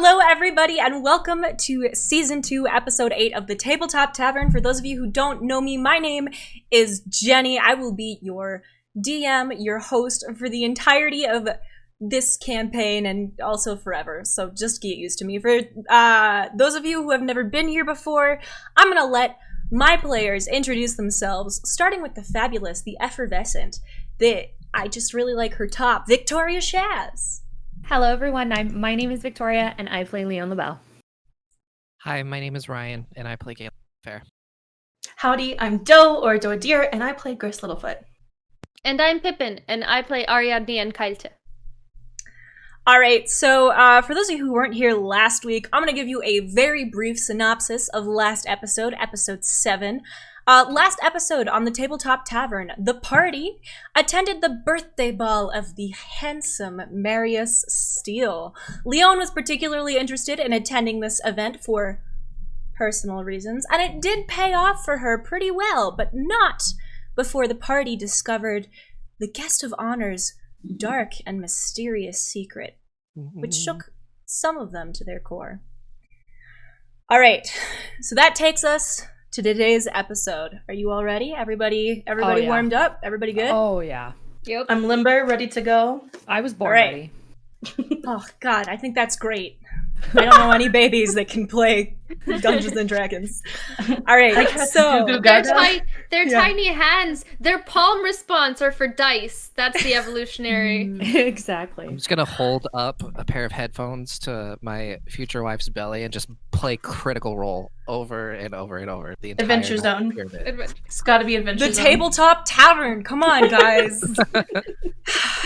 Hello, everybody, and welcome to Season 2, Episode 8 of the Tabletop Tavern. For those of you who don't know me, my name is Jenny. I will be your DM, your host for the entirety of this campaign and also forever, so just get used to me. For those of you who have never been here before, I'm going to let my players introduce themselves, starting with the fabulous, the effervescent, I just really like her top, Victoria Shaz. Hello, everyone. My name is Victoria, and I play Leon LaBelle. Hi, my name is Ryan, and I play Galen Fair. Howdy, I'm Doe, or Doe Deer, and I play Gris Littlefoot. And I'm Pippin, and I play Ariadne and Kailte. Alright, so for those of you who weren't here last week, I'm going to give you a very brief synopsis of last episode, episode 7. Last episode on the Tabletop Tavern, the party attended the birthday ball of the handsome Marius Steele. Leon was particularly interested in attending this event for personal reasons, and it did pay off for her pretty well, but not before the party discovered the guest of honor's dark and mysterious secret, which shook some of them to their core. Alright, so that takes us to today's episode. Are you all ready? Everybody warmed up? Everybody good? Oh, yeah. Yep. I'm limber, ready to go. I was born Alright. ready. Oh, God, I think that's great. I don't know any babies that can play Dungeons and Dragons. Alright, so... Their tiny hands, their palm response are for dice. That's the evolutionary. Exactly. I'm just going to hold up a pair of headphones to my future wife's belly and just play Critical Role over and over and over. The entire Adventure Zone. pyramid. It's gotta be Adventure The Zone. Tabletop Tavern! Come on, guys!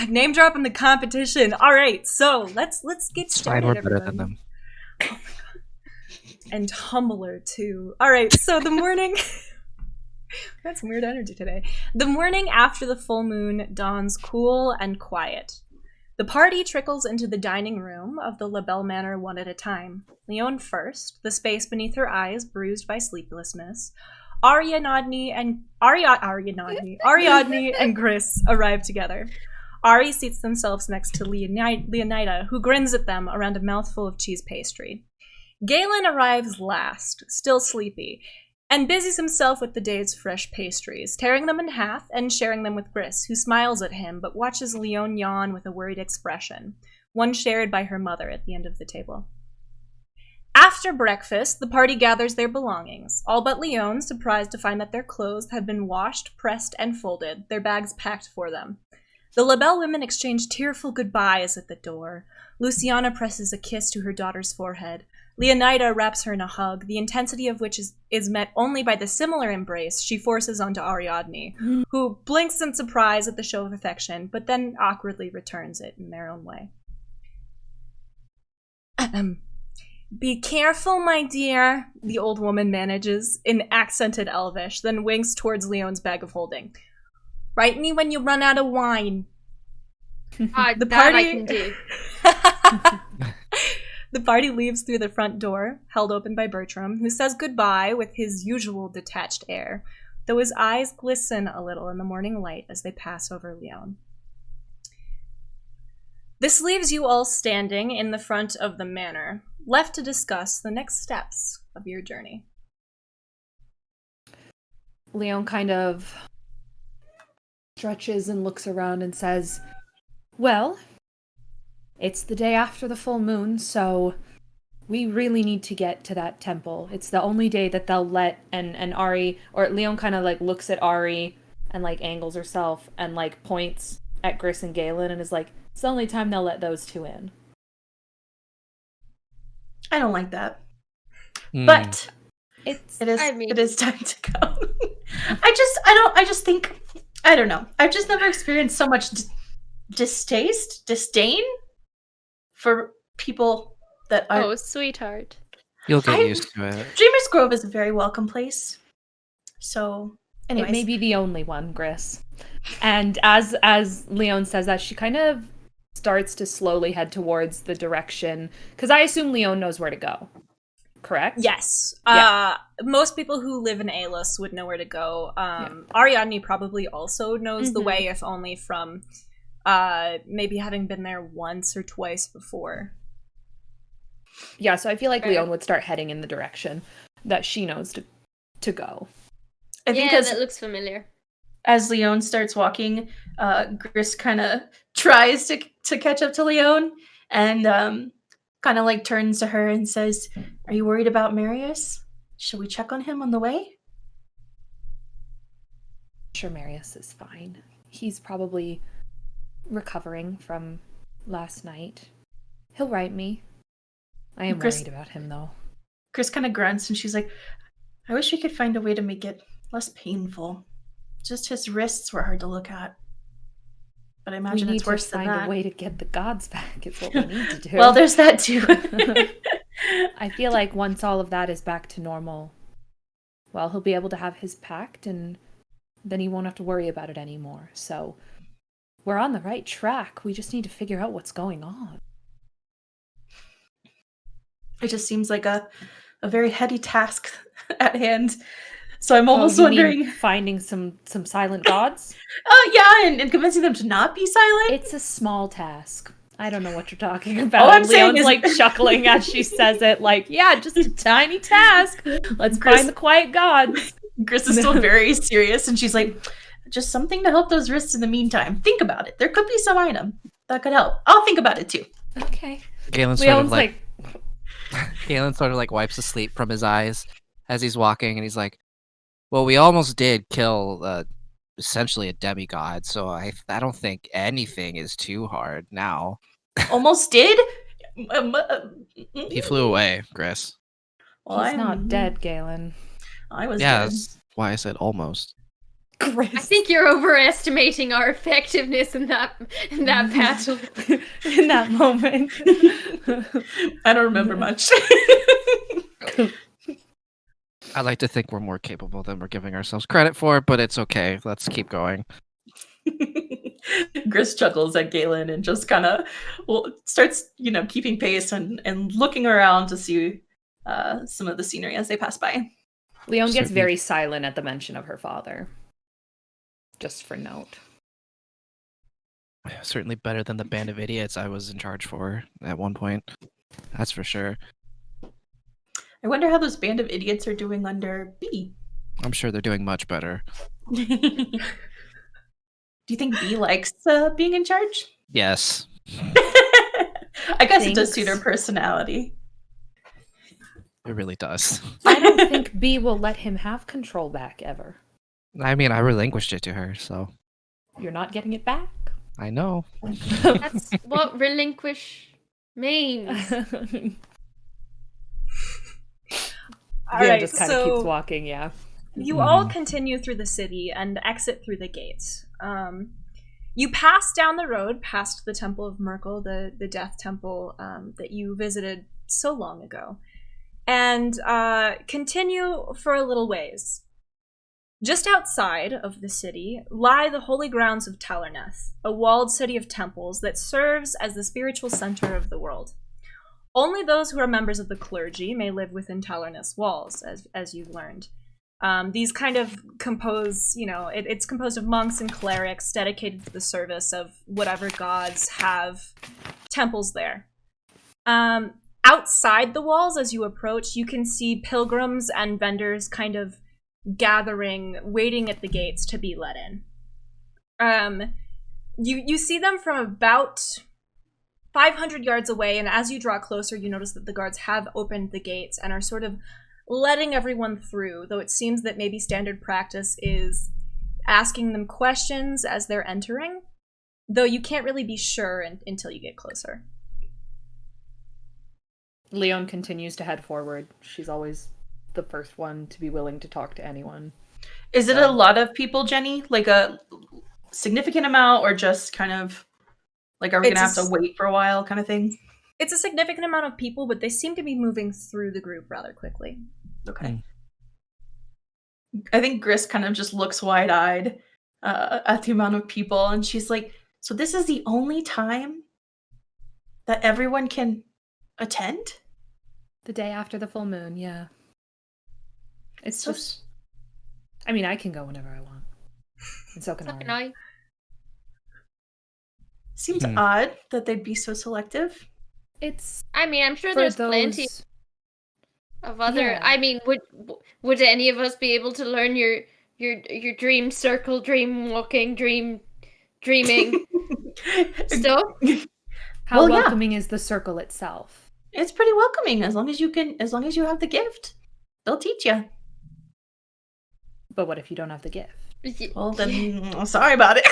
Name drop in the competition. Alright, so let's get started, Fine, we're better everyone. than them. Oh my God. And humbler, too. Alright, so the morning... We got some weird energy today. The morning after the full moon dawns cool and quiet. The party trickles into the dining room of the LaBelle Manor one at a time. Leon first, the space beneath her eyes bruised by sleeplessness. Ariadne and Gris arrive together. Ari seats themselves next to Leonida, who grins at them around a mouthful of cheese pastry. Galen arrives last, still sleepy, and busies himself with the day's fresh pastries, tearing them in half and sharing them with Gris, who smiles at him but watches Leon yawn with a worried expression, one shared by her mother at the end of the table. After breakfast, the party gathers their belongings, all but Leon, surprised to find that their clothes have been washed, pressed, and folded, their bags packed for them. The LaBelle women exchange tearful goodbyes at the door. Luciana presses a kiss to her daughter's forehead. Leonida wraps her in a hug, the intensity of which is met only by the similar embrace she forces onto Ariadne, who blinks in surprise at the show of affection, but then awkwardly returns it in their own way. Be careful, my dear, the old woman manages, in accented Elvish, then winks towards Leon's bag of holding. Write me when you run out of wine. The party I can do. The party leaves through the front door, held open by Bertram, who says goodbye with his usual detached air, though his eyes glisten a little in the morning light as they pass over Leon. This leaves you all standing in the front of the manor, left to discuss the next steps of your journey. Leon kind of stretches and looks around and says, well, it's the day after the full moon, so we really need to get to that temple. It's the only day that they'll let, and Ari, or Leon kind of like looks at Ari and like angles herself and like points at Gris and Galen and is like, it's the only time they'll let those two in. I don't like that. But it is time to go. I don't know. I've just never experienced so much disdain for people that are... Oh, sweetheart. You'll get used to it. Dreamer's Grove is a very welcome place. So, anyways. It may be the only one, Gris. And as Leon says that, she kind of starts to slowly head towards the direction, because I assume Leon knows where to go. Correct? Yes. Yeah. Most people who live in Aelus would know where to go. Ariadne probably also knows the way, if only from maybe having been there once or twice before. Yeah, so I feel like Leon would start heading in the direction that she knows to go. I think that looks familiar. As Leon starts walking, Gris kind of tries to catch up to Leon and kind of like turns to her and says, "Are you worried about Marius? Should we check on him on the way?" Sure, Marius is fine. He's probably recovering from last night. He'll write me. I am worried about him, though. Gris kind of grunts and she's like, "I wish we could find a way to make it less painful. Just his wrists were hard to look at. But I imagine it's worse than that. We need to find a way to get the gods back. It's what we need to do." Well, there's that too. I feel like once all of that is back to normal, well, he'll be able to have his pact, and then he won't have to worry about it anymore. So we're on the right track. We just need to figure out what's going on. It just seems like a very heady task at hand. So I'm almost wondering, finding some silent gods? Yeah, and convincing them to not be silent? It's a small task. I don't know what you're talking about. All I'm Leon's saying is... like chuckling as she says it, like, yeah, just a tiny task. Let's find the quiet gods. Gris is still very serious, and she's like, just something to help those wrists in the meantime. Think about it. There could be some item that could help. I'll think about it too. Okay. Galen sort of like wipes the sleep from his eyes as he's walking, and he's like, "Well, we almost did kill essentially a demigod, so I don't think anything is too hard now." Almost did? He flew away, Gris. Well, he's not dead, Galen. I was dead. That's why I said almost. Gris. I think you're overestimating our effectiveness in that battle. In that moment. I don't remember much. I like to think we're more capable than we're giving ourselves credit for, but it's okay. Let's keep going. Gris chuckles at Galen and just kind of starts, keeping pace and looking around to see some of the scenery as they pass by. Leon gets very silent at the mention of her father. Just for note. Certainly better than the band of idiots I was in charge for at one point. That's for sure. I wonder how those band of idiots are doing under B. I'm sure they're doing much better. Do you think B likes being in charge? Yes. I guess it does suit her personality. It really does. I don't think B will let him have control back ever. I mean, I relinquished it to her, so... You're not getting it back? I know. That's what relinquish means. Alright, just kind of keeps walking, yeah. You all continue through the city and exit through the gates. You pass down the road past the Temple of Merkel, the death temple that you visited so long ago, and continue for a little ways. Just outside of the city lie the holy grounds of Talernath, a walled city of temples that serves as the spiritual center of the world. Only those who are members of the clergy may live within Talernath's walls, as you've learned. These kind of compose, it's composed of monks and clerics dedicated to the service of whatever gods have temples there. Outside the walls, as you approach, you can see pilgrims and vendors kind of gathering, waiting at the gates to be let in. You see them from about 500 yards away, and as you draw closer, you notice that the guards have opened the gates and are sort of letting everyone through, though it seems that maybe standard practice is asking them questions as they're entering, though you can't really be sure until you get closer. Leon continues to head forward. She's always the first one to be willing to talk to anyone. Is it a lot of people, Jenny? Like a significant amount, or just kind of like, are we going to have to wait for a while kind of thing? It's a significant amount of people, but they seem to be moving through the group rather quickly. Okay. I think Gris kind of just looks wide-eyed at the amount of people, and she's like, so this is the only time that everyone can attend? The day after the full moon, yeah. It's so just... I mean, I can go whenever I want. And so can I. Seems odd that they'd be so selective. It's I mean, I'm sure for there's those. plenty of other. Yeah. I mean, would any of us be able to learn your dream circle, dream walking, dreaming stuff? How Well, yeah. welcoming is the circle itself? It's pretty welcoming as long as you have the gift. They'll teach you. But what if you don't have the gift? Well, then sorry about it.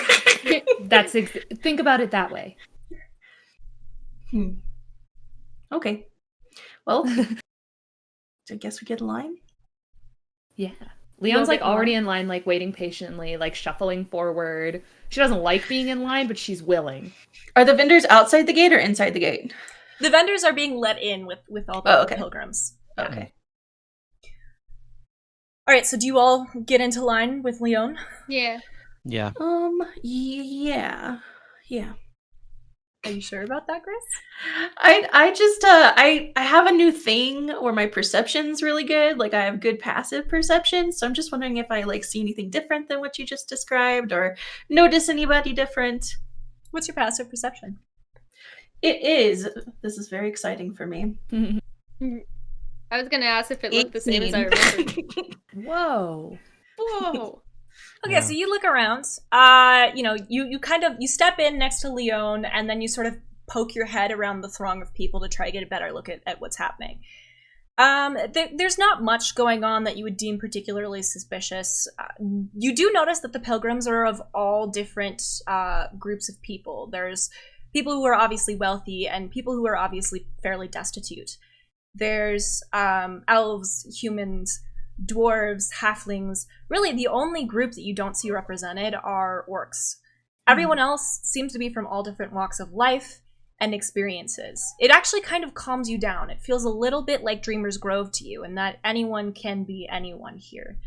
Think about it that way. Okay. Well, I guess we get in line. Yeah. Leon's We'll get in already line. in line, waiting patiently, shuffling forward. She doesn't like being in line, but she's willing. Are the vendors outside the gate or inside the gate? The vendors are being let in with all the pilgrims. Okay. All right, so do you all get into line with Leon? Yeah. Yeah. Yeah. Are you sure about that, Chris? I have a new thing where my perception's really good. I have good passive perception, so I'm just wondering if I see anything different than what you just described or notice anybody different. What's your passive perception? This is very exciting for me. I was gonna ask if it looked the same as I remembered. Whoa. Okay, so you look around. You step in next to Leon, and then you sort of poke your head around the throng of people to try to get a better look at what's happening. There's not much going on that you would deem particularly suspicious. You do notice that the pilgrims are of all different groups of people. There's people who are obviously wealthy and people who are obviously fairly destitute. There's elves, humans, dwarves, halflings. Really, the only group that you don't see represented are orcs. Everyone else seems to be from all different walks of life and experiences. It actually kind of calms you down. It feels a little bit like Dreamer's Grove to you, and that anyone can be anyone here.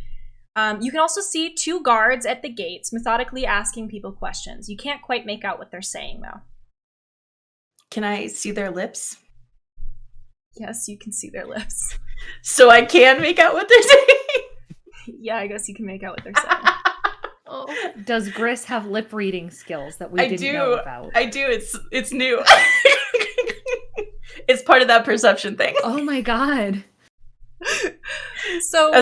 You can also see 2 guards at the gates methodically asking people questions. You can't quite make out what they're saying, though. Can I see their lips? Yes, you can see their lips. So I can make out what they're saying? Yeah, I guess you can make out what they're saying. Does Gris have lip reading skills that we didn't know about? I do. It's new. It's part of that perception thing. Oh my god. So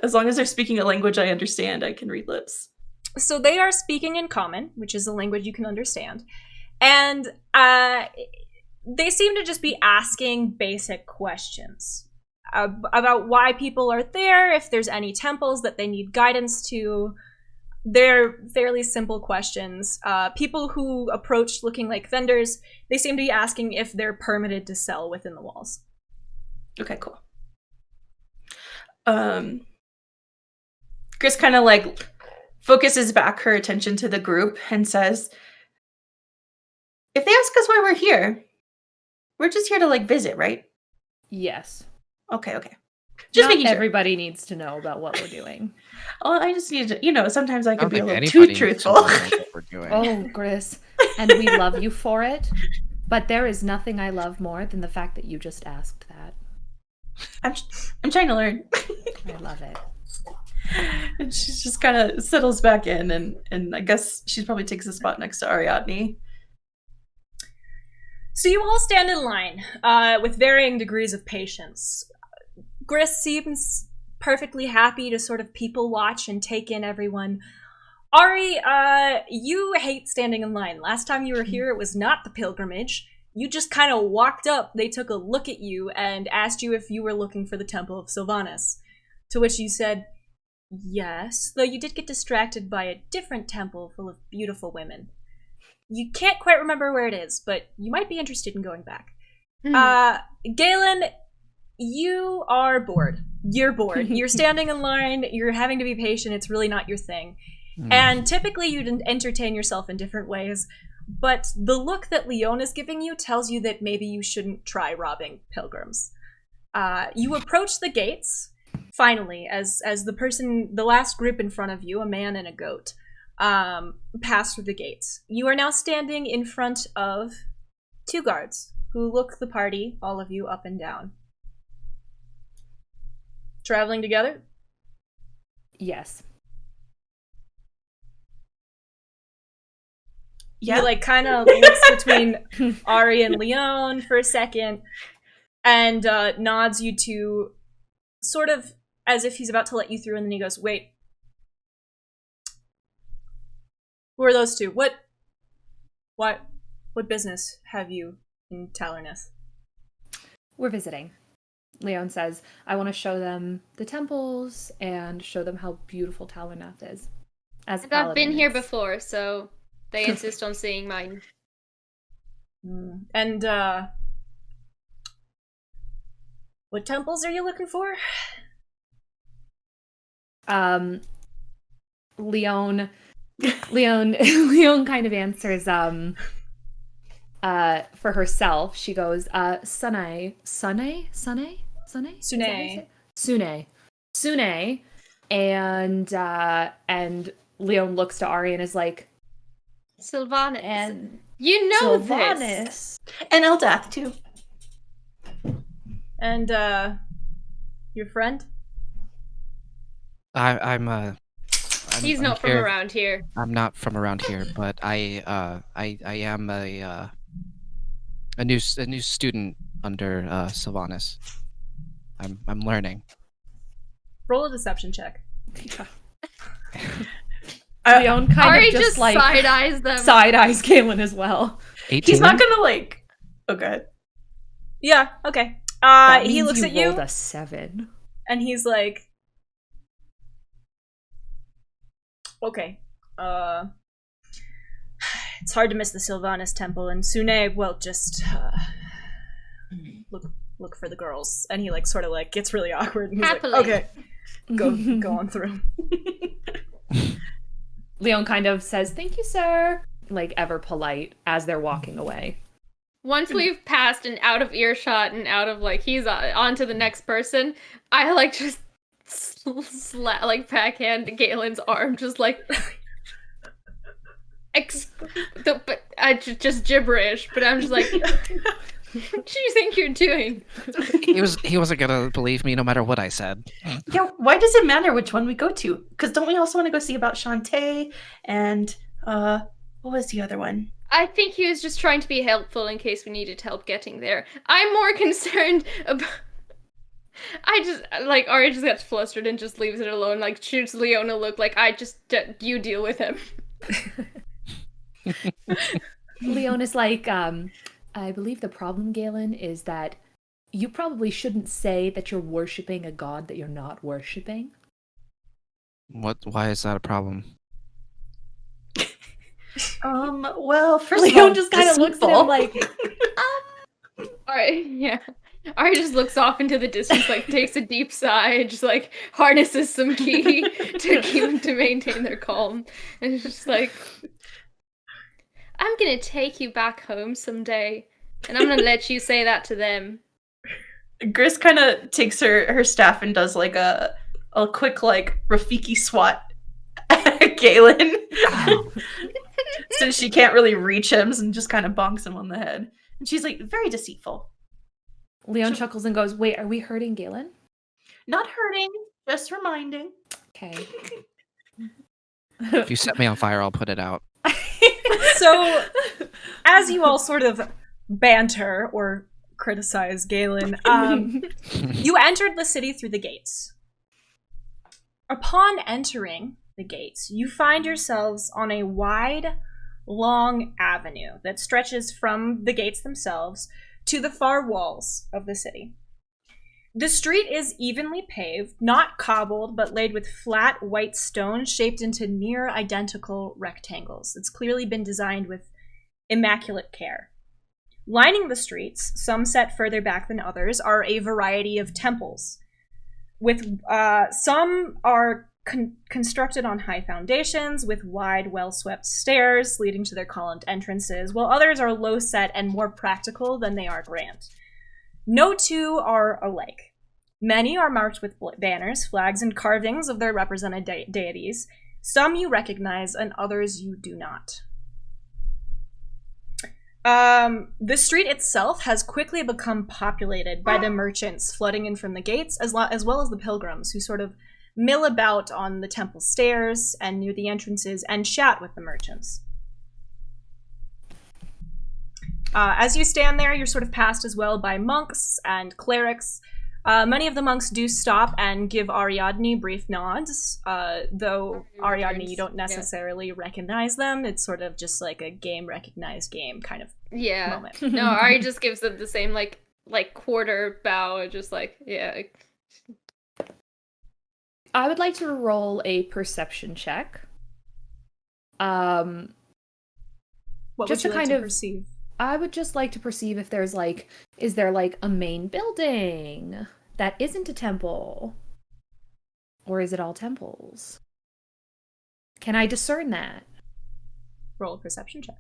as long as they're speaking a language I understand, I can read lips. So they are speaking in common, which is a language you can understand. And they seem to just be asking basic questions about why people are there, if there's any temples that they need guidance to. They're fairly simple questions. People who approach looking like vendors, they seem to be asking if they're permitted to sell within the walls. Okay, cool. Chris kind of focuses back her attention to the group and says, if they ask us why we're here, we're just here to visit, right? Yes. Okay. Just making sure. Everybody needs to know about what we're doing. Oh, I just need to, sometimes I can be a little anybody too needs to truthful. know what we're doing. Oh, Gris. And we love you for it. But there is nothing I love more than the fact that you just asked that. I'm trying to learn. I love it. And she just kind of settles back in, and I guess she probably takes a spot next to Ariadne. So you all stand in line with varying degrees of patience. Gris seems perfectly happy to sort of people watch and take in everyone. Ari, you hate standing in line. Last time you were here, it was not the pilgrimage. You just kind of walked up, they took a look at you, and asked you if you were looking for the Temple of Sylvanas. To which you said, yes, though you did get distracted by a different temple full of beautiful women. You can't quite remember where it is, but you might be interested in going back. Galen, you are bored. You're bored. You're standing in line, you're having to be patient, it's really not your thing. And typically you'd entertain yourself in different ways, but the look that Leon is giving you tells you that maybe you shouldn't try robbing pilgrims. You approach the gates, finally, as the last group in front of you, a man and a goat, pass through the gates. You are now standing in front of 2 guards who look the party, all of you, up and down. Traveling together? Yes. He like kind of looks between Ari and Leon for a second and nods you to sort of as if he's about to let you through, and then he goes, "Wait. Who are those two? What business have you in Talernath?" We're visiting. Leon says, I want to show them the temples and show them how beautiful Talernath is. As I've been here before, so they insist on seeing mine. And, what temples are you looking for? Leon kind of answers, for herself. She goes, Sunay, and Leon looks to Ari and is like, Sylvanas. And you know Sylvanas. this. And Eldath, too. And, your friend? I'm He's not from around here. I'm not from around here, but I am a new student under Sylvanas. I'm learning. Roll a deception check. Leon kind Ari of just like side-eyes them. Side-eyes Galen as well. 18? He's not gonna like... Oh, go ahead. Yeah, okay. That He means looks you at you, rolled a 7. and he's like, okay, it's hard to miss the Sylvanas temple, and Sunay, well, just, look for the girls. And he, like, sort of, like, gets really awkward, and he's Happily. like, okay, go on through. Leon kind of says, thank you, sir, like, ever polite as they're walking away. Once we've passed and out of earshot and out of, like, he's on to the next person, I, like, just like, backhand Galen's arm, just, like, just gibberish, but I'm just like, what do you think you're doing? He wasn't gonna believe me no matter what I said. Yeah, why does it matter which one we go to? Because don't we also want to go see about Shantae and, what was the other one? I think he was just trying to be helpful in case we needed help getting there. I'm more concerned about... Ari just gets flustered and just leaves it alone, like, shoots Leon a look like, you deal with him. Leon is like, I believe the problem, Galen, is that you probably shouldn't say that you're worshipping a god that you're not worshipping. Why is that a problem? Well, first Leon of all, just kind of looks at him like, Alright, yeah. Ari just looks off into the distance, like, takes a deep sigh, just, like, harnesses some key to maintain their calm. And it's just like, I'm gonna take you back home someday, and I'm gonna let you say that to them. Gris kind of takes her staff and does, like, a quick, like, Rafiki swat at Galen. Since she can't really reach him, and just kind of bonks him on the head. And she's, like, very deceitful. Leon chuckles and goes, wait, are we hurting Galen? Not hurting, just reminding. Okay. If you set me on fire, I'll put it out. So, as you all sort of banter or criticize Galen, you entered the city through the gates. Upon entering the gates, you find yourselves on a wide, long avenue that stretches from the gates themselves to the far walls of the city. The street is evenly paved, not cobbled, but laid with flat white stone shaped into near identical rectangles. It's clearly been designed with immaculate care. Lining the streets, some set further back than others, are a variety of temples. With some are constructed on high foundations with wide, well-swept stairs leading to their columned entrances, while others are low-set and more practical than they are grand. No two are alike. Many are marked with banners, flags, and carvings of their represented deities. Some you recognize, and others you do not. The street itself has quickly become populated by the merchants flooding in from the gates, as well as the pilgrims, who sort of mill about on the temple stairs and near the entrances and chat with the merchants. As you stand there, you're sort of passed as well by monks and clerics. Many of the monks do stop and give Ariadne brief nods, though Ariadne, you don't necessarily recognize them. It's sort of just like a game recognized game kind of moment. No, Ari just gives them the same like quarter bow, just like, yeah. I would like to roll a perception check. What just would you to like kind to of perceive? I would just like to perceive if there's like, is there like a main building that isn't a temple? Or is it all temples? Can I discern that? Roll a perception check.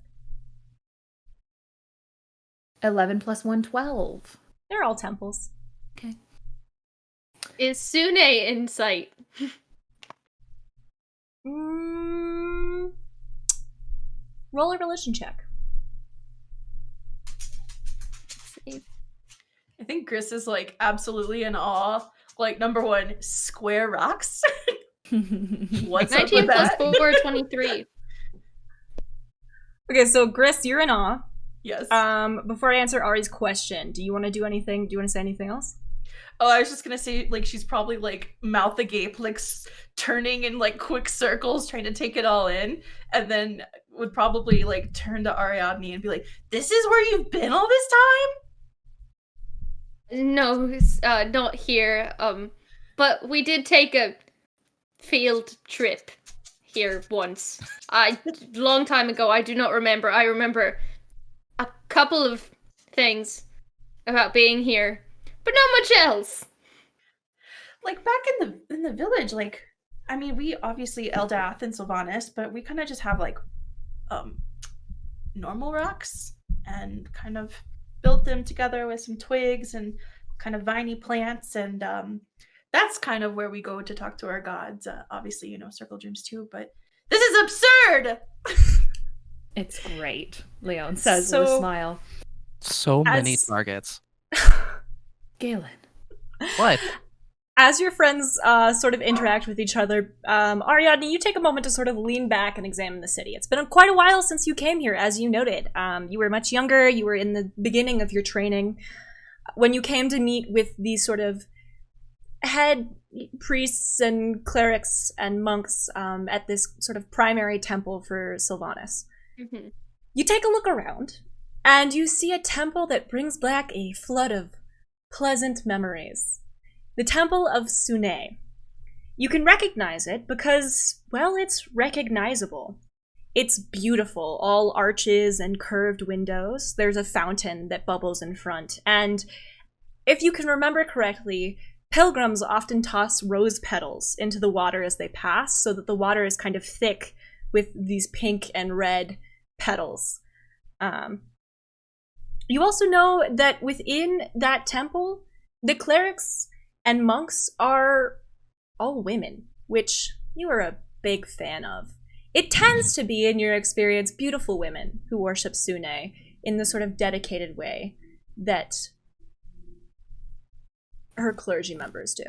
11 plus 1, 12. They're all temples. Okay. Is Sunay in sight? Roll a religion check. I think Gris is like absolutely in awe. Like, number one, square rocks. What's up 19 with plus that? 4, 23. Okay, so Gris, you're in awe. Yes. Before I answer Ari's question, do you want to do anything? Do you want to say anything else? Oh, I was just gonna say, like, she's probably like mouth agape, like turning in like quick circles, trying to take it all in, and then would probably like turn to Ariadne and be like, "This is where you've been all this time?" No, not here. But we did take a field trip here once. Long time ago. I do not remember. I remember a couple of things about being here, but not much else. Like back in the village, like, I mean, we obviously Eldath and Sylvanas, but we kind of just have like normal rocks and kind of built them together with some twigs and kind of viney plants, and that's kind of where we go to talk to our gods. Obviously, you know, circle dreams too, but this is absurd. It's great, Leon says with a smile. So many targets. Galen. What? As your friends sort of interact with each other, Ariadne, you take a moment to sort of lean back and examine the city. It's been quite a while since you came here, as you noted. You were much younger. You were in the beginning of your training. When you came to meet with these sort of head priests and clerics and monks at this sort of primary temple for Sylvanas. Mm-hmm. You take a look around, and you see a temple that brings back a flood of pleasant memories. The Temple of Sunay. You can recognize it because, well, it's recognizable. It's beautiful, all arches and curved windows. There's a fountain that bubbles in front, and if you can remember correctly, pilgrims often toss rose petals into the water as they pass, so that the water is kind of thick with these pink and red petals. You also know that within that temple, the clerics and monks are all women, which you are a big fan of. It tends to be, in your experience, beautiful women who worship Sunay in the sort of dedicated way that her clergy members do.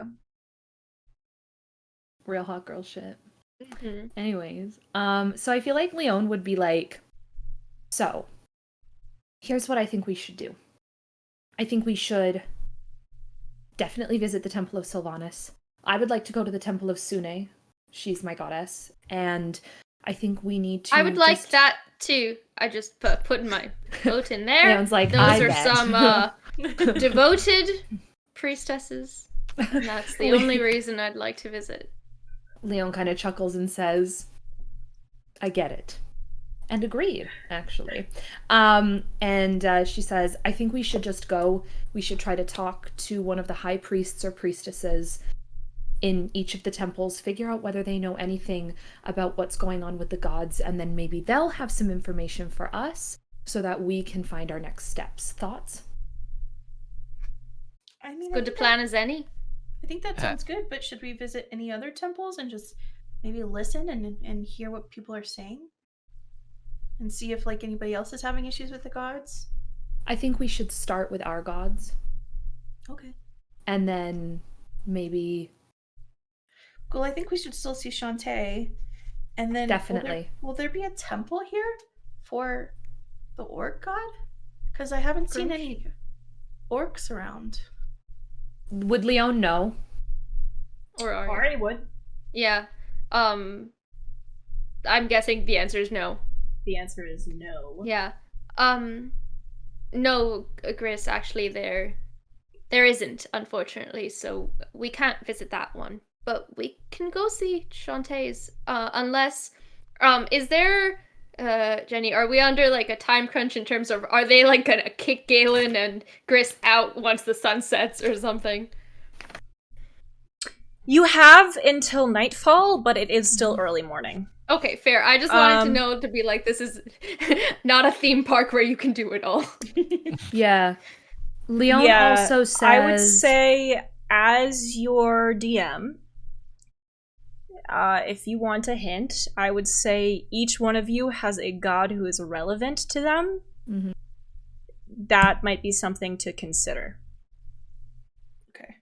Real hot girl shit. Mm-hmm. Anyways, so I feel like Leon would be like, so, here's what I think we should do. I think we should definitely visit the Temple of Sylvanas. I would like to go to the Temple of Sunay. She's my goddess. And I think we need to... I would like that too. I just put my vote in there. Leon's like, those I are bet. some devoted priestesses. And that's the only reason I'd like to visit. Leon kind of chuckles and says, I get it. And agreed, actually. And she says, I think we should just go. We should try to talk to one of the high priests or priestesses in each of the temples, figure out whether they know anything about what's going on with the gods, and then maybe they'll have some information for us so that we can find our next steps. Thoughts? I mean, Good to plan as any. I think that sounds good, but should we visit any other temples and just maybe listen and hear what people are saying? And see if, like, anybody else is having issues with the gods? I think we should start with our gods. Okay. And then maybe... Well, I think we should still see Shantae. And then... Definitely. Will there be a temple here for the orc god? Because I haven't seen any orcs around. Would Leon know? Or are you? Ari would. Yeah. I'm guessing the answer is no. The answer is no. Yeah. No, Gris, actually there isn't, unfortunately, so we can't visit that one. But we can go see Shantae's, unless, is there, Jenny, are we under, like, a time crunch in terms of, are they, like, gonna kick Galen and Gris out once the sun sets or something? You have until nightfall, but it is still early morning. Okay, fair. I just wanted to know, to be like, this is not a theme park where you can do it all. Yeah. Leon also says... I would say, as your DM, if you want a hint, I would say each one of you has a god who is relevant to them. Mm-hmm. That might be something to consider. Okay.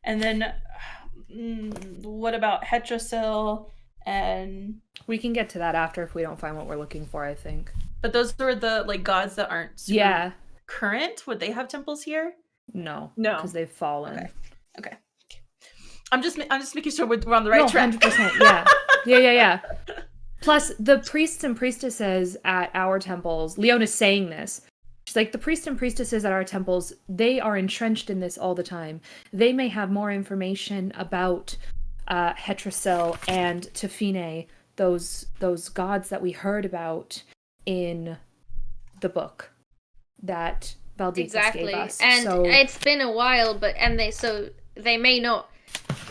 And then, what about Hetrasil and... We can get to that after if we don't find what we're looking for, I think. But those are the, like, gods that aren't super current? Would they have temples here? No. No. Because they've fallen. Okay. I'm just making sure we're on the right track. 100%, yeah. Yeah. Plus, the priests and priestesses at our temples, Leon is saying this. She's like, the priests and priestesses at our temples, they are entrenched in this all the time. They may have more information about Hetrasil and Tefine, those gods that we heard about in the book that Valdicus gave us. And it's been a while, but they may not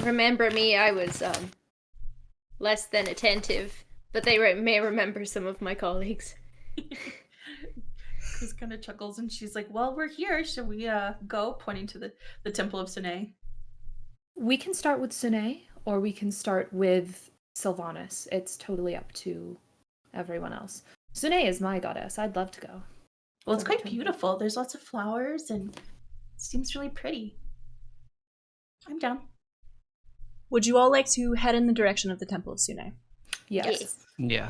remember me. I was less than attentive, but they may remember some of my colleagues. Chris kind of chuckles and she's like, well, we're here. Should we go? Pointing to the Temple of Sunay. We can start with Sunay, or we can start with Sylvanas. It's totally up to everyone else. Sunay is my goddess. I'd love to go. Well, it's quite beautiful. There's lots of flowers and it seems really pretty. I'm down. Would you all like to head in the direction of the Temple of Sunay? Yes. Yeah.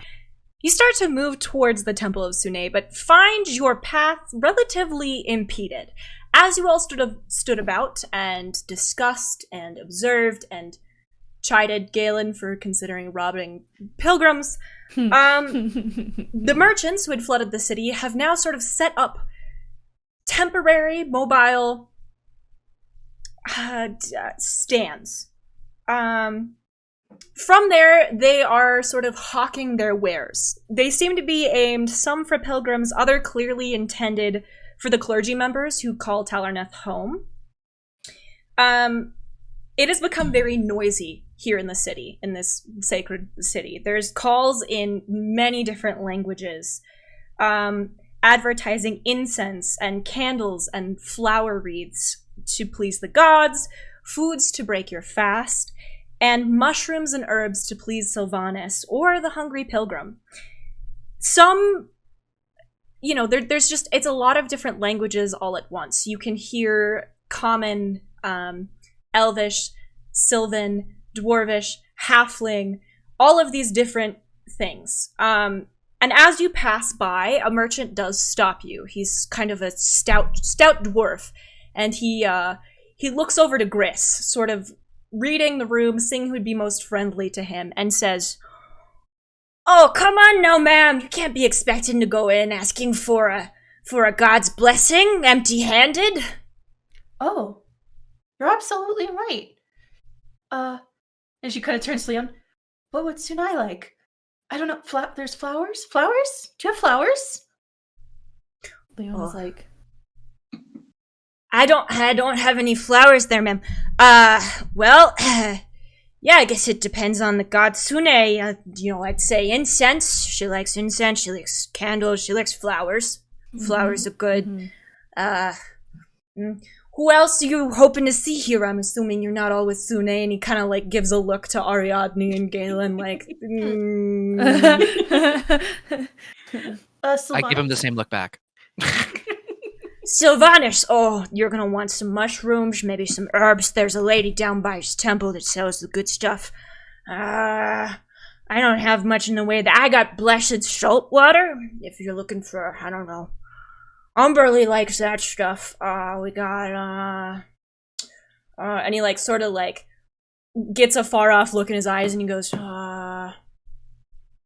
You start to move towards the Temple of Sunay, but find your path relatively impeded. As you all stood about and discussed and observed and chided Galen for considering robbing pilgrims, the merchants who had flooded the city have now sort of set up temporary, mobile stands. From there, they are sort of hawking their wares. They seem to be aimed, some for pilgrims, other clearly intended for the clergy members who call Talernath home. It has become very noisy here in the city, in this sacred city. There's calls in many different languages, advertising incense and candles and flower wreaths to please the gods, foods to break your fast, and mushrooms and herbs to please Sylvanas or the hungry pilgrim. Some, there's just, it's a lot of different languages all at once. You can hear common, Elvish, Sylvan, Dwarvish, Halfling, all of these different things. And as you pass by, a merchant does stop you. He's kind of a stout dwarf, and he looks over to Gris, sort of reading the room, seeing who would be most friendly to him, and says, "Oh, come on now, ma'am. You can't be expecting to go in asking for a god's blessing, empty-handed." Oh, you're absolutely right. And she kind of turns to Leon. What's Sunay like? I don't know. There's flowers? Flowers? Do you have flowers? Leon was like, I don't have any flowers there, ma'am. Well, yeah, I guess it depends on the god Sunay. I'd say incense. She likes incense. She likes candles. She likes flowers. Mm-hmm. Flowers are good. Mm-hmm. Who else are you hoping to see here? I'm assuming you're not all with Sunay. And he kind of, like, gives a look to Ariadne and Galen, like, I give him the same look back. Sylvanas, oh, you're gonna want some mushrooms, maybe some herbs. There's a lady down by his temple that sells the good stuff. I don't have much in the way that I got blessed salt water. If you're looking for, I don't know, Umberly likes that stuff. We got, and he, like, sort of, like, gets a far-off look in his eyes, and he goes,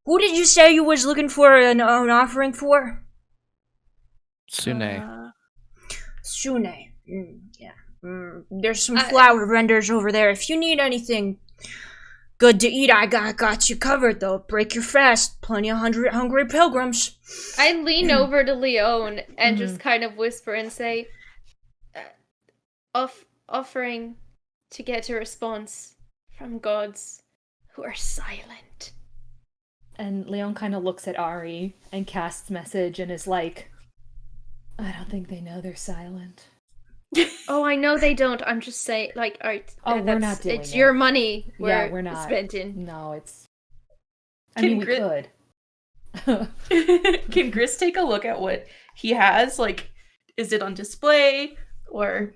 who did you say you was looking for an offering for? Sunay. Sunay. Yeah. There's some flower vendors over there. If you need anything good to eat, I got you covered, though. Break your fast. Plenty of hungry pilgrims. I lean over to Leon and just kind of whisper and say, offering to get a response from gods who are silent. And Leon kind of looks at Ari and casts message and is like, I don't think they know they're silent. Oh, I know they don't. I'm just saying, like, alright. We're not doing it's it. your money. We're not spending. No, it's. I mean, we could. Can Gris take a look at what he has? Like, is it on display or?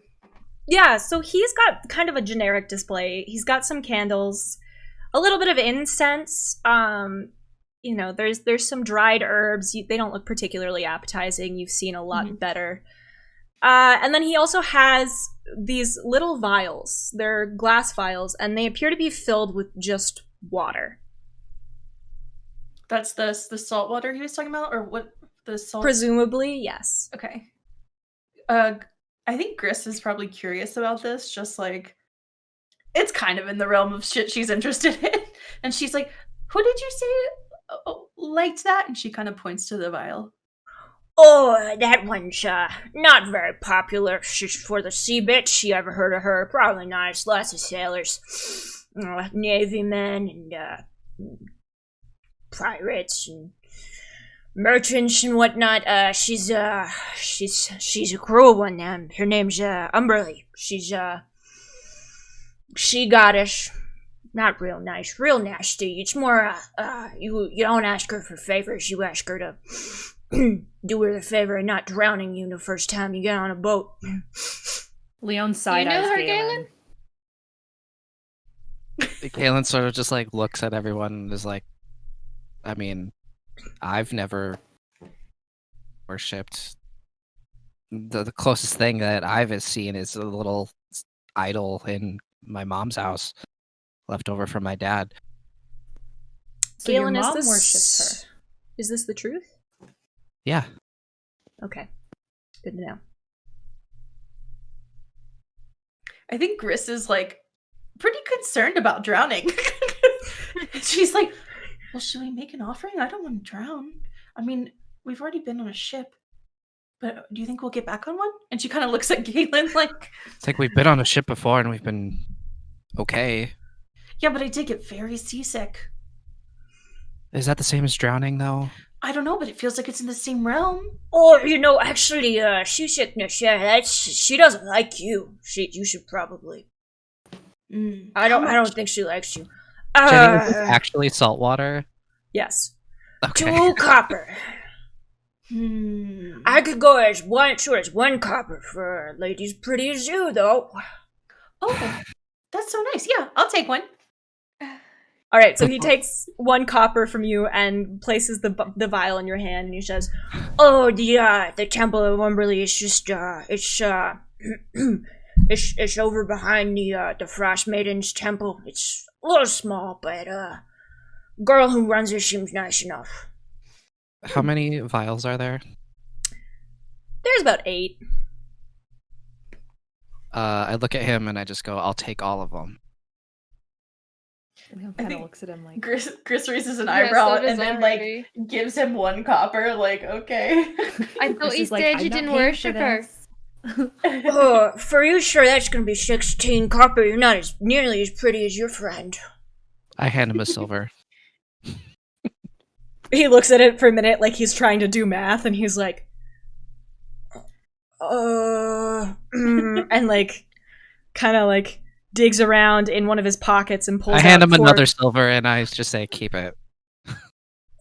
Yeah, so he's got kind of a generic display. He's got some candles, a little bit of incense. You know, there's some dried herbs. They don't look particularly appetizing. You've seen a lot better. And then he also has these little vials. They're glass vials, and they appear to be filled with just water. That's the salt water he was talking about, or what? The salt? Presumably, yes. Okay. I think Gris is probably curious about this, just like, it's kind of in the realm of shit she's interested in. And she's like, who did you say liked that? And she kind of points to the vial. Oh, that one's, not very popular. She's for the sea bitch. You ever heard of her? Probably nice. Lots of sailors. Navy men and, pirates and merchants and whatnot. She's a cruel one. Her name's, Umberly. She goddess. Not real nice, real nasty. It's more, you don't ask her for favors, you ask her to do her the favor of not drowning you the first time you get on a boat. Leon side-eyes Galen? Galen sort of just, like, looks at everyone and is like, I mean, I've never worshipped. The closest thing that I've seen is a little idol in my mom's house, left over from my dad. So Galen, your mom worships her. Is this the truth? Yeah. Okay. Good to know. I think Gris is, like, pretty concerned about drowning. She's like, well, should we make an offering? I don't want to drown. I mean, we've already been on a ship. But do you think we'll get back on one? And she kind of looks at Galen like... It's like we've been on a ship before and we've been okay. Yeah, but I did get very seasick. Is that the same as drowning, though? I don't know, but it feels like it's in the same realm. Or, actually, seasickness, yeah, she doesn't like you. You should probably... I don't think she likes you. Jenny, is this actually salt water? Yes. Okay. 2 copper. I could go as 1 copper for a lady as pretty as you, though. Oh, that's so nice. Yeah, I'll take one. All right, so he takes 1 copper from you and places the vial in your hand, and he says, "Oh, the Temple of Umberly is just it's over behind the Frost Maiden's temple. It's a little small, but girl who runs it seems nice enough." How many vials are there? There's about 8. I look at him and I just go, I'll take all of them. Leon kind of looks at him like... Chris raises an eyebrow and then, like, gives him 1 copper, like, okay. I thought you said you didn't worship her. Oh, for you, sure, that's gonna be 16 copper. You're not nearly as pretty as your friend. I hand him a silver. He looks at it for a minute like he's trying to do math, and he's like, and, like, kind of, like, digs around in one of his pockets and pulls out... I hand him another silver, and I just say, keep it.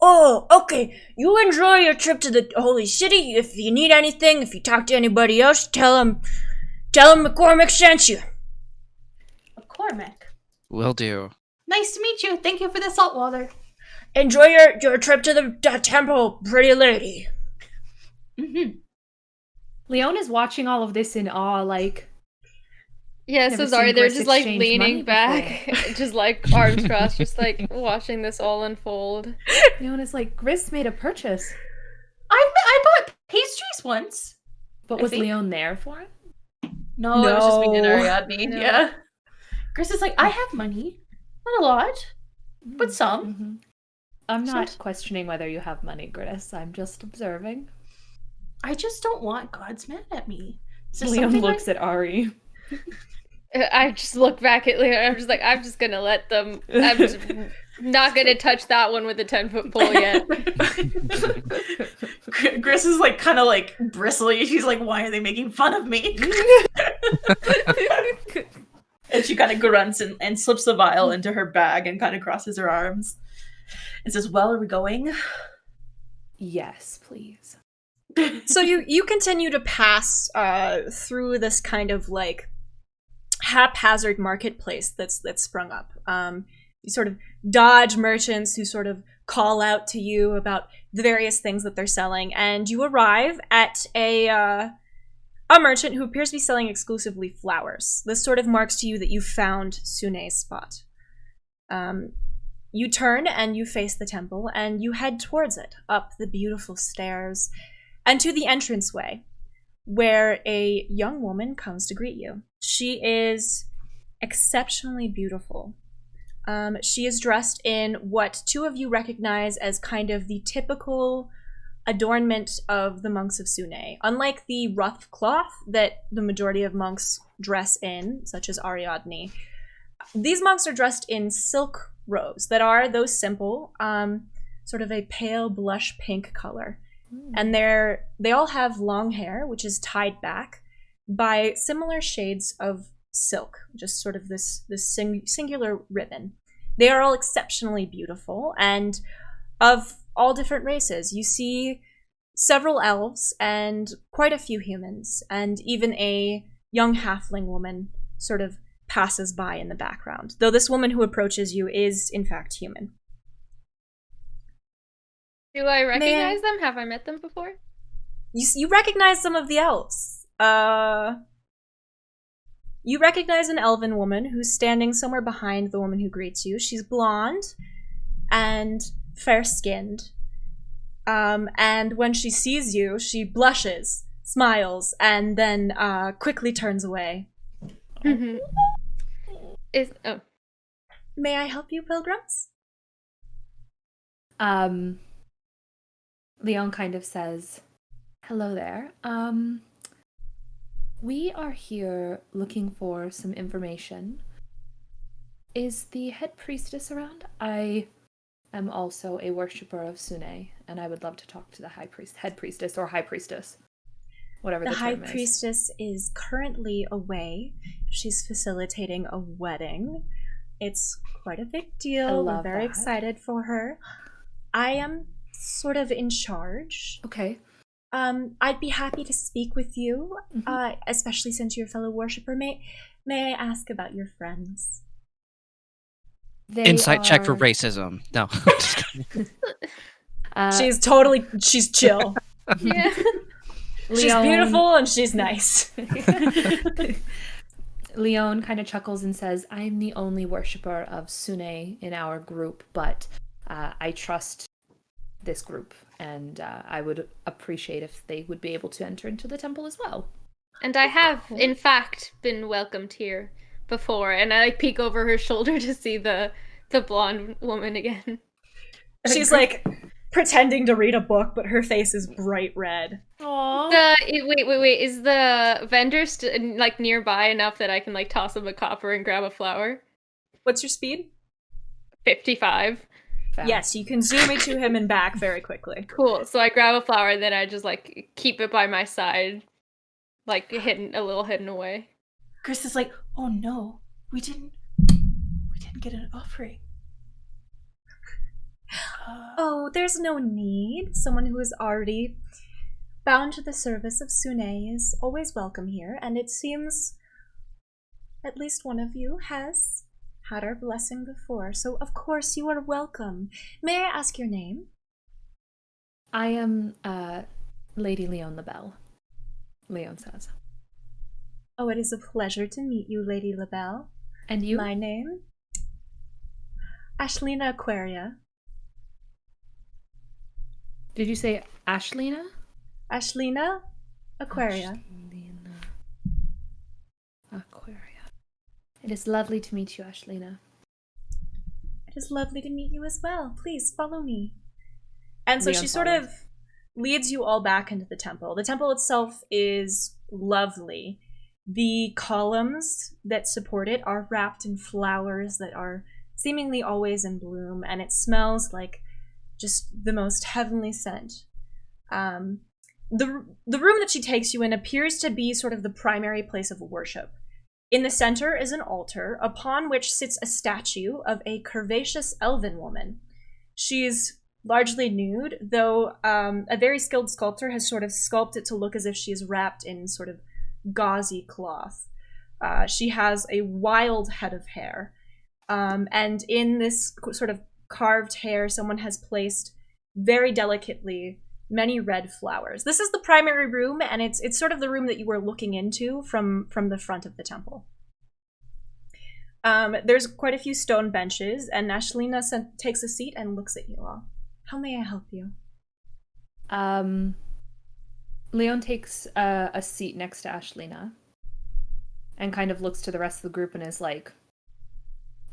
Oh, okay. You enjoy your trip to the Holy City. If you need anything, if you talk to anybody else, tell him McCormick sent you. McCormick. Will do. Nice to meet you. Thank you for the salt water. Enjoy your trip to the temple, pretty lady. Mm-hmm. Leon is watching all of this in awe, like, Yeah, Never so sorry, seen they're Gris just like exchange money leaning back, just like arms crossed, just like watching this all unfold. Leon is like, Gris made a purchase. I bought pastries once. But I was think. Leon there for it? No, it was just me and No. Ariadne. No. Yeah. Chris is like, I have money. Not a lot, but some. Mhm. I'm not Some- questioning whether you have money, Gris. I'm just observing. I just don't want God's mad at me. Is this Leon something looks at Ari. I just look back at Leon. I'm just like, I'm just gonna let them. I'm just not gonna touch that one with a 10-foot pole yet. Gris is like kind of like bristly. She's like, why are they making fun of me? And she kind of grunts and slips the vial into her bag and kind of crosses her arms and says, well, are we going? Yes, please. So you continue to pass through this kind of like haphazard marketplace that's sprung up. You sort of dodge merchants who sort of call out to you about the various things that they're selling, and you arrive at a merchant who appears to be selling exclusively flowers. This sort of marks to you that you found Sunay's spot. You turn and you face the temple, and you head towards it, up the beautiful stairs, and to the entranceway, where a young woman comes to greet you. She is exceptionally beautiful. She is dressed in what two of you recognize as kind of the typical adornment of the monks of Sunay. Unlike the rough cloth that the majority of monks dress in, such as Ariadne, these monks are dressed in silk robes that are, though simple, sort of a pale blush pink color. And they all have long hair, which is tied back by similar shades of silk, just sort of this singular ribbon. They are all exceptionally beautiful and of all different races. You see several elves and quite a few humans, and even a young halfling woman sort of passes by in the background, though this woman who approaches you is in fact human. Do I recognize them? Have I met them before? You recognize some of the elves. You recognize an elven woman who's standing somewhere behind the woman who greets you. She's blonde and fair-skinned. And when she sees you, she blushes, smiles, and then quickly turns away. Mm-hmm. May I help you, pilgrims? Leon kind of says, hello there. We are here looking for some information. Is the head priestess around? I am also a worshipper of Sunay, and I would love to talk to the head priestess, or high priestess. Whatever the high term is. priestess is currently away. She's facilitating a wedding. It's quite a big deal. We're very excited for her. I am sort of in charge. Okay. I'd be happy to speak with you, especially since you're a fellow worshipper. May I ask about your friends? Insight check for racism. No. She's chill. Yeah. She's beautiful and she's nice. Leon kind of chuckles and says, I'm the only worshipper of Sunay in our group, but I trust this group, and I would appreciate if they would be able to enter into the temple as well. And I have, in fact, been welcomed here before, and I peek over her shoulder to see the blonde woman again. She's like pretending to read a book, but her face is bright red. Aww. Wait, is the vendor like nearby enough that I can like toss him a copper and grab a flower? What's your speed? 55. Fast. Yes, you can zoom into him and back very quickly. Cool. So I grab a flower, then I just like keep it by my side, like a little hidden away. Chris is like, oh no, we didn't get an offering. Oh, there's no need. Someone who is already bound to the service of Sunay is always welcome here, and it seems at least one of you has had our blessing before, so of course you are welcome. May I ask your name? I am Lady Leon the Bell. Leon says. Oh, it is a pleasure to meet you, Lady LaBelle. And you? My name? Ashlina Aquaria. Did you say Ashlina? Ashlina Aquaria. Ashlina Aquaria. It is lovely to meet you, Ashlina. It is lovely to meet you as well. Please follow me. And so Leon she sort follows. of leads you all back into the temple. The temple itself is lovely. The columns that support it are wrapped in flowers that are seemingly always in bloom, and it smells like just the most heavenly scent. The room that she takes you in appears to be sort of the primary place of worship. In the center is an altar, upon which sits a statue of a curvaceous elven woman. She's largely nude, though a very skilled sculptor has sort of sculpted to look as if she is wrapped in sort of gauzy cloth. She has a wild head of hair, and in this sort of carved hair, someone has placed very delicately many red flowers. This is the primary room, and it's sort of the room that you were looking into from the front of the temple. There's quite a few stone benches, and Ashlina takes a seat and looks at you all. How may I help you? Leon takes a seat next to Ashlina and kind of looks to the rest of the group and is like,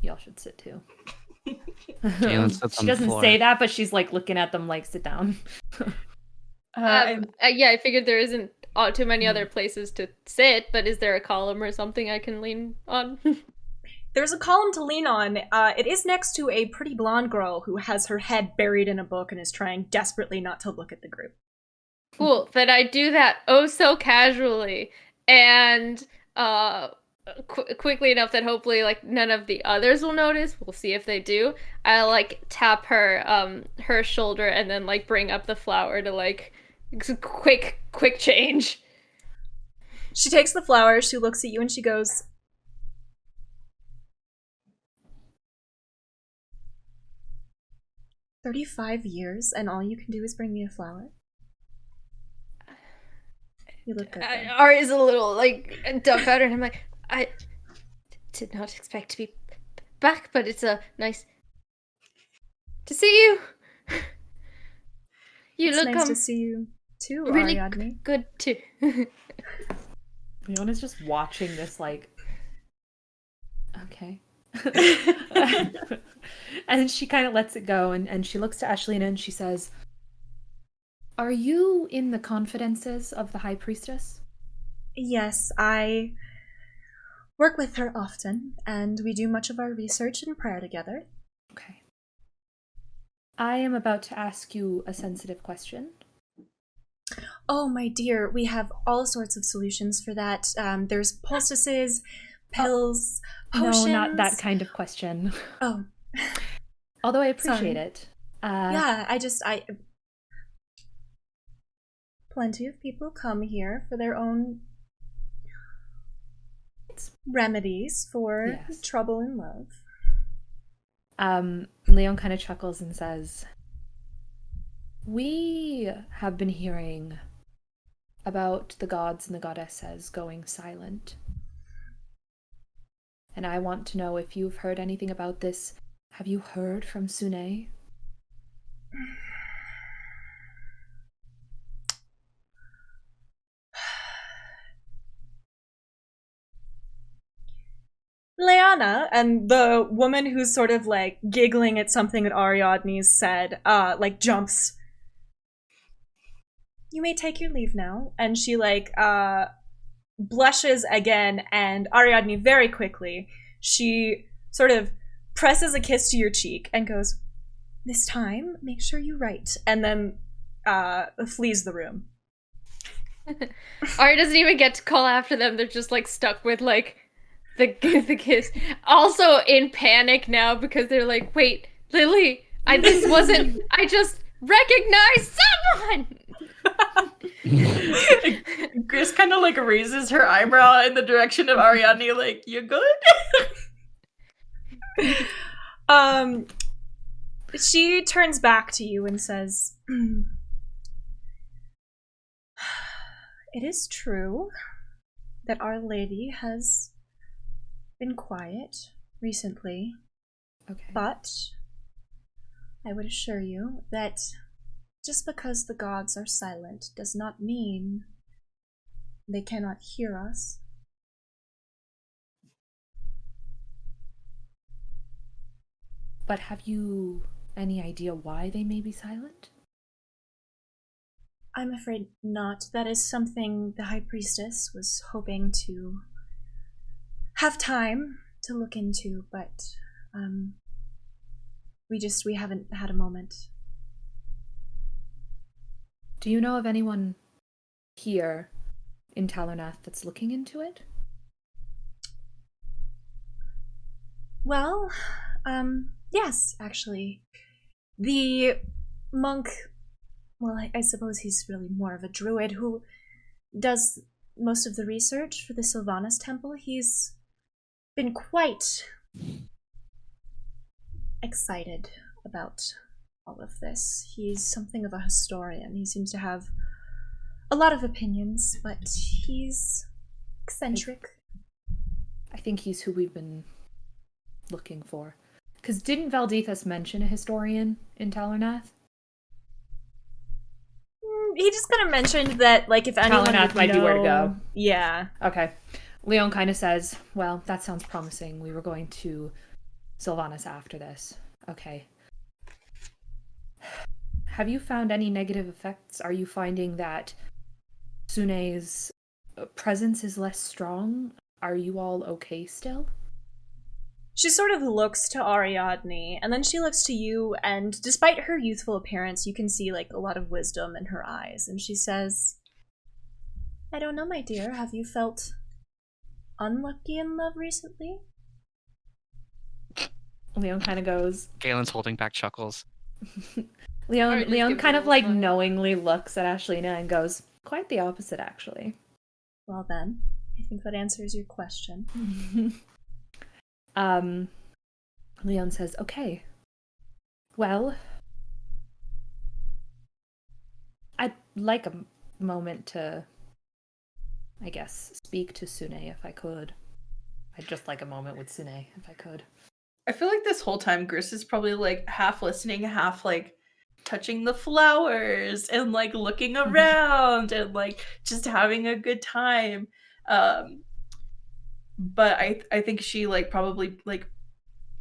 y'all should sit too. Jalen sits She on the doesn't floor. say that, but she's like looking at them like, sit down. Yeah, I figured there isn't too many other places to sit, but is there a column or something I can lean on? There's a column to lean on. It is next to a pretty blonde girl who has her head buried in a book and is trying desperately not to look at the group. Cool, but I do that oh so casually and quickly enough that hopefully like none of the others will notice. We'll see if they do. I like tap her her shoulder and then like bring up the flower to like quick change. She takes the flower, she looks at you, and she goes, "35 years, and all you can do is bring me a flower?" You look good, though. Ari's a little like dumbfounded, and I'm like, I did not expect to be back, but it's a nice to see you. You It's look nice to see you too, really Ariadne. good too. Leon is just watching this like, okay. And she kind of lets it go, and she looks to Ashlina and she says, "Are you in the confidences of the High Priestess?" Yes, I work with her often, and we do much of our research and prayer together. Okay. I am about to ask you a sensitive question. Oh, my dear, we have all sorts of solutions for that. There's poultices, pills, potions. No, not that kind of question. Oh. Although I appreciate Sorry. it. Yeah, I plenty of people come here for their own remedies for Yes. trouble in love. Leon kind of chuckles and says, "We have been hearing about the gods and the goddesses going silent. And I want to know if you've heard anything about this. Have you heard from Sunay?" Leanna, and the woman who's sort of like giggling at something that Ariadne's said, like jumps. "You may take your leave now." And she like blushes again, and Ariadne very quickly, she sort of presses a kiss to your cheek and goes, "This time, make sure you write," and then flees the room. Ari doesn't even get to call after them. They're just like stuck with like the kiss. Also in panic now because they're like, wait, Lily, this wasn't. I just recognized someone. Chris kind of like raises her eyebrow in the direction of Ariadne, like, "You good?" She turns back to you and says, It is true that Our Lady has been quiet recently, Okay. but I would assure you that just because the gods are silent does not mean they cannot hear us. But have you any idea why they may be silent? I'm afraid not. That is something the High Priestess was hoping to have time to look into, but we haven't had a moment. Do you know of anyone here in Talernath that's looking into it? Well, yes, actually. The monk, well, I suppose he's really more of a druid who does most of the research for the Sylvanas Temple. He's been quite excited about all of this. He's something of a historian. He seems to have a lot of opinions, but he's eccentric. I think he's who we've been looking for. Because didn't Valdethus mention a historian in Talernath? He just kind of mentioned that, like, if anyone Talernath would might be where to know- go. Yeah. Okay. Leon kind of says, well, that sounds promising. We were going to Sylvanas after this. Okay. Have you found any negative effects? Are you finding that Sunay's presence is less strong? Are you all okay still? She sort of looks to Ariadne, and then she looks to you, and despite her youthful appearance, you can see, like, a lot of wisdom in her eyes, and she says, I don't know, my dear, have you felt unlucky in love recently? Leon kind of goes. Galen's holding back chuckles. Or just Leon gives kind a of little like smile. knowingly looks at Ashlina and goes, quite the opposite, actually. Well then, I think that answers your question. Leon says, okay. Well, I'd like a moment to, I guess, speak to Sunay if I could. I'd just like a moment with Sunay if I could. I feel like this whole time Gris is probably like half listening, half like touching the flowers and like looking around and like just having a good time. But I think she like probably like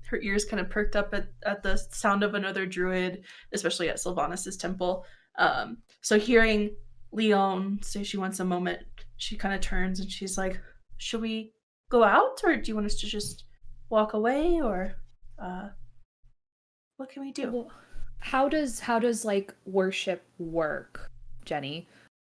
her ears kind of perked up at the sound of another druid, especially at Sylvanas's temple. So hearing Leon say she wants a moment, she kind of turns and she's like, should we go out, or do you want us to just walk away, or what can we do? Well, how does like worship work, Jenny?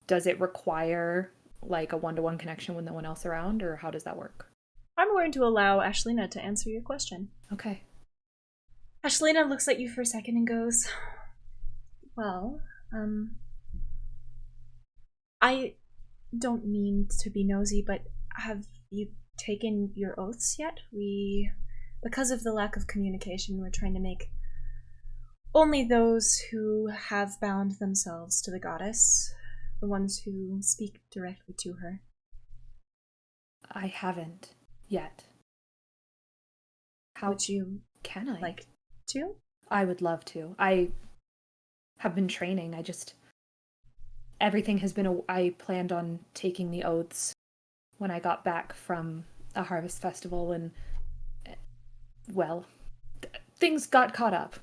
Does it require like a one-to-one connection with no one else around, or how does that work? I'm going to allow Ashlina to answer your question. Okay. Ashlina looks at you for a second and goes, well, I don't mean to be nosy, but have you taken your oaths yet? Because of the lack of communication, we're trying to make only those who have bound themselves to the goddess, the ones who speak directly to her. I haven't yet. How Would you can I? like to? I would love to. I have been training. Everything has been I planned on taking the oaths when I got back from a harvest festival, and well, things got caught up.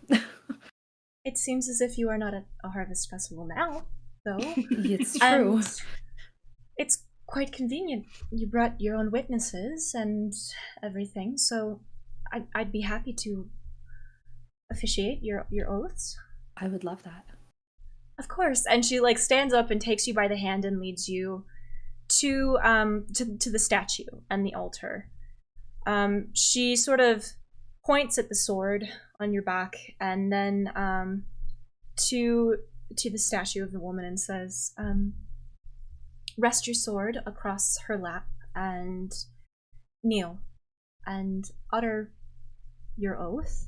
It seems as if you are not at a harvest festival now, though. It's true. And it's quite convenient. You brought your own witnesses and everything, so I'd be happy to officiate your oaths. I would love that. Of course. And she like stands up and takes you by the hand and leads you to the statue and the altar. She sort of points at the sword on your back and then to the statue of the woman and says, rest your sword across her lap and kneel and utter your oath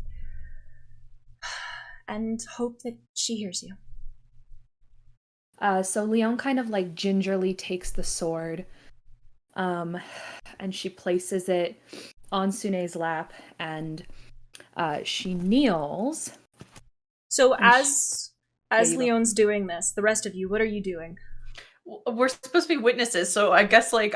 and hope that she hears you. So Leon kind of like gingerly takes the sword, and she places it on Sunay's lap, and she kneels. So And as you go. Leon's doing this, the rest of you, what are you doing? We're supposed to be witnesses, so I guess like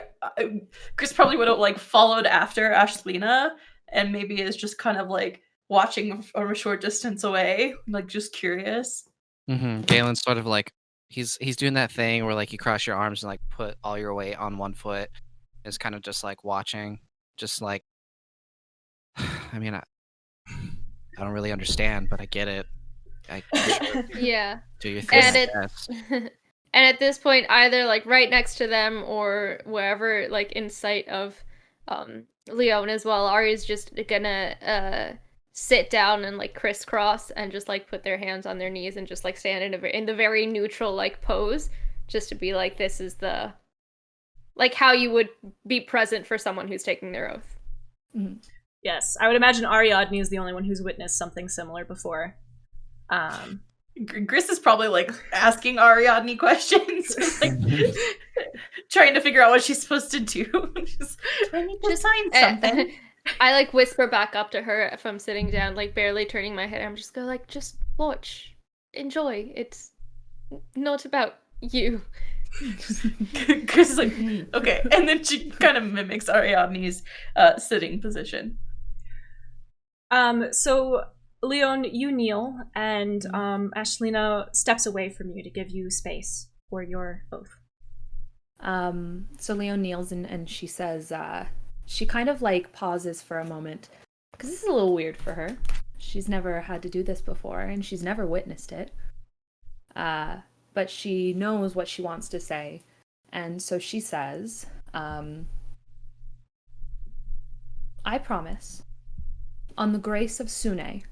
Chris probably would have like followed after Ashlina, and maybe is just kind of like watching from a short distance away, like just curious. Galen's sort of like he's doing that thing where like you cross your arms and like put all your weight on one foot. Is kind of just like watching, just like I mean, I don't really understand, but I get it. Yeah. Do your thing, And I it guess. and at this point, either like right next to them or wherever, like in sight of Leon as well, Ari's just gonna sit down and like crisscross and just like put their hands on their knees and just like stand in the very neutral like pose, just to be like, this is the like how you would be present for someone who's taking their oath. Mhm. Yes, I would imagine Ariadne is the only one who's witnessed something similar before. Chris is probably like asking Ariadne questions, like trying to figure out what she's supposed to do. Just, I need to sign something. I like whisper back up to her if I'm sitting down, like barely turning my head. I'm just go like, just watch, enjoy. It's not about you. Chris is like, okay, and then she kind of mimics Ariadne's sitting position. So Leon, you kneel, and Ashlina steps away from you to give you space for your oath. So Leon kneels and she says, she kind of like pauses for a moment, because this is a little weird for her. She's never had to do this before, and she's never witnessed it. But she knows what she wants to say, and so she says, I promise, on the grace of Sunay,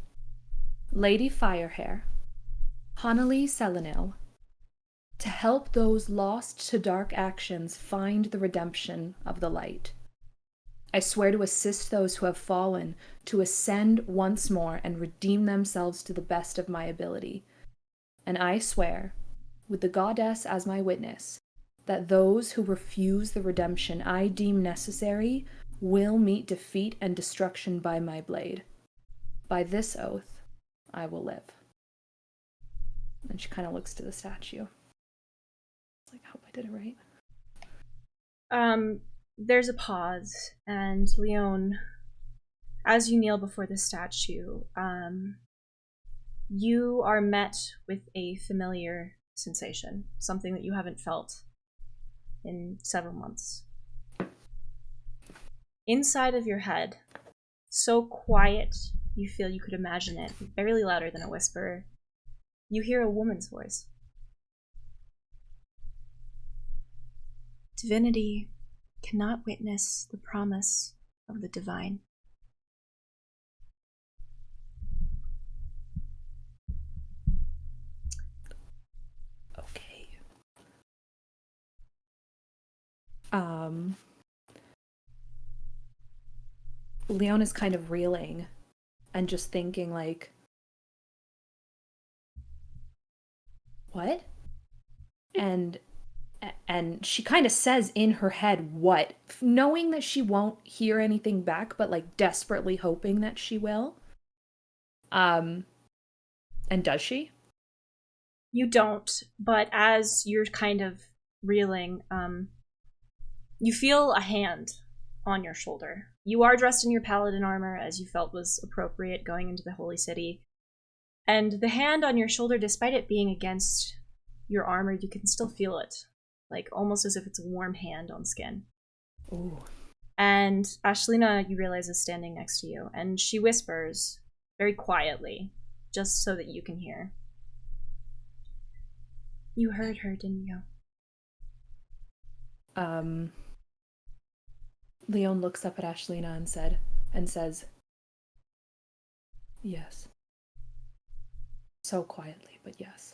Lady Firehair, Hanali Selenil, to help those lost to dark actions find the redemption of the light. I swear to assist those who have fallen to ascend once more and redeem themselves to the best of my ability. And I swear, with the goddess as my witness, that those who refuse the redemption I deem necessary will meet defeat and destruction by my blade. By this oath, I will live. And she kind of looks to the statue. It's like, I hope I did it right. There's a pause, and Leon, as you kneel before the statue, you are met with a familiar sensation, something that you haven't felt in several months. Inside of your head, so quiet you feel you could imagine it, barely louder than a whisper, you hear a woman's voice. Divinity cannot witness the promise of the divine. Okay. Leon is kind of reeling and just thinking like, what? And she kind of says in her head, what? Knowing that she won't hear anything back, but like desperately hoping that she will. And does she? You don't, but as you're kind of reeling, you feel a hand on your shoulder. You are dressed in your paladin armor, as you felt was appropriate going into the holy city. And the hand on your shoulder, despite it being against your armor, you can still feel it. Like, almost as if it's a warm hand on skin. Ooh. And Ashlina, you realize, is standing next to you, and she whispers, very quietly, just so that you can hear. You heard her, didn't you? Leon looks up at Ashlina and says, yes. So quietly, but yes.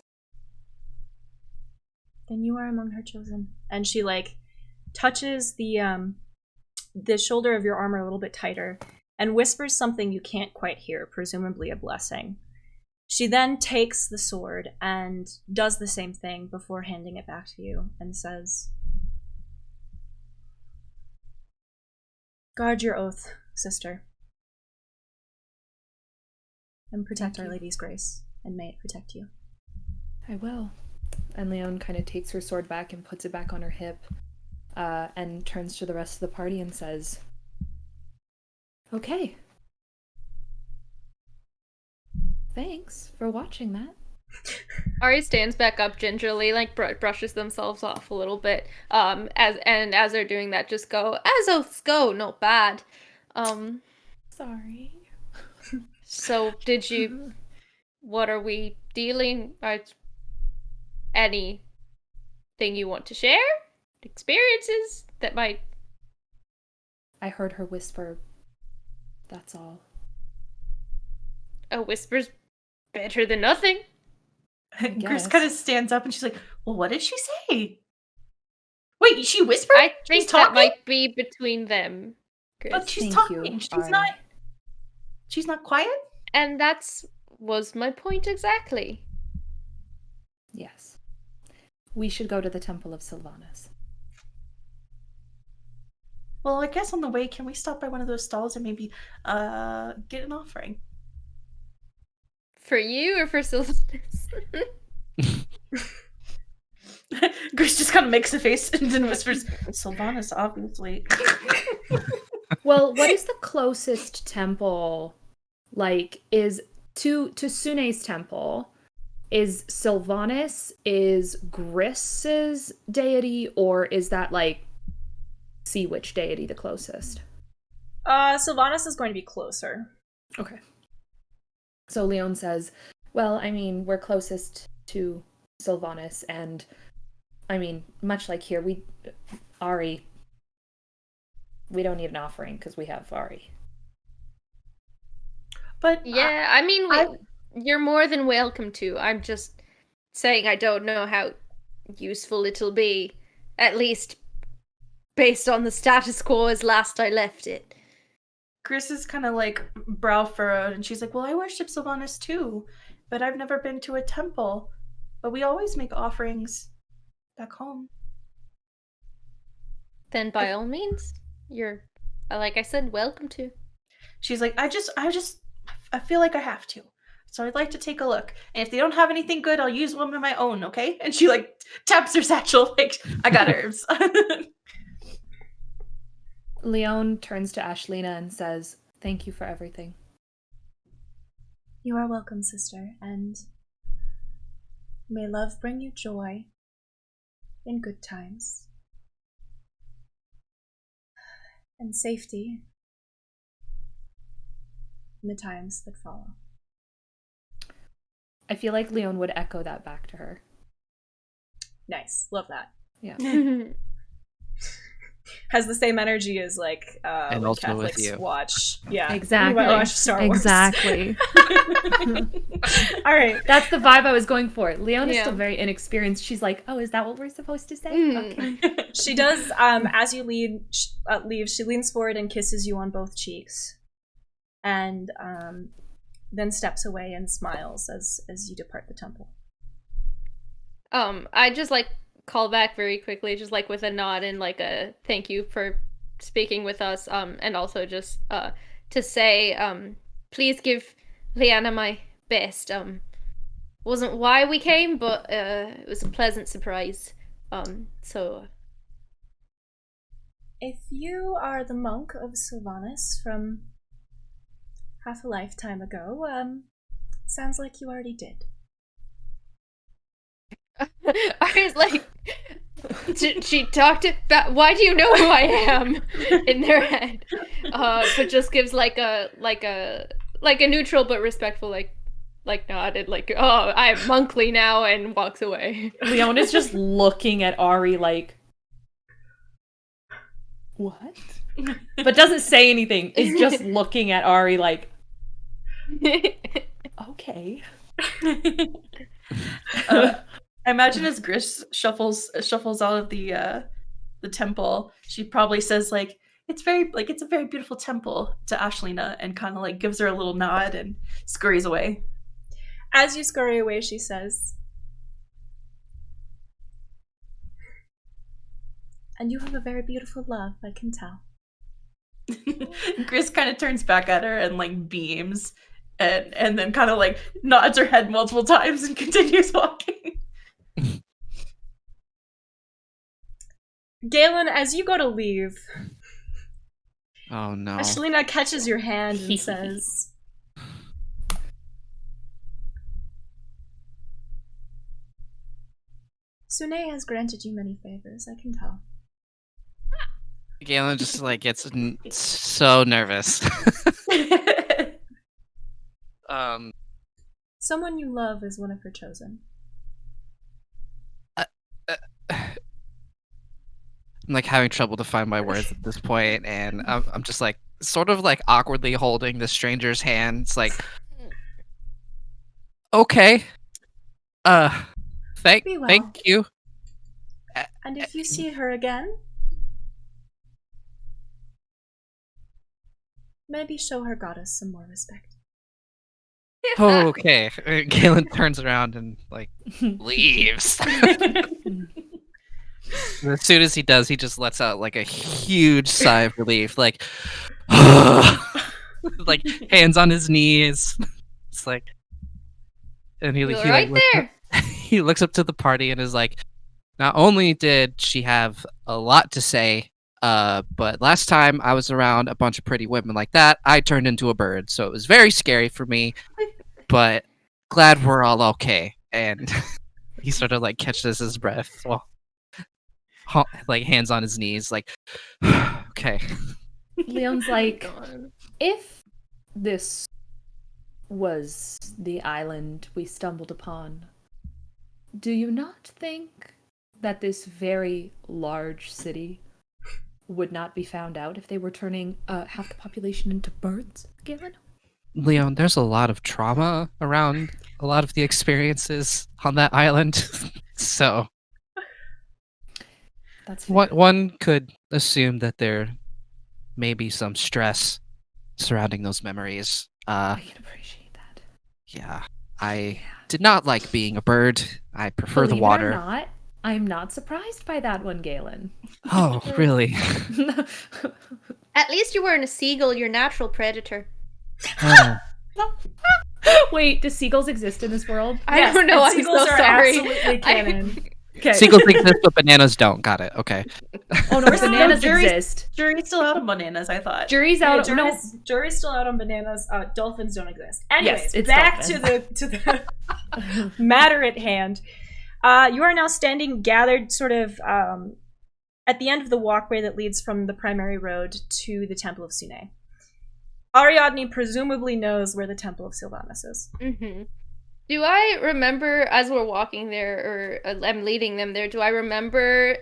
Then you are among her chosen. And she like touches the shoulder of your armor a little bit tighter and whispers something you can't quite hear, presumably a blessing. She then takes the sword and does the same thing before handing it back to you and says, "Guard your oath, sister, and protect Our Lady's grace, and may it protect you." I will. And Leon kind of takes her sword back and puts it back on her hip, and turns to the rest of the party and says, "Okay. Thanks for watching that." Ari stands back up gingerly, like brushes themselves off a little bit. As they're doing that, just go, "As oaths go, not bad." Sorry. So did you? What are we dealing? Anything you want to share? Experiences that might. I heard her whisper. That's all. A whisper's better than nothing. Chris kind of stands up and she's like, "Well, what did she say? Wait, she whispered? I think that might be between them, Chris. But she's Thank talking. you, She's Ari. not. She's not quiet." And was my point exactly. Yes. We should go to the Temple of Sylvanas. Well, I guess on the way, can we stop by one of those stalls and maybe get an offering? For you or for Sylvanus? Chris just kind of makes a face and then whispers, "Sylvanas, obviously." Well, what is the closest temple, is to Sunay's temple? Is Sylvanas, is Gris's deity, or is that, Sea Witch deity the closest? Sylvanas is going to be closer. Okay. So Leon says, "Well, I mean, we're closest to Sylvanas, and, I mean, much like here, Ari, we don't need an offering because we have Ari." But Yeah, I mean, you're more than welcome to. I'm just saying I don't know how useful it'll be, at least based on the status quo as last I left it. Chris is kind of brow furrowed, and she's like, "Well, I worship Sylvanas too, but I've never been to a temple. But we always make offerings back home." Then by all means, you're, like I said, welcome to. She's like, I feel like I have to. So I'd like to take a look. And if they don't have anything good, I'll use one of my own, okay?" And she taps her satchel, "I got herbs." Leon turns to Ashlina and says, "Thank you for everything." You are welcome, sister, and may love bring you joy in good times and safety in the times that follow. I feel like Leon would echo that back to her. Nice. Love that. Yeah. Has the same energy as And when also with Catholics you. watch. Yeah. Exactly. when we watch Star Wars. Exactly. All right. That's the vibe I was going for. Leon is Yeah. still very inexperienced. She's like, "Oh, is that what we're supposed to say?" Mm. Okay. She does, as you leave, she leans forward and kisses you on both cheeks. And then steps away and smiles as you depart the temple. I just call back very quickly, just with a nod and a thank you for speaking with us. And also just to say, please give Leanna my best. Wasn't why we came, but it was a pleasant surprise. So If you are the monk of Sylvanas from half a lifetime ago, sounds like you already did. I was like, she talked about, why do you know who I am in their head? But just gives a neutral but respectful nod and oh, I'm monkly now, and walks away. Leon is just looking at Ari like, what? But doesn't say anything. Is just looking at Ari like, okay. I imagine as Gris shuffles out of the temple, she probably says it's a very beautiful temple to Ashlina, and kind of gives her a little nod and scurries away. As you scurry away, she says, "And you have a very beautiful love, I can tell." Gris kind of turns back at her and like beams and then kind of like nods her head multiple times and continues walking. Galen, as you go to leave, Oh no. Ashlina catches your hand and says, "Sunay has granted you many favors, I can tell." Galen just like gets so nervous. Someone you love is one of her chosen. I'm like having trouble to find my words at this point, and I'm just like sort of like awkwardly holding the stranger's hand. It's like, okay, thank Be well. thank you. And if you see her again, maybe show her goddess some more respect. Okay, Galen turns around and like leaves. And as soon as he does, he just lets out like a huge sigh of relief, like, like hands on his knees. It's like, and he Right like, there. he looks up to the party and is like, not only did she have a lot to say, but last time I was around a bunch of pretty women like that, I turned into a bird, so it was very scary for me. But glad we're all okay. And he sort of like catches his breath, well, like hands on his knees, like, okay. Leon's like, if this was the island we stumbled upon, do you not think that this very large city would not be found out if they were turning half the population into birds, Galen? Leon, there's a lot of trauma around a lot of the experiences on that island. So That's fair. one could assume that there may be some stress surrounding those memories. I can appreciate that. Yeah, I did not like being a bird. I prefer Believe the water. it or not, I'm not surprised by that one, Galen. Oh, really? At least you weren't a seagull, your natural predator. Oh. Wait, do seagulls exist in this world? I don't know. and I'm seagulls so are sorry. absolutely canon. Okay. Seagulls exist, but bananas don't. Got it. Okay. Oh no, bananas exist. Jury's still out of bananas, I thought. Jury's out. No, Jury's still out on bananas. Dolphins don't exist. Anyways, Yes, it's back dolphins. to the matter at hand. You are now standing gathered sort of at the end of the walkway that leads from the primary road to the Temple of Sunay. Ariadne presumably knows where the Temple of Sylvanus is. Mm-hmm. Do I remember, as we're walking there, or I'm leading them there, do I remember,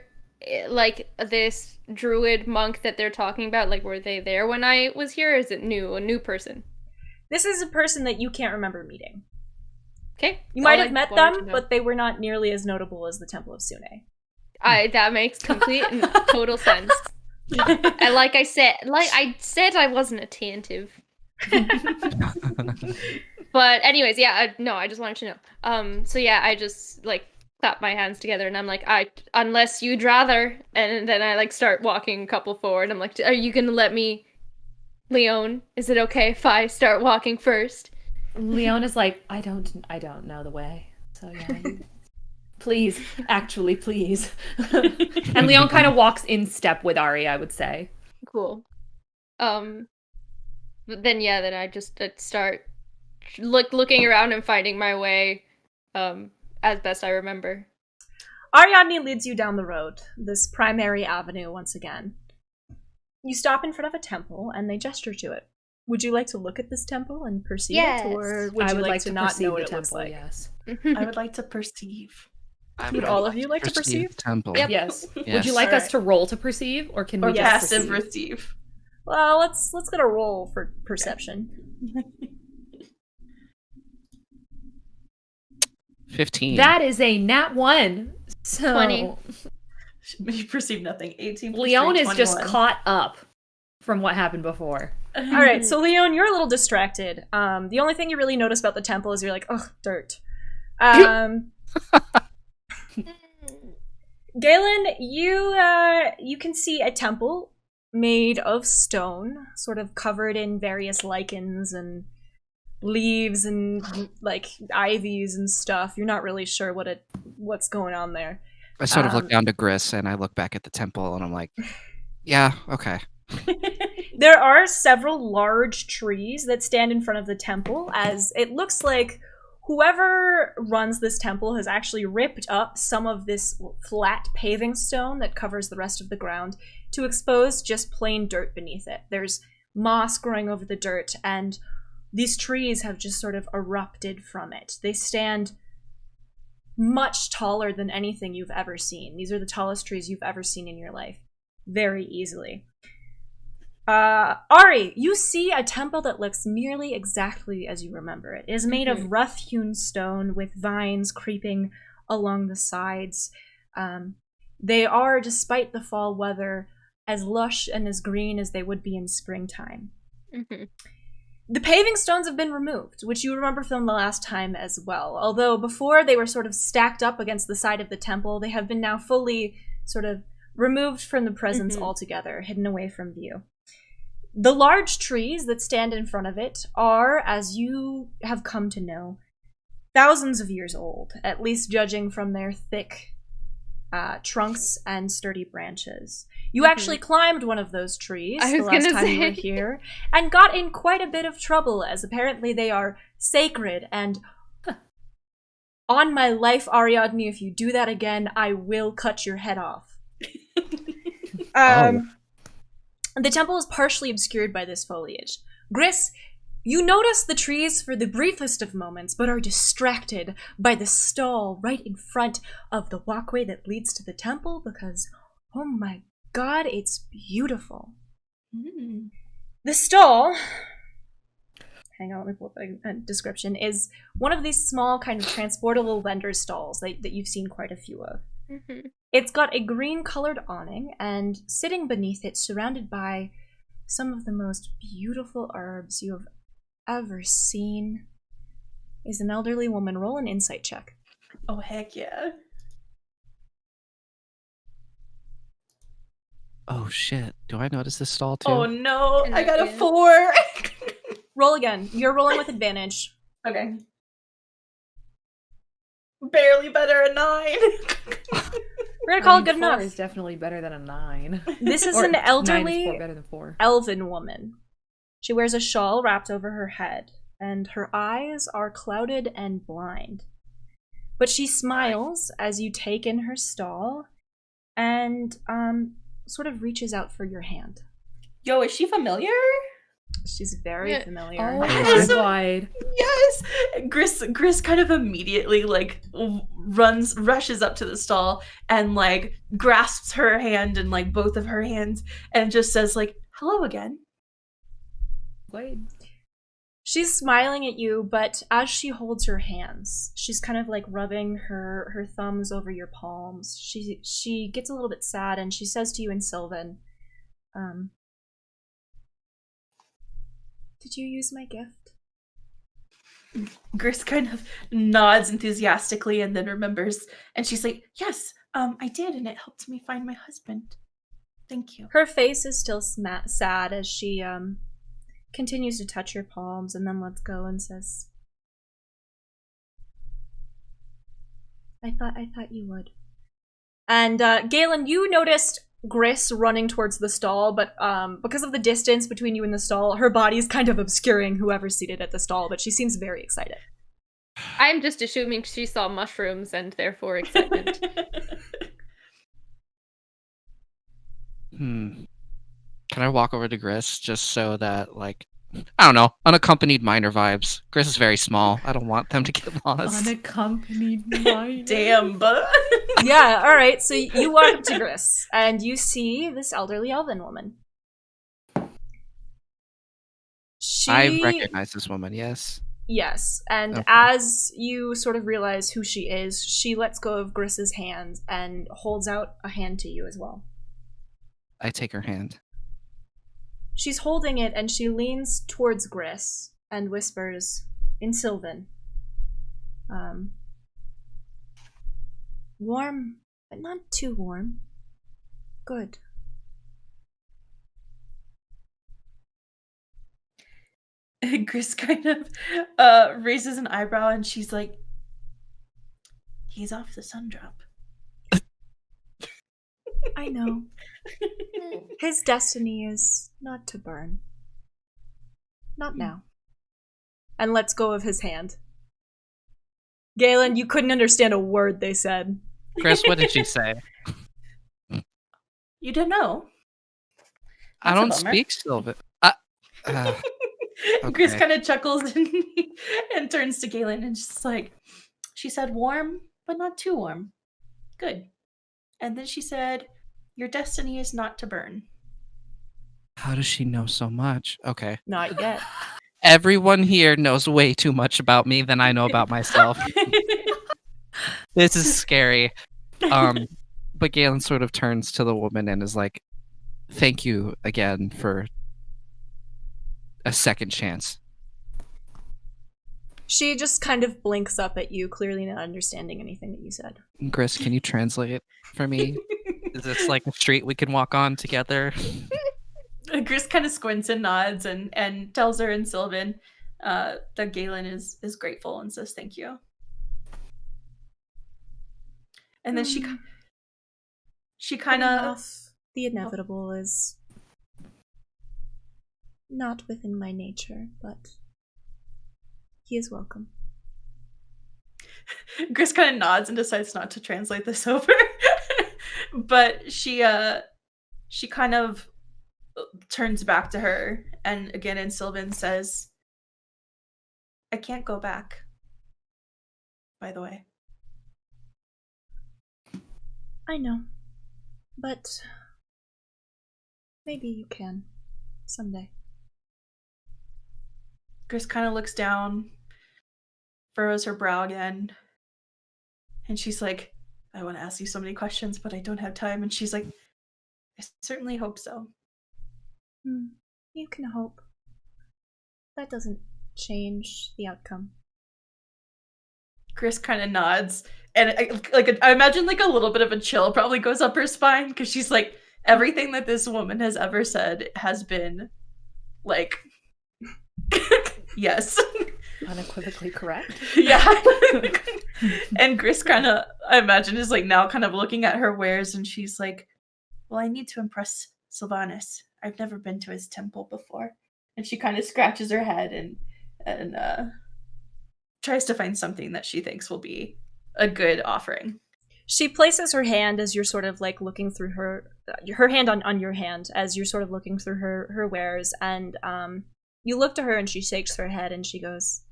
like, this druid monk that they're talking about? Like, were they there when I was here, or is it a new person? This is a person that you can't remember meeting. Okay. You might have met them, but they were not nearly as notable as the Temple of Sunay. That makes complete and total sense. And like I said I wasn't attentive. But anyways, yeah, I just wanted to know. So yeah, I just like clap my hands together and I'm like, unless you'd rather, and then I like start walking a couple forward. I'm like, are you gonna let me, Leon? Is it okay if I start walking first? Leon is like, I don't know the way. So yeah, please, actually, please. And Leon kind of walks in step with Ari, I would say. Cool. But then yeah, then I just start looking around and finding my way, as best I remember. Ariadne leads you down the road, this primary avenue once again. You stop in front of a temple and they gesture to it. Would you like to look at this temple and perceive Yes. it, or would you like to not know what it looks like? Yes. I would like to perceive. Would all of you like to perceive? Temple. Yep. Yes. Yes. Would you like us Alright. to roll to perceive, or can we Or just passive perceive? receive. Well, let's get a roll for perception. 15. That is a nat 1. So 20. You perceive nothing. 18 plus Leon 3, is just 21. caught up from what happened before. All right, so Leon, you're a little distracted. The only thing you really notice about the temple is you're like, ugh, dirt. Galen, you can see a temple made of stone, sort of covered in various lichens and leaves and like ivies and stuff. You're not really sure what's going on there. I sort of look down to Gris and I look back at the temple and I'm like, yeah, okay. There are several large trees that stand in front of the temple, as it looks like whoever runs this temple has actually ripped up some of this flat paving stone that covers the rest of the ground to expose just plain dirt beneath it. There's moss growing over the dirt, and these trees have just sort of erupted from it. They stand much taller than anything you've ever seen. These are the tallest trees you've ever seen in your life. Very easily. Ari, you see a temple that looks nearly exactly as you remember it. It is made of rough-hewn stone with vines creeping along the sides. They are, despite the fall weather, as lush and as green as they would be in springtime. Mm-hmm. The paving stones have been removed, which you remember from the last time as well. Although before they were sort of stacked up against the side of the temple, they have been now fully sort of removed from the presence altogether, hidden away from view. The large trees that stand in front of it are, as you have come to know, thousands of years old, at least judging from their thick trunks and sturdy branches. You actually climbed one of those trees the last time you were here, and got in quite a bit of trouble, as apparently they are sacred, and on my life, Ariadne, if you do that again, I will cut your head off. The temple is partially obscured by this foliage. Gris, you notice the trees for the briefest of moments, but are distracted by the stall right in front of the walkway that leads to the temple because, oh my god, it's beautiful. The stall, hang on, let me pull up a description, is one of these small kind of transportable vendor stalls that you've seen quite a few of. It's got a green-colored awning, and sitting beneath it, surrounded by some of the most beautiful herbs you have ever seen, is an elderly woman. Roll an insight check. Oh, heck yeah. Oh shit, do I notice this stall too? Oh no, I got a 4. Roll again. You're rolling with advantage. Okay. Barely better, a 9. We're gonna call it good 4 enough. is definitely better than a 9. This is Or an 9 is elderly better than 4. elven woman. She wears a shawl wrapped over her head, and her eyes are clouded and blind. But she smiles as you take in her stall, and sort of reaches out for your hand. Yo, is she familiar? She's very familiar. Oh, I'm wide. Yes! Gris kind of immediately, like, rushes up to the stall and, like, grasps her hand in, like, both of her hands and just says, like, hello again. Glade. She's smiling at you, but as she holds her hands, she's kind of, like, rubbing her thumbs over your palms. She gets a little bit sad, and she says to you in Sylvan, did you use my gift? Gris kind of nods enthusiastically and then remembers, and she's like, yes, I did, and it helped me find my husband. Thank you. Her face is still sad as she continues to touch your palms and then lets go and says, I thought you would. And Galen, you noticed Gris running towards the stall, but because of the distance between you and the stall, her body is kind of obscuring whoever's seated at the stall, but she seems very excited. I'm just assuming she saw mushrooms and therefore excited. Can I walk over to Gris just so that, like, I don't know, unaccompanied minor vibes. Gris is very small. I don't want them to get lost. Unaccompanied minor. Damn, but Yeah, alright, so you walk up to Gris, and you see this elderly elven woman. I recognize this woman, yes. Yes, and Okay. as you sort of realize who she is, she lets go of Gris's hand and holds out a hand to you as well. I take her hand. She's holding it and she leans towards Gris and whispers in Sylvan. Warm, but not too warm. Good. And Gris kind of raises an eyebrow and she's like, he's off the sun drop. I know. His destiny is not to burn. Not now. And lets go of his hand. Galen, you couldn't understand a word they said. Chris, what did she say? You don't know. I That's a don't bummer. speak Sylvan. Gris Okay. kind of chuckles and turns to Galen and just like, she said warm, but not too warm. Good. And then she said, your destiny is not to burn. How does she know so much? Okay. Not yet. Everyone here knows way too much about me than I know about myself. This is scary. But Galen sort of turns to the woman and is like, thank you again for a second chance. She just kind of blinks up at you, clearly not understanding anything that you said. Chris, can you translate for me? Is this like a street we can walk on together? Gris kind of squints and nods and tells her in Sylvan that Galen is grateful and says thank you. And then she kind of... The inevitable is not within my nature, but he is welcome. Gris kind of nods and decides not to translate this over. But she kind of turns back to her and again in Sylvan says, I can't go back, by the way. I know, but maybe you can someday. Gris kind of looks down, furrows her brow again, and she's like, I want to ask you so many questions, but I don't have time. And she's like, I certainly hope so. You can hope. That doesn't change the outcome. Gris kind of nods, and I imagine like a little bit of a chill probably goes up her spine because she's like, everything that this woman has ever said has been like, yes, Unequivocally correct. yeah. And Gris kind of, I imagine, is like now kind of looking at her wares, and she's like, well, I need to impress Sylvanas. I've never been to his temple before. And she kind of scratches her head and tries to find something that she thinks will be a good offering. She places her hand as you're sort of like looking through her hand on your hand as you're sort of looking through her wares, and you look to her and she shakes her head and she goes,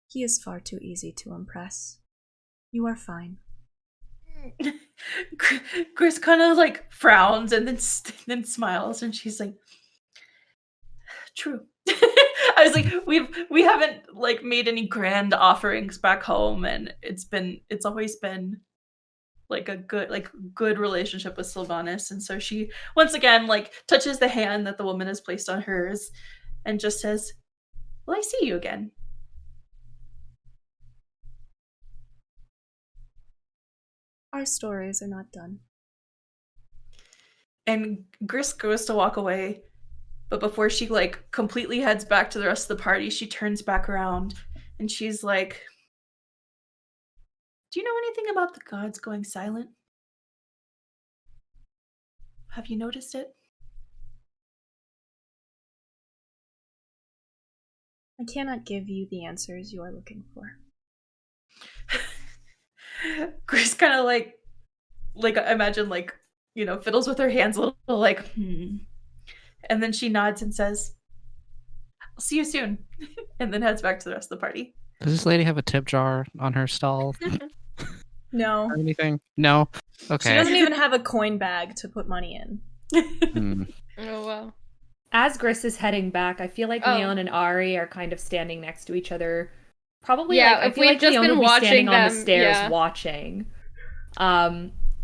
he is far too easy to impress. You are fine. Gris kind of like frowns and then smiles, and she's like, true. I was like, we haven't like made any grand offerings back home, and it's always been like a good relationship with Sylvanas. And so she once again like touches the hand that the woman has placed on hers and just says, will I see you again? Our stories are not done. And Gris goes to walk away, but before she like completely heads back to the rest of the party, she turns back around and she's like, do you know anything about the gods going silent? Have you noticed it? I cannot give you the answers you are looking for. Gris kind of like I imagine like, you know, fiddles with her hands a little like, and then she nods and says, I'll see you soon, and then heads back to the rest of the party. Does this lady have a tip jar on her stall No. or anything? No? She Okay. doesn't even have a coin bag to put money in. Oh, wow. As Gris is heading back, I feel like Oh. Leon and Ari are kind of standing next to each other. Probably, Yeah, like, I if feel we've like just Leon been will be standing watching on the them, stairs yeah. watching.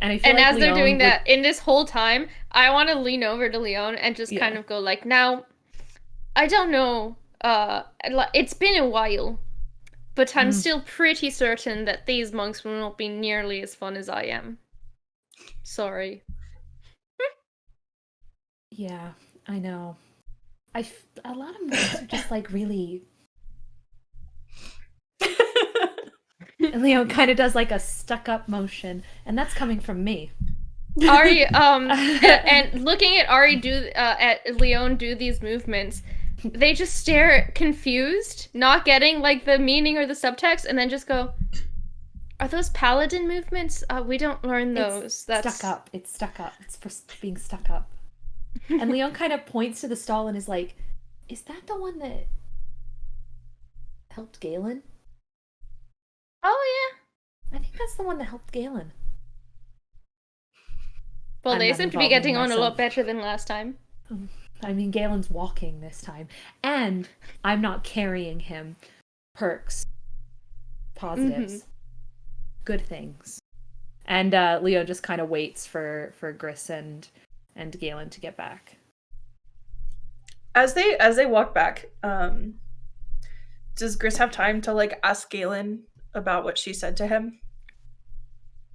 And I feel And like as they're Leon doing would- that, in this whole time, I want to lean over to Leon and just kind of go like, now, I don't know, it's been a while, but I'm still pretty certain that these monks will not be nearly as fun as I am. Sorry. Yeah, I know. A lot of monks are just like really. And Leon kind of does like a stuck-up motion, and that's coming from me. Ari, and looking at Ari at Leon do these movements, they just stare confused, not getting like the meaning or the subtext, and then just go, "Are those paladin movements? We don't learn those. That's stuck up. It's stuck up. It's for being stuck up." And Leon kind of points to the stall and is like, "Is that the one that helped Galen? Oh I think that's the one that helped Galen." Well, I'm they not seem to be involving getting on a myself. lot better than last time. I mean, Galen's walking this time. And I'm not carrying him. Perks. Positives. Good things. And Leo just kind of waits for Gris and Galen to get back. As they walk back, does Gris have time to like ask Galen about what she said to him?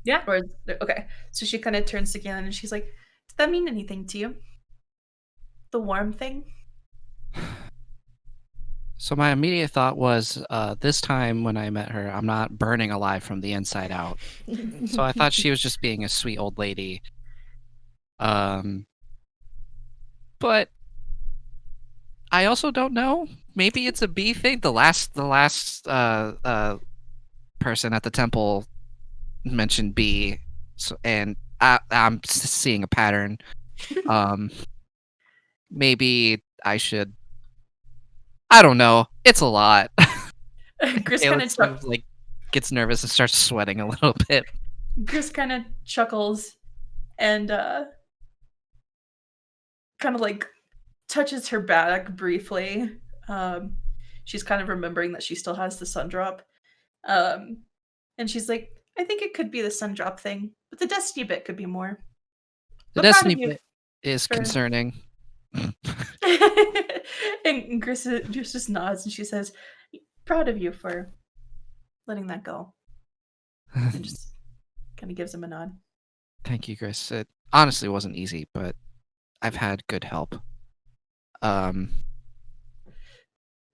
Yeah. Or okay, so she kind of turns to Galen and she's like, "Did that mean anything to you? The worm thing?" So my immediate thought was, this time when I met her, I'm not burning alive from the inside out. So I thought she was just being a sweet old lady. But I also don't know. Maybe it's a bee thing. The last person at the temple mentioned bee, so, and I'm seeing a pattern. Maybe I should. I don't know. It's a lot. Gris Caleb kind of sort of, like gets nervous and starts sweating a little bit. Gris kind of chuckles and kind of like touches her back briefly. She's kind of remembering that she still has the sun drop. And she's like, "I think it could be the sun drop thing, but the destiny bit could be more." The But proud of destiny you bit is for- concerning. And Gris just nods and she says, "Proud of you for letting that go." And just kind of gives him a nod. Thank you, Chris. It honestly wasn't easy, but I've had good help.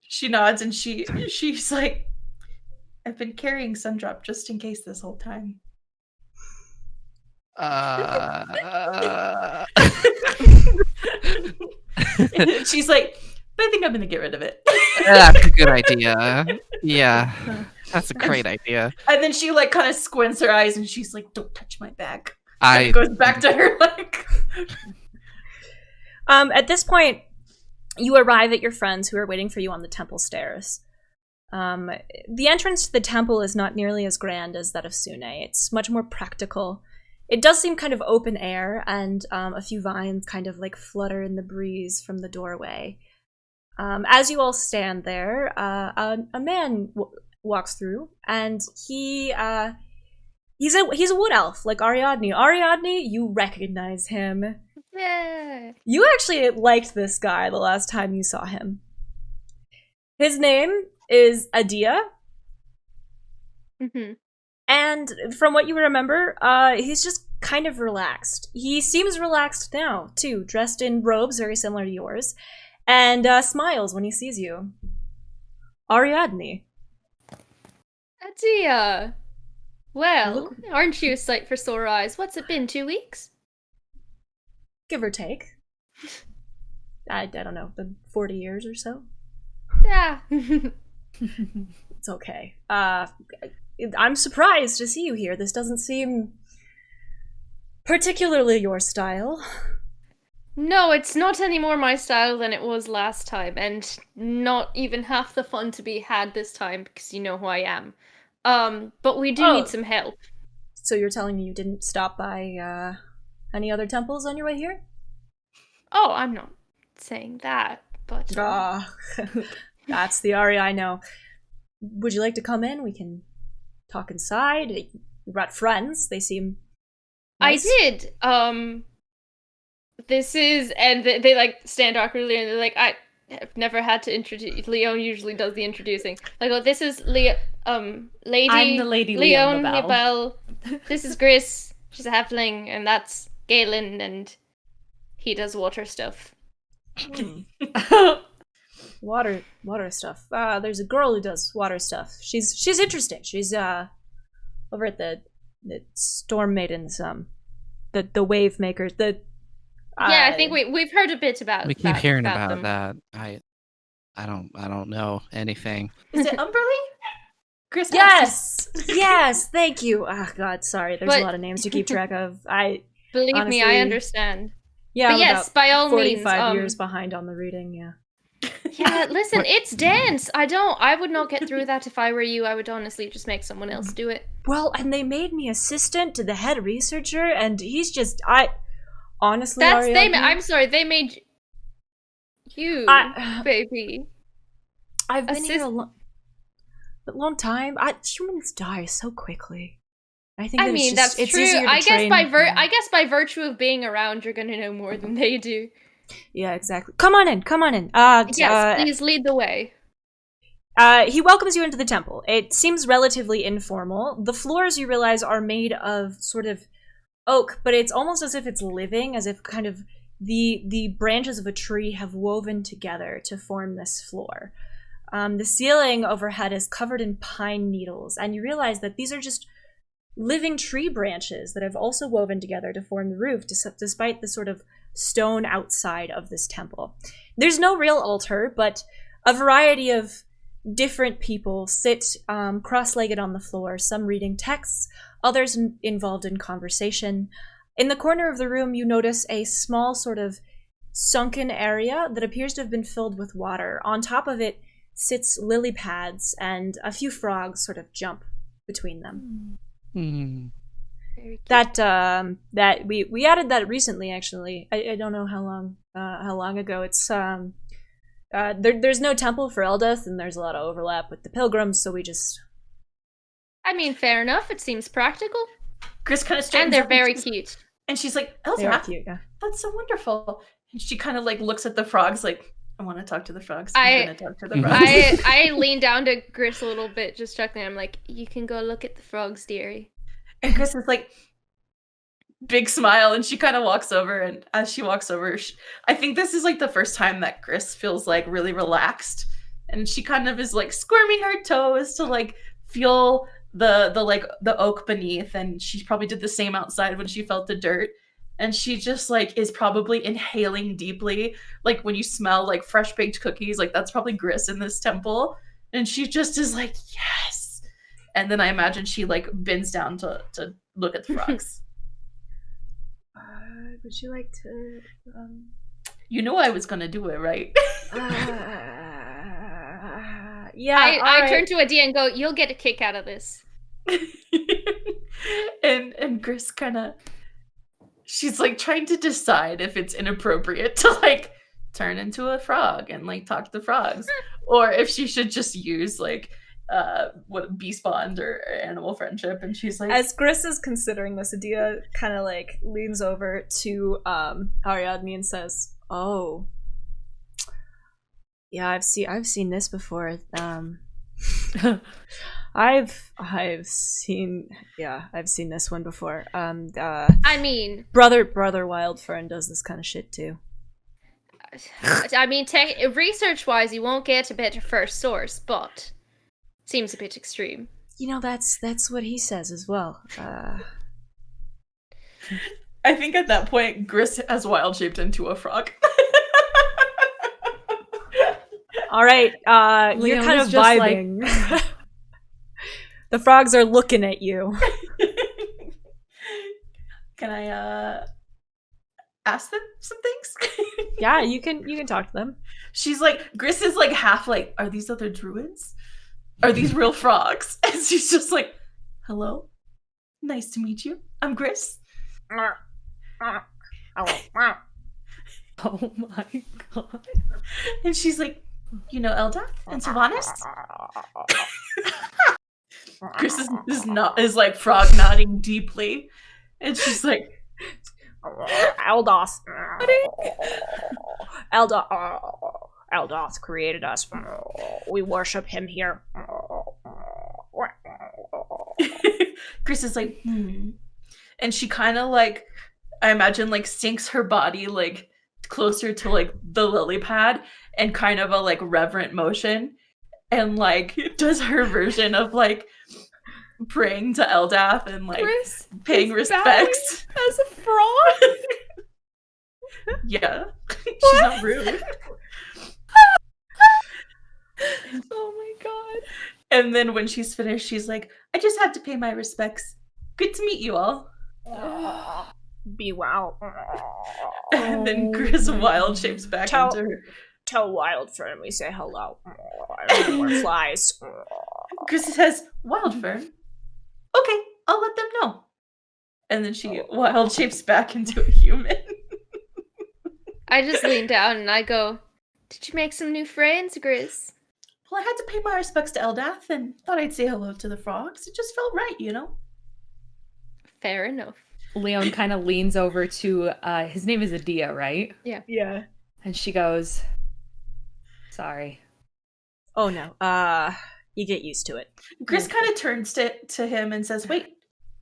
She nods and she's like, "I've been carrying Sundrop just in case this whole time." She's like, "But I think I'm gonna get rid of it." That's a good idea. Yeah, that's a great idea. And then she like kind of squints her eyes and she's like, "Don't touch my bag." I And it goes back to her like. At this point, you arrive at your friends who are waiting for you on the temple stairs. The entrance to the temple is not nearly as grand as that of Sunay. It's much more practical. It does seem kind of open air, and a few vines kind of like flutter in the breeze from the doorway. As you all stand there, a man walks through, and he's a wood elf like Ariadne. Ariadne, you recognize him. Yeah. You actually liked this guy the last time you saw him. His name is Adia, and from what you remember, he's just kind of relaxed. He seems relaxed now, too, dressed in robes very similar to yours, and smiles when he sees you. Ariadne. Adia. Well, aren't you a sight for sore eyes? What's it been, 2 weeks? Give or take. I don't know, 40 years or so? Yeah. It's okay. I'm surprised to see you here. This doesn't seem particularly your style. No, it's not any more my style than it was last time, and not even half the fun to be had this time, because you know who I am. But we do need some help. So you're telling me you didn't stop by, any other temples on your way here? Oh, I'm not saying that, but... That's the Ari I know. Would you like to come in? We can talk inside. You brought friends. They seem Nice. I did. This is, and they like stand awkwardly, and they're like, I have never had to introduce. Leon usually does the introducing. Like, oh, this is Lady. I'm the Lady Leon Leon Labelle. This is Gris. She's a halfling, and that's Galen, and he does water stuff. Water stuff. There's a girl who does water stuff. She's interesting. She's over at the Storm Maidens, the Wave Makers. Yeah, I think we've heard a bit about. We keep hearing about about them. that. I don't know anything. Is it Umberly? Chris? Yes. Thank you. Oh God, sorry. There's a lot of names to keep track of. Believe honestly, me, I understand. Yeah, but yes, by all means. 45 years behind on the reading. Yeah. Yeah, listen, it's dense. I would not get through that if I were you. I would honestly just make someone else do it. Well, and they made me assistant to the head researcher, and he's just honestly. I'm sorry, they made you, baby. I've been here a long time. Humans die so quickly. I think. That's it's true. easier to I train. guess by virtue of being around, you're gonna know more than they do. Yeah, exactly. Come on in. Yes, please lead the way. He welcomes you into the temple. It seems relatively informal. The floors, you realize, are made of sort of oak, but it's almost as if it's living, as if kind of the branches of a tree have woven together to form this floor. The ceiling overhead is covered in pine needles, and you realize that these are just living tree branches that have also woven together to form the roof, despite the sort of stone outside of this temple. There's no real altar, but a variety of different people sit cross-legged on the floor, some reading texts, others involved in conversation. In the corner of the room, you notice a small sort of sunken area that appears to have been filled with water. On top of it sits lily pads, and a few frogs sort of jump between them. That we added that recently, actually. I don't know how long ago. It's there's no temple for Eldeth, and there's a lot of overlap with the pilgrims, so we just. I mean, fair enough. It seems practical. Chris kind of straightens and they're up very cute. And she's like, They're Elsa, cute, yeah. that's so wonderful. And she kind of like looks at the frogs like, I want to talk to the frogs. I'm going to talk to the frogs. I lean down to Gris a little bit, just chuckling. I'm like, you can go look at the frogs, dearie. And Chris is like, big smile, and she kind of walks over, and as she walks over, I think this is like the first time that Chris feels like really relaxed, and she kind of is like squirming her toes to like feel the oak beneath, and she probably did the same outside when she felt the dirt, and she just like is probably inhaling deeply, like when you smell like fresh baked cookies, like that's probably Gris in this temple, and she just is like, yes. And then I imagine she like bends down to look at the frogs. Would you like to? You know I was gonna do it, right? Yeah. I turn to Adia and go, "You'll get a kick out of this." and Gris kind of, she's like trying to decide if it's inappropriate to like turn into a frog and like talk to frogs, or if she should just use like what beast bond or animal friendship. And she's like, as Gris is considering this, Adia kind of like leans over to Ariadne and says, "Oh, yeah, I've seen this before. I've seen this one before. I mean, brother Wildfern does this kind of shit too. I mean, research-wise, you won't get a better first source, but seems a bit extreme. You know, that's what he says as well. I think at that point, Gris has wild shaped into a frog. All right, you're kind of vibing. Like... The frogs are looking at you. Can I ask them some things? Yeah, you can talk to them. She's like, Gris is like half like, are these other druids? Are these real frogs? And she's just like, hello, nice to meet you. I'm Gris. Oh my god. And she's like, you know Eldath and Sylvanas? Chris is like frog nodding deeply. And she's like, Eldos. Eldos created us. We worship him here. Chris is like, and she kind of like, I imagine like sinks her body like closer to like the lily pad and kind of a like reverent motion and like does her version of like praying to Eldath and like Chris paying is respects bowing as a frog. Yeah. She's not rude. Oh my god. And then when she's finished, she's like, I just had to pay my respects. Good to meet you all. Be well. And then Chris wild shapes back into her. Tell Wildfern we say hello. I don't know more flies. Chris says, Wildfern? Okay, I'll let them know. And then she wild shapes back into a human. I just lean down and I go, did you make some new friends, Gris? Well, I had to pay my respects to Eldath and thought I'd say hello to the frogs. It just felt right, you know? Fair enough. Leon kind of leans over to, his name is Adia, right? Yeah. And she goes, sorry. Oh no. You get used to it. Chris kind of turns to him and says, wait,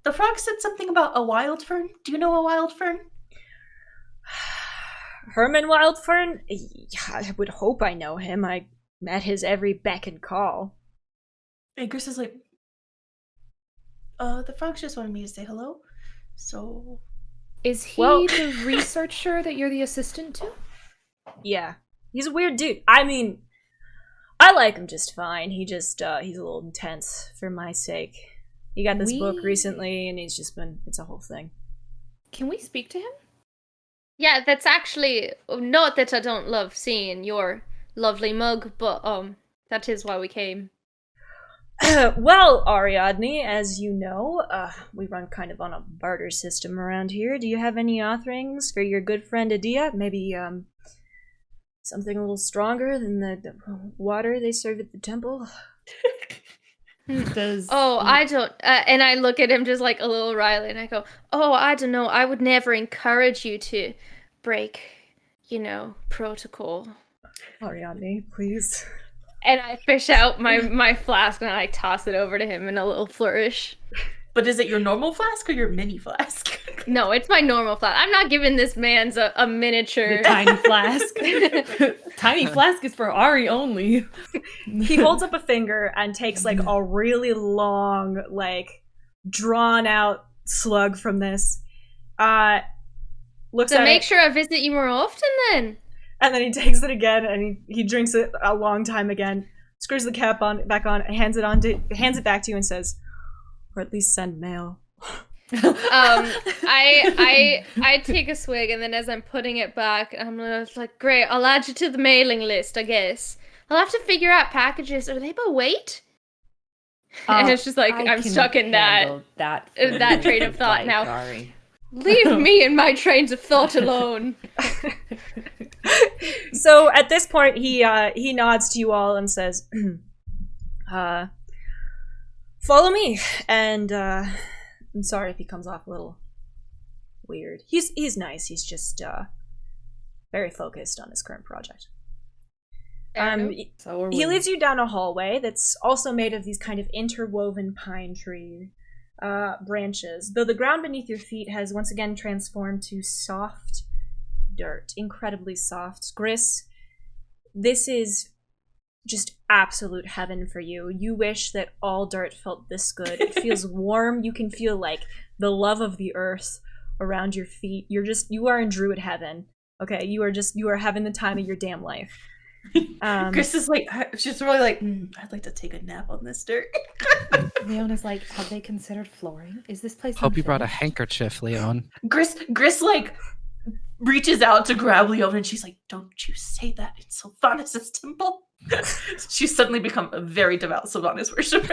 the frog said something about a wild fern? Do you know a wild fern? Herman Wildfern? I would hope I know him. I met his every beck and call. And Chris is like, the frogs just wanted me to say hello. So... Is he Well- the researcher that you're the assistant to? Yeah. He's a weird dude. I mean, I like him just fine. He just, he's a little intense for my sake. He got this book recently, and he's just been, it's a whole thing. Can we speak to him? Yeah, that's actually not that I don't love seeing your lovely mug, but that is why we came. Well, Ariadne, as you know, we run kind of on a barter system around here. Do you have any offerings for your good friend Adia? Maybe, something a little stronger than the water they serve at the temple? I don't, and I look at him just like a little wryly, and I go, oh, I don't know, I would never encourage you to break, protocol. Ariadne, please. And I fish out my flask and I toss it over to him in a little flourish. But is it your normal flask or your mini flask? No, it's my normal flask. I'm not giving this man's a miniature. The tiny flask. Tiny flask is for Ari only. He holds up a finger and takes like a really long, like drawn out slug from this. Looks So at make it, sure I visit you more often then. and then he takes it again and he drinks it a long time again. Screws the cap back on, hands it back to you, and says, "Or at least send mail." I take a swig, and then as I'm putting it back, I'm like, great, I'll add you to the mailing list, I guess. I'll have to figure out packages. Are they by weight? And it's just like, I'm stuck in that train of thought now. Ari. Leave me and my trains of thought alone. So at this point, he nods to you all and says, "Follow me." And I'm sorry if he comes off a little weird. He's nice. He's just very focused on his current project. So are He we. leads you down a hallway that's also made of these kind of interwoven pine tree branches, though the ground beneath your feet has once again transformed to soft dirt, incredibly soft. Gris, this is just absolute heaven for you. You wish that all dirt felt this good. It feels warm. You can feel like the love of the earth around your feet. You are in druid heaven. Okay, you are having the time of your damn life. Chris is like, she's really like, I'd like to take a nap on this dirt. Leona's like, have they considered flooring? Is this place Hope you brought a unfinished? handkerchief, Leon. Gris like reaches out to grab Leona and she's like, don't you say that in Sylvanas' temple. She's suddenly become a very devout Sylvanas worshiper.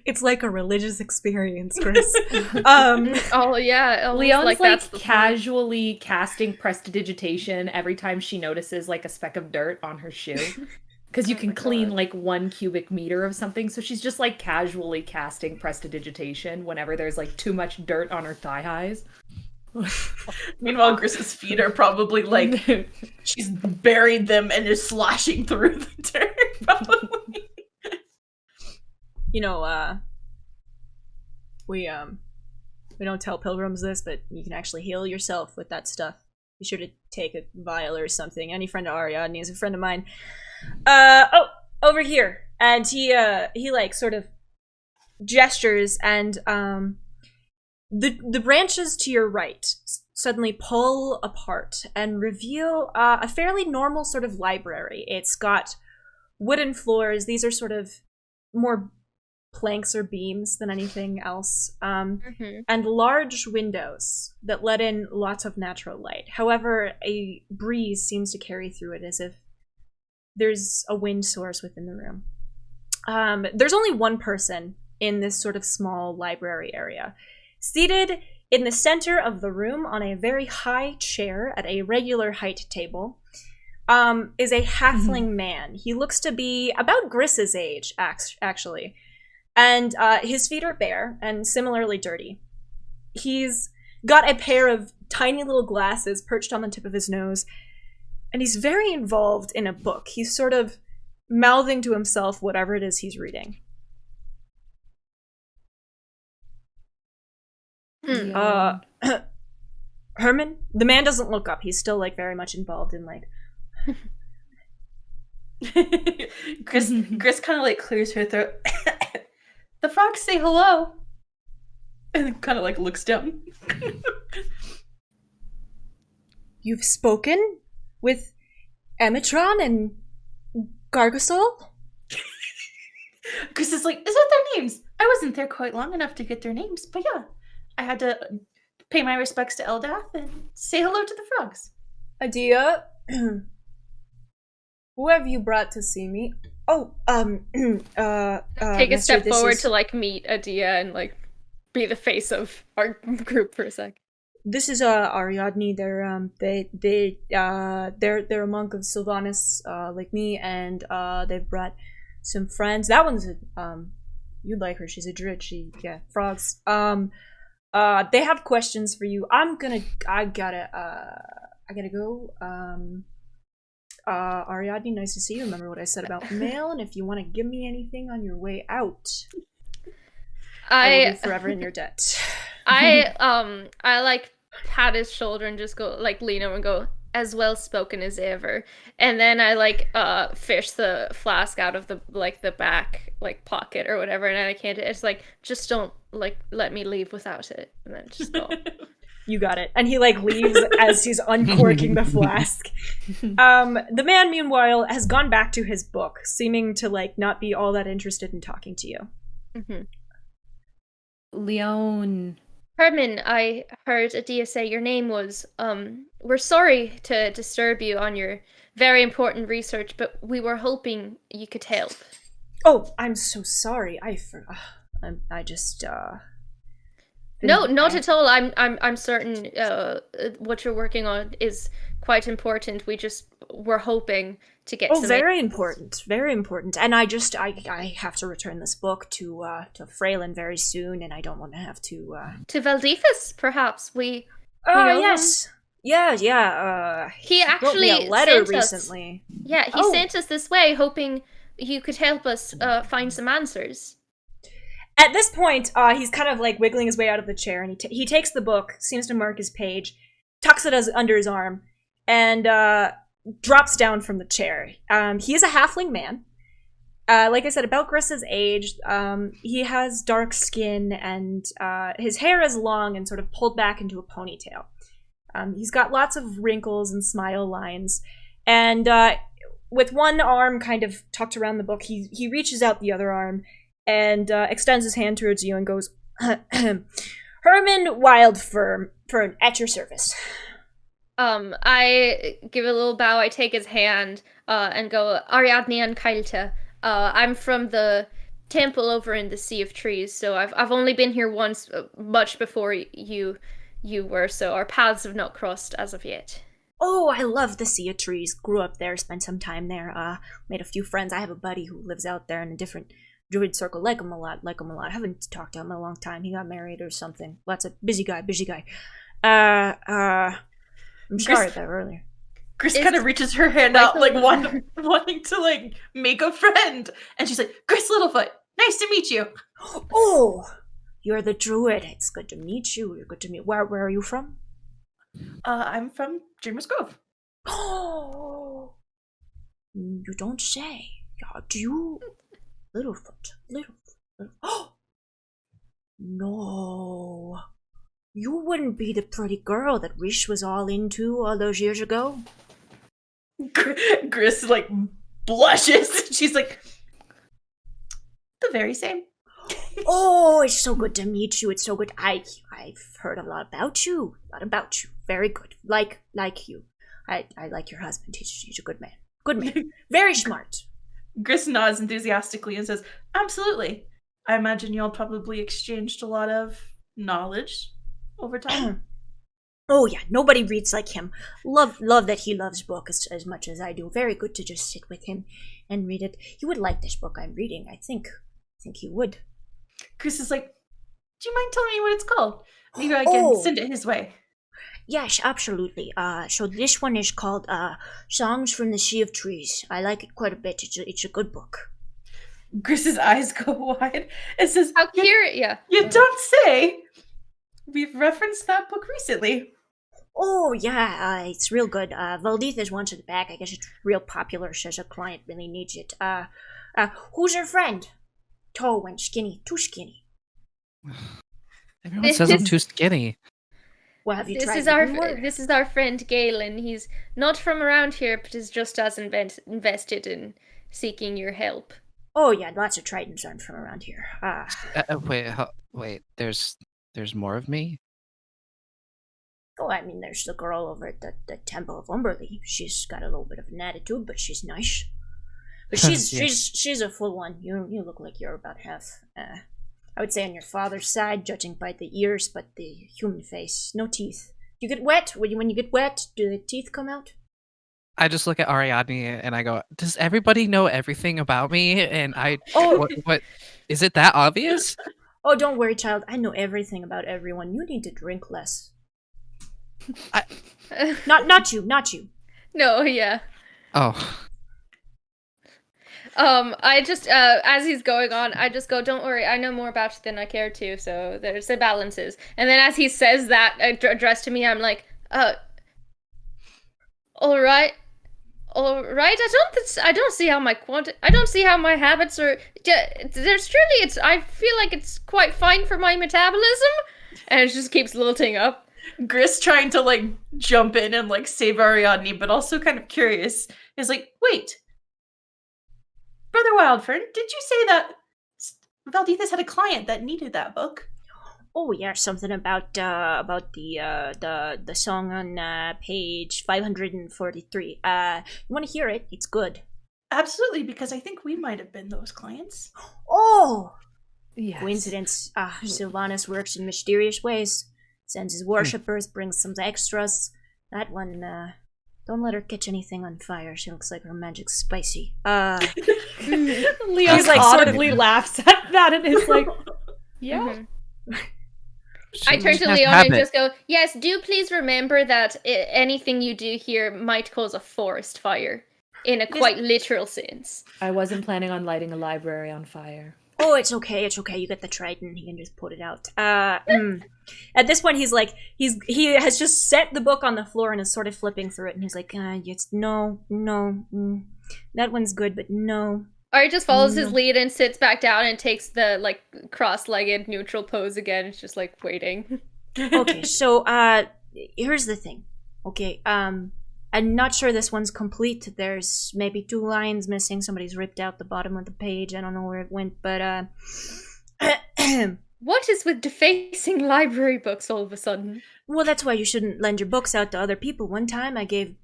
It's like a religious experience, Chris. Oh yeah, Leon's that's the casually casting prestidigitation every time she notices like a speck of dirt on her shoe. Because you Oh can my clean God. like 1 cubic meter of something, so she's just like casually casting prestidigitation whenever there's like too much dirt on her thigh highs. Meanwhile, Griss's feet are probably like she's buried them and is slashing through the dirt. Probably. You know, we don't tell pilgrims this, but you can actually heal yourself with that stuff. Be sure to take a vial or something. Any friend of Ariadne is a friend of mine. Over here. And he like sort of gestures, and the branches to your right suddenly pull apart and reveal a fairly normal sort of library. It's got wooden floors. These are sort of more planks or beams than anything else, and large windows that let in lots of natural light. However, a breeze seems to carry through it as if there's a wind source within the room. There's only one person in this sort of small library area. Seated in the center of the room on a very high chair at a regular height table is a halfling man. He looks to be about Griss's age, actually. And his feet are bare and similarly dirty. He's got a pair of tiny little glasses perched on the tip of his nose, and he's very involved in a book. He's sort of mouthing to himself whatever it is he's reading. Yeah. Herman? The man doesn't look up. He's still like very much involved in like... Griss kind of like clears her throat. The frogs say hello. And kind of like looks down. You've spoken with Emetron and Gargasol? Griss is like, is that their names? I wasn't there quite long enough to get their names, but yeah. I had to pay my respects to Eldath and say hello to the frogs. Adia, who have you brought to see me? Oh, Take a Master, step this forward is- to like meet Adia and like be the face of our group for a sec. This is Ariadne. They're a monk of Sylvanas, like me, and they've brought some friends. That one's you'd like her. She's a druid. Frogs. They have questions for you. I gotta go. Ariadne, nice to see you. Remember what I said about mail, and if you want to give me anything on your way out, I will be forever in your debt. I like pat his shoulder and just go like lean over and go, as well spoken as ever. And then I like fish the flask out of the back like pocket or whatever, and I can't. It's like, just don't like let me leave without it, and then just go. You got it. And he like leaves as he's uncorking the flask. The man, meanwhile, has gone back to his book, seeming to like not be all that interested in talking to you. Leon. Herman, I heard Adia say your name was. We're sorry to disturb you on your very important research, but we were hoping you could help. Oh, I'm so sorry. I just No, not at all. I'm certain what you're working on is quite important. We're hoping to get. Oh, very important, very important. And I have to return this book to Freylin very soon, and I don't want to have to. To Valdifus, perhaps we. Oh yes, yeah. He wrote actually me a letter sent us- recently. Yeah, he sent us this way, hoping you could help us find some answers. At this point, he's kind of like wiggling his way out of the chair, and he takes the book, seems to mark his page, tucks it under his arm, and drops down from the chair. He is a halfling man. Like I said, about Griss's age. He has dark skin, and his hair is long and sort of pulled back into a ponytail. He's got lots of wrinkles and smile lines, and with one arm kind of tucked around the book, he reaches out the other arm and extends his hand towards you and goes, Herman Wildfern, at your service. I give a little bow, I take his hand, and go, Ariadne and Kailta. I'm from the temple over in the Sea of Trees, so I've only been here once, much before you were, so our paths have not crossed as of yet. Oh, I love the Sea of Trees. Grew up there, spent some time there. Made a few friends. I have a buddy who lives out there in a different druid circle. Like him a lot. Haven't talked to him in a long time. He got married or something. Lots of busy guy. I'm sorry about earlier. Chris kind of reaches her hand out, like wanting to like make a friend, and she's like, "Chris Littlefoot, nice to meet you." Oh, you're the druid. It's good to meet you. You're good to meet. Where are you from? I'm from Dreamer's Grove. Oh, you don't say. Do you, Littlefoot? Oh, no. You wouldn't be the pretty girl that Rish was all into all those years ago. Gris like blushes. She's like, the very same. Oh, it's so good to meet you. It's so good. I've heard a lot about you. Very good. Like you. I like your husband. He's a good man. Good man. Very smart. Gris nods enthusiastically and says, "Absolutely. I imagine y'all probably exchanged a lot of knowledge over time." Oh yeah, nobody reads like him. Love that he loves books as much as I do. Very good to just sit with him and read it. He would like this book I'm reading. I think he would. Chris is like, "Do you mind telling me what it's called? Maybe I can send it his way." Yes, absolutely. So this one is called Songs from the Sea of Trees. I like it quite a bit. It's a good book. Chris's eyes go wide. It says, "How curious!" Yeah. You don't say. We've referenced that book recently. Oh, yeah, it's real good. Valditha's one's in the back. I guess it's real popular, says a client really needs it. Who's your friend? Tall and skinny. Too skinny. Everyone says I'm too skinny. Well, have you This tried is our friend Galen. He's not from around here, but is just as invested in seeking your help. Oh, yeah, lots of Tritons aren't from around here. Wait, there's more of me? Oh, I mean, there's the girl over at the Temple of Umberly. She's got a little bit of an attitude, but she's nice. But she's a full one. You look like you're about half. I would say on your father's side, judging by the ears, but the human face, no teeth. You get wet? When you get wet, do the teeth come out? I just look at Ariadne and I go, "Does everybody know everything about me?" And what is it that obvious? Oh, don't worry, child. I know everything about everyone. You need to drink less. Not you. No, yeah. Oh. I just, as he's going on, I just go, "Don't worry, I know more about you than I care to, so there's the balances." And then as he says that, addressed to me, I'm like, all right. I don't see how my habits are. I feel like it's quite fine for my metabolism, and it just keeps lilting up. Gris trying to like jump in and like save Ariadne, but also kind of curious, is like, "Wait, Brother Wildfern, did you say that Valdithas had a client that needed that book?" Oh yeah, something about the song on page 543. You want to hear it? It's good. Absolutely, because I think we might have been those clients. Oh, Yes. coincidence. Sylvanas works in mysterious ways. Sends his worshippers, brings some extras. That one, don't let her catch anything on fire. She looks like her magic's spicy. Leon like audibly laughs at that and is like, "Yeah." Mm-hmm. I turn to Leon and just go, "Yes, do please remember that anything you do here might cause a forest fire, in a quite literal sense." I wasn't planning on lighting a library on fire. Oh, it's okay. You get the Triton. He can just put it out. At this point, he's like, he has just set the book on the floor and is sort of flipping through it, and he's like, no, that one's good, but no. Ari just follows his lead and sits back down and takes the like cross-legged neutral pose again. It's just like waiting. Okay, so here's the thing. Okay, I'm not sure this one's complete. There's maybe 2 lines missing. Somebody's ripped out the bottom of the page. I don't know where it went, but What is with defacing library books all of a sudden? Well, that's why you shouldn't lend your books out to other people. One time I gave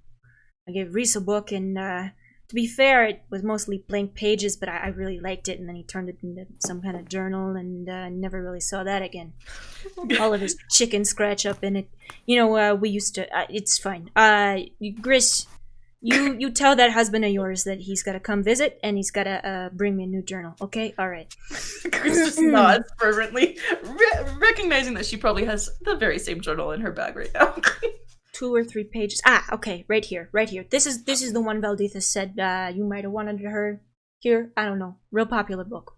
Reese a book and To be fair, it was mostly blank pages, but I really liked it, and then he turned it into some kind of journal, and never really saw that again. All of his chicken scratch up in it. We used to... it's fine. Gris, you tell that husband of yours that he's got to come visit, and he's got to bring me a new journal, okay? All right. Chris just nods fervently, recognizing that she probably has the very same journal in her bag right now. 2 or 3 pages. Okay, right here. This is the one Valditha said you might have wanted her here. I don't know. Real popular book.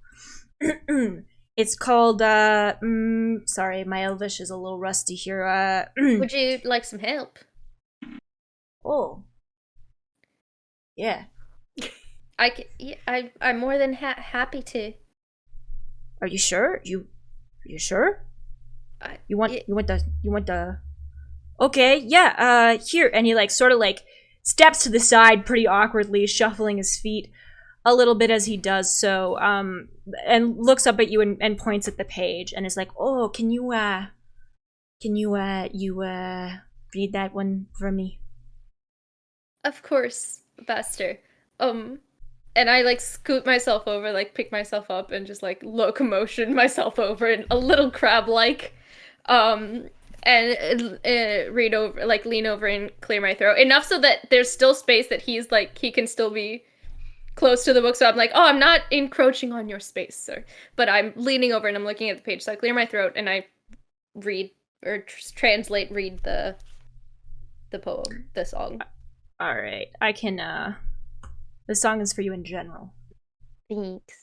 It's called, sorry, my Elvish is a little rusty here. Would you like some help? Oh. Yeah. I'm more than happy to. Are you sure? You sure? You want the... Okay, yeah, here. And he, sort of, steps to the side pretty awkwardly, shuffling his feet a little bit as he does so, and looks up at you and points at the page, and is like, oh, can you read that one for me? Of course, Buster. And I, scoot myself over, pick myself up, and just, locomotion myself over, and a little crab-like, and read over, lean over and clear my throat. Enough so that there's still space that he's, he can still be close to the book. So I'm like, oh, I'm not encroaching on your space, sir. But I'm leaning over and I'm looking at the page. So I clear my throat and I read, or read the poem, the song. All right. I can, the song is for you in general. Thanks.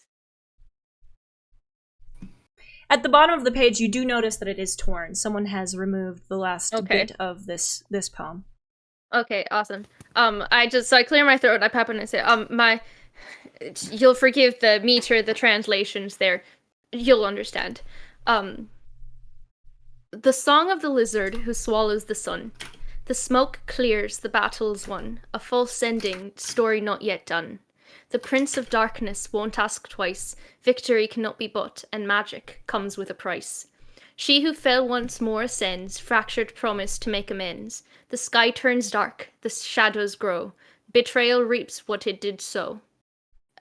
At the bottom of the page, you do notice that it is torn. Someone has removed the last bit of this poem. Okay, awesome. So I clear my throat and I pop in and say, you'll forgive the meter, the translations there. You'll understand. The song of the lizard who swallows the sun. The smoke clears, the battle's won. A false ending, story not yet done. The Prince of Darkness won't ask twice. Victory cannot be bought, and magic comes with a price. She who fell once more ascends, fractured promise to make amends. The sky turns dark, the shadows grow. Betrayal reaps what it did sow.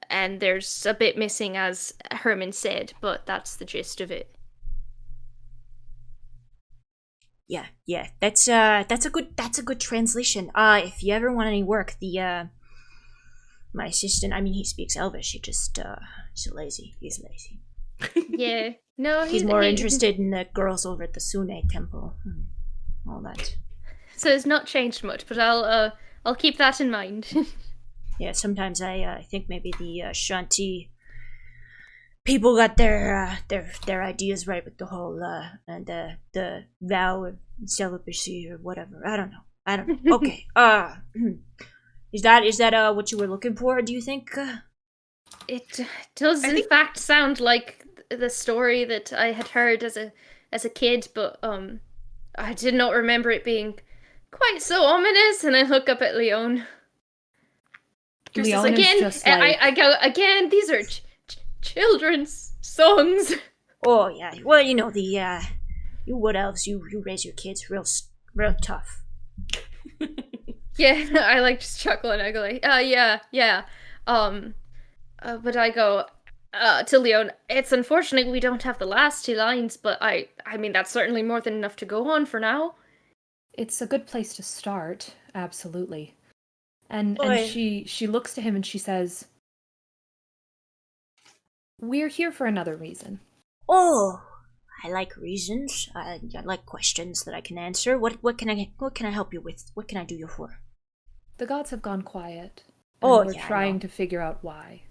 And there's a bit missing, as Herman said, but that's the gist of it. Yeah, that's a good translation. If you ever want any work, my assistant, he speaks Elvish. He's lazy. He's lazy. Yeah. No, he's more interested in the girls over at the Sunay Temple and all that. So it's not changed much, but I'll keep that in mind. Yeah, sometimes I think maybe the Shanti people got their ideas right with the whole the vow of celibacy or whatever. I don't know. Okay. Is that what you were looking for, do you think? It does in fact sound like the story that I had heard as a kid, but I did not remember it being quite so ominous, and I look up at Leon. Leon again, is just like... I go, again, these are children's songs. Oh, yeah. Well, the you wood elves, you raise your kids real tough. Yeah, I just chuckle and I go yeah. But I go to Leon, it's unfortunate we don't have the last 2 lines, but I mean that's certainly more than enough to go on for now. It's a good place to start, absolutely. And she looks to him and she says, "We're here for another reason." Oh, I like reasons. I like questions that I can answer. What can I help you with? What can I do you for? The gods have gone quiet. And we're yeah, trying to figure out why.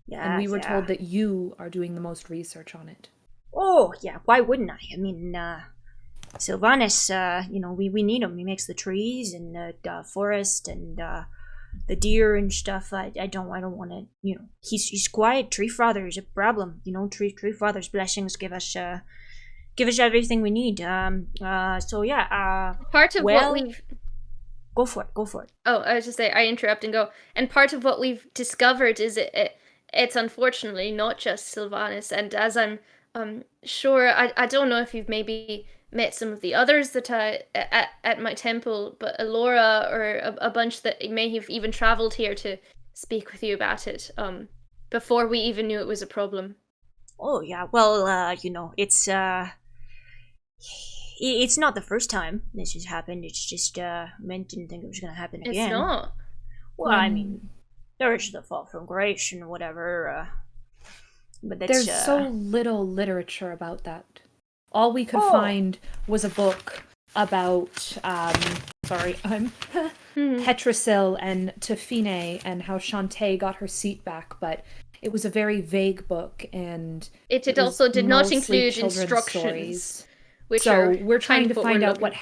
Yeah, and we were told that you are doing the most research on it. Oh, yeah. Why wouldn't I? I mean, Sylvanas, we need him. He makes the trees and the forest and the deer and stuff. I don't want to. He's quiet. Tree Father is a problem. Tree Father's blessings give us everything we need. So yeah. Part of what we've. Go for it. Oh, I was just say I interrupt and go. And part of what we've discovered is it's unfortunately not just Sylvanas. And as I'm sure, I don't know if you've maybe met some of the others that at my temple, but Alora or a bunch that may have even traveled here to speak with you about it. Before we even knew it was a problem. Oh yeah, well, it's not the first time this has happened. It's just men didn't think it was gonna happen again. It's not. Well, I mean, there is the fall from grace and whatever. But that's, There's so little literature about that. All we could find was a book about, Petrosil and Tefine and how Shantae got her seat back, but it was a very vague book, and it also did not include children's instructions, stories. which so are we're trying to find out what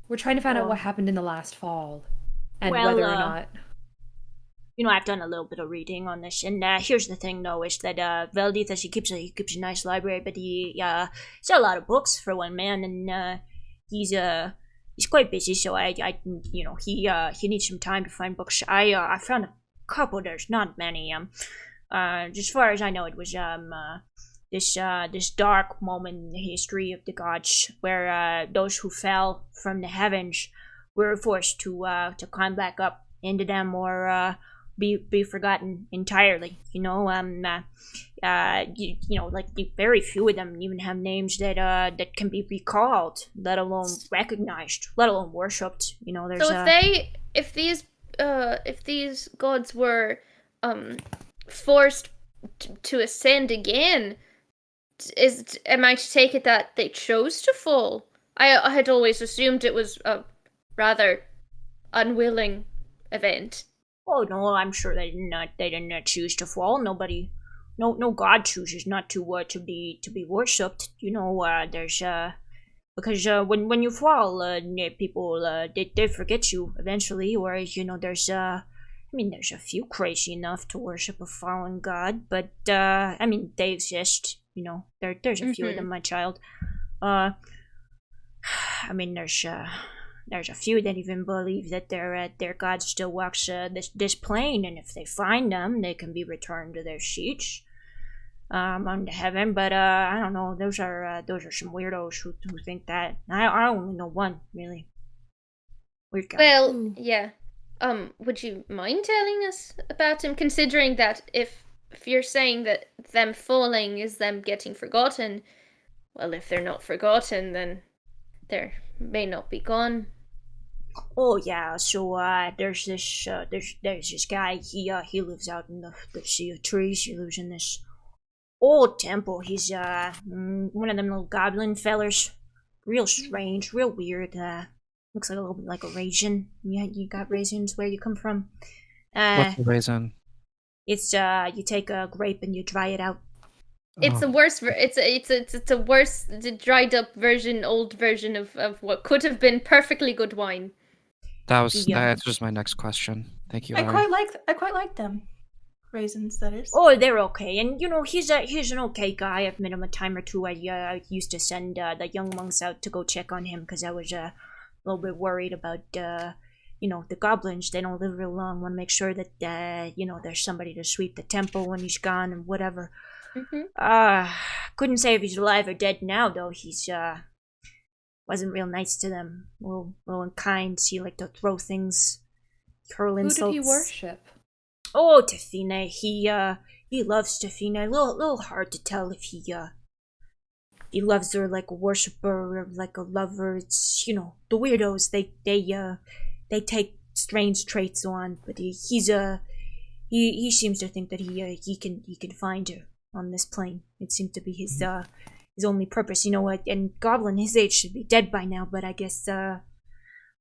we're trying to find out what happened in the last fall, and whether or not. I've done a little bit of reading on this, and here's the thing, though, is that Veldithas, he keeps a nice library, but he's got a lot of books for one man, and he's quite busy. So he needs some time to find books. I found a couple. There's not many. As far as I know, it was this dark moment in the history of the gods, where those who fell from the heavens were forced to climb back up into them, or be forgotten entirely. Very few of them even have names that can be recalled, let alone recognized, let alone worshipped. There's so if these gods were forced to ascend again, am I to take it that they chose to fall? I had always assumed it was a rather unwilling event. Oh no, I'm sure they didn't choose to fall. Nobody, no god chooses not to be worshipped. There's because when you fall, people they forget you eventually. Whereas there's there's a few crazy enough to worship a fallen god, but they exist. There's a few of them, my child. There's a few that even believe that their god still walks this plane, and if they find them, they can be returned to their seats unto heaven. But I don't know. Those are some weirdos who think that. I only know one, really. Weird guy. Well, yeah. Would you mind telling us about him? Considering that if you're saying that them falling is them getting forgotten, well, if they're not forgotten, then they're may not be gone. Oh yeah, so there's this guy. He lives out in the sea of trees. He lives in this old temple. He's one of them little goblin fellers. Real strange, real weird. Looks like a little bit like a raisin. Yeah, you got raisins where you come from. What's a raisin? It's you take a grape and you dry it out. It's a worse. It's a worse, dried up version, old version of what could have been perfectly good wine. That answers my next question. Thank you. I quite like them. Raisins, that is. Oh, they're okay, and he's an okay guy. I've met him a time or two. I used to send the young monks out to go check on him because I was a little bit worried about the goblins. They don't live real long. Want to make sure that there's somebody to sweep the temple when he's gone and whatever. Couldn't say if he's alive or dead now, though. He's wasn't real nice to them. A little unkind. He liked to throw things, hurl insults. Who did he worship? Oh, Tefine. He loves Tefine. A little hard to tell if he loves her like a worshiper or like a lover. It's the weirdos. They take strange traits on, but he seems to think that he can find her on this plane. It seemed to be his only purpose. And goblin his age should be dead by now, but I guess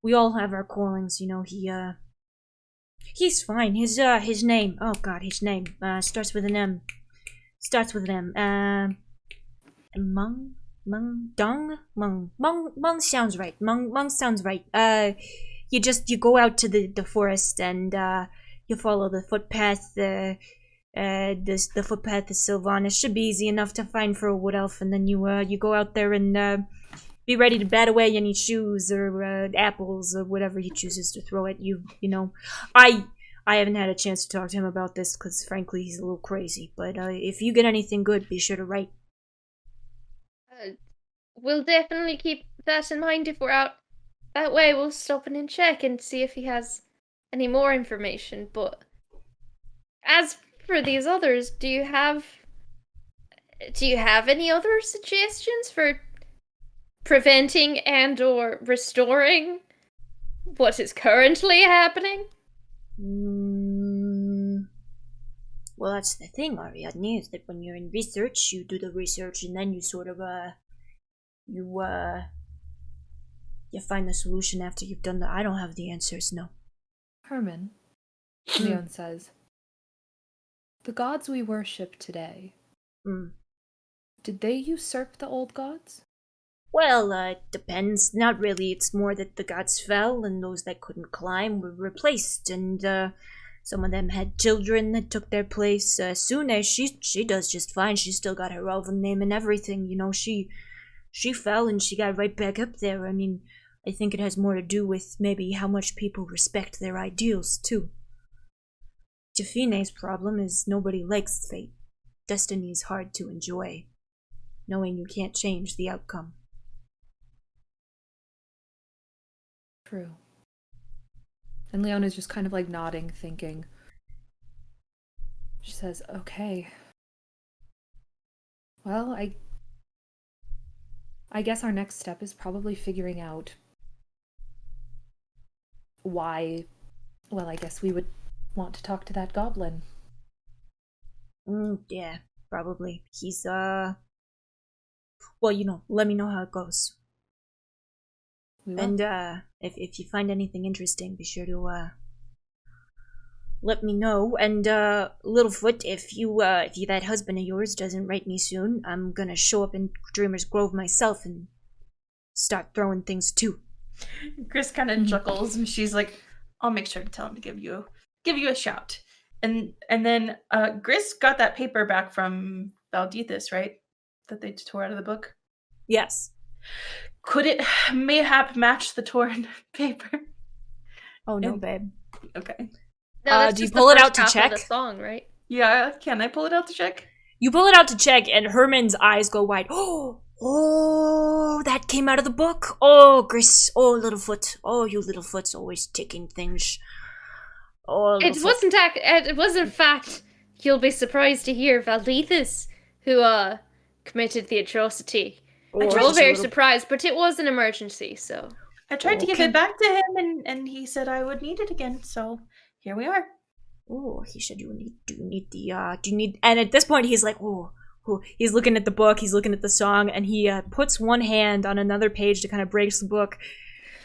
we all have our callings. He's fine. His name. Oh God, his name starts with an M. Mung sounds right. Mung sounds right. You go out to the forest and you follow the footpath. The footpath is Sylvanas. Should be easy enough to find for a wood elf, and then you go out there and be ready to bat away any shoes or apples or whatever he chooses to throw at you. I haven't had a chance to talk to him about this because frankly he's a little crazy. But if you get anything good, be sure to write. We'll definitely keep that in mind if we're out that way. We'll stop in and check and see if he has any more information, but as for these others, do you have any other suggestions for preventing and or restoring what is currently happening? Well, that's the thing, Ariadne, is that when you're in research, you do the research and then you sort of, you find the solution after you've done I don't have the answers, no. Herman, Leon says, the gods we worship today, did they usurp the old gods? Well, it depends. Not really. It's more that the gods fell and those that couldn't climb were replaced, and some of them had children that took their place. Sunay, she does just fine. She's still got her elven name and everything. You know, she fell and she got right back up there. I mean, I think it has more to do with maybe how much people respect their ideals, too. Jafine's problem is nobody likes fate. Destiny is hard to enjoy, knowing you can't change the outcome. True. And Leona's just kind of like nodding, thinking. She says, okay. Well, I guess our next step is probably figuring out why. Well, I guess we would want to talk to that goblin. Yeah, probably. He's, well, let me know how it goes. We will. And, if you find anything interesting, be sure to, let me know. And, Littlefoot, if that husband of yours doesn't write me soon, I'm gonna show up in Dreamer's Grove myself and start throwing things too. Chris kind of chuckles, and she's like, "I'll make sure to tell him to give you a shout." And then Gris got that paper back from Valdethus, right? That they tore out of the book. Yes. Could it mayhap match the torn paper? Oh no, babe. Okay. No, that's do you just pull the it first out to half of check? the song, right? Yeah, can I pull it out to check? You pull it out to check, and Herman's eyes go wide. Oh, that came out of the book. Oh, Gris. Oh, Littlefoot. Oh, you Littlefoot's always taking things. Oh, It was in fact, you'll be surprised to hear, Valdethus, who committed the atrocity. We're all very surprised, but it was an emergency, so. I tried to give it back to him, and he said I would need it again, so here we are. Oh, he said do you need, and at this point he's like, he's looking at the book, he's looking at the song, and he puts one hand on another page to kind of breaks the book,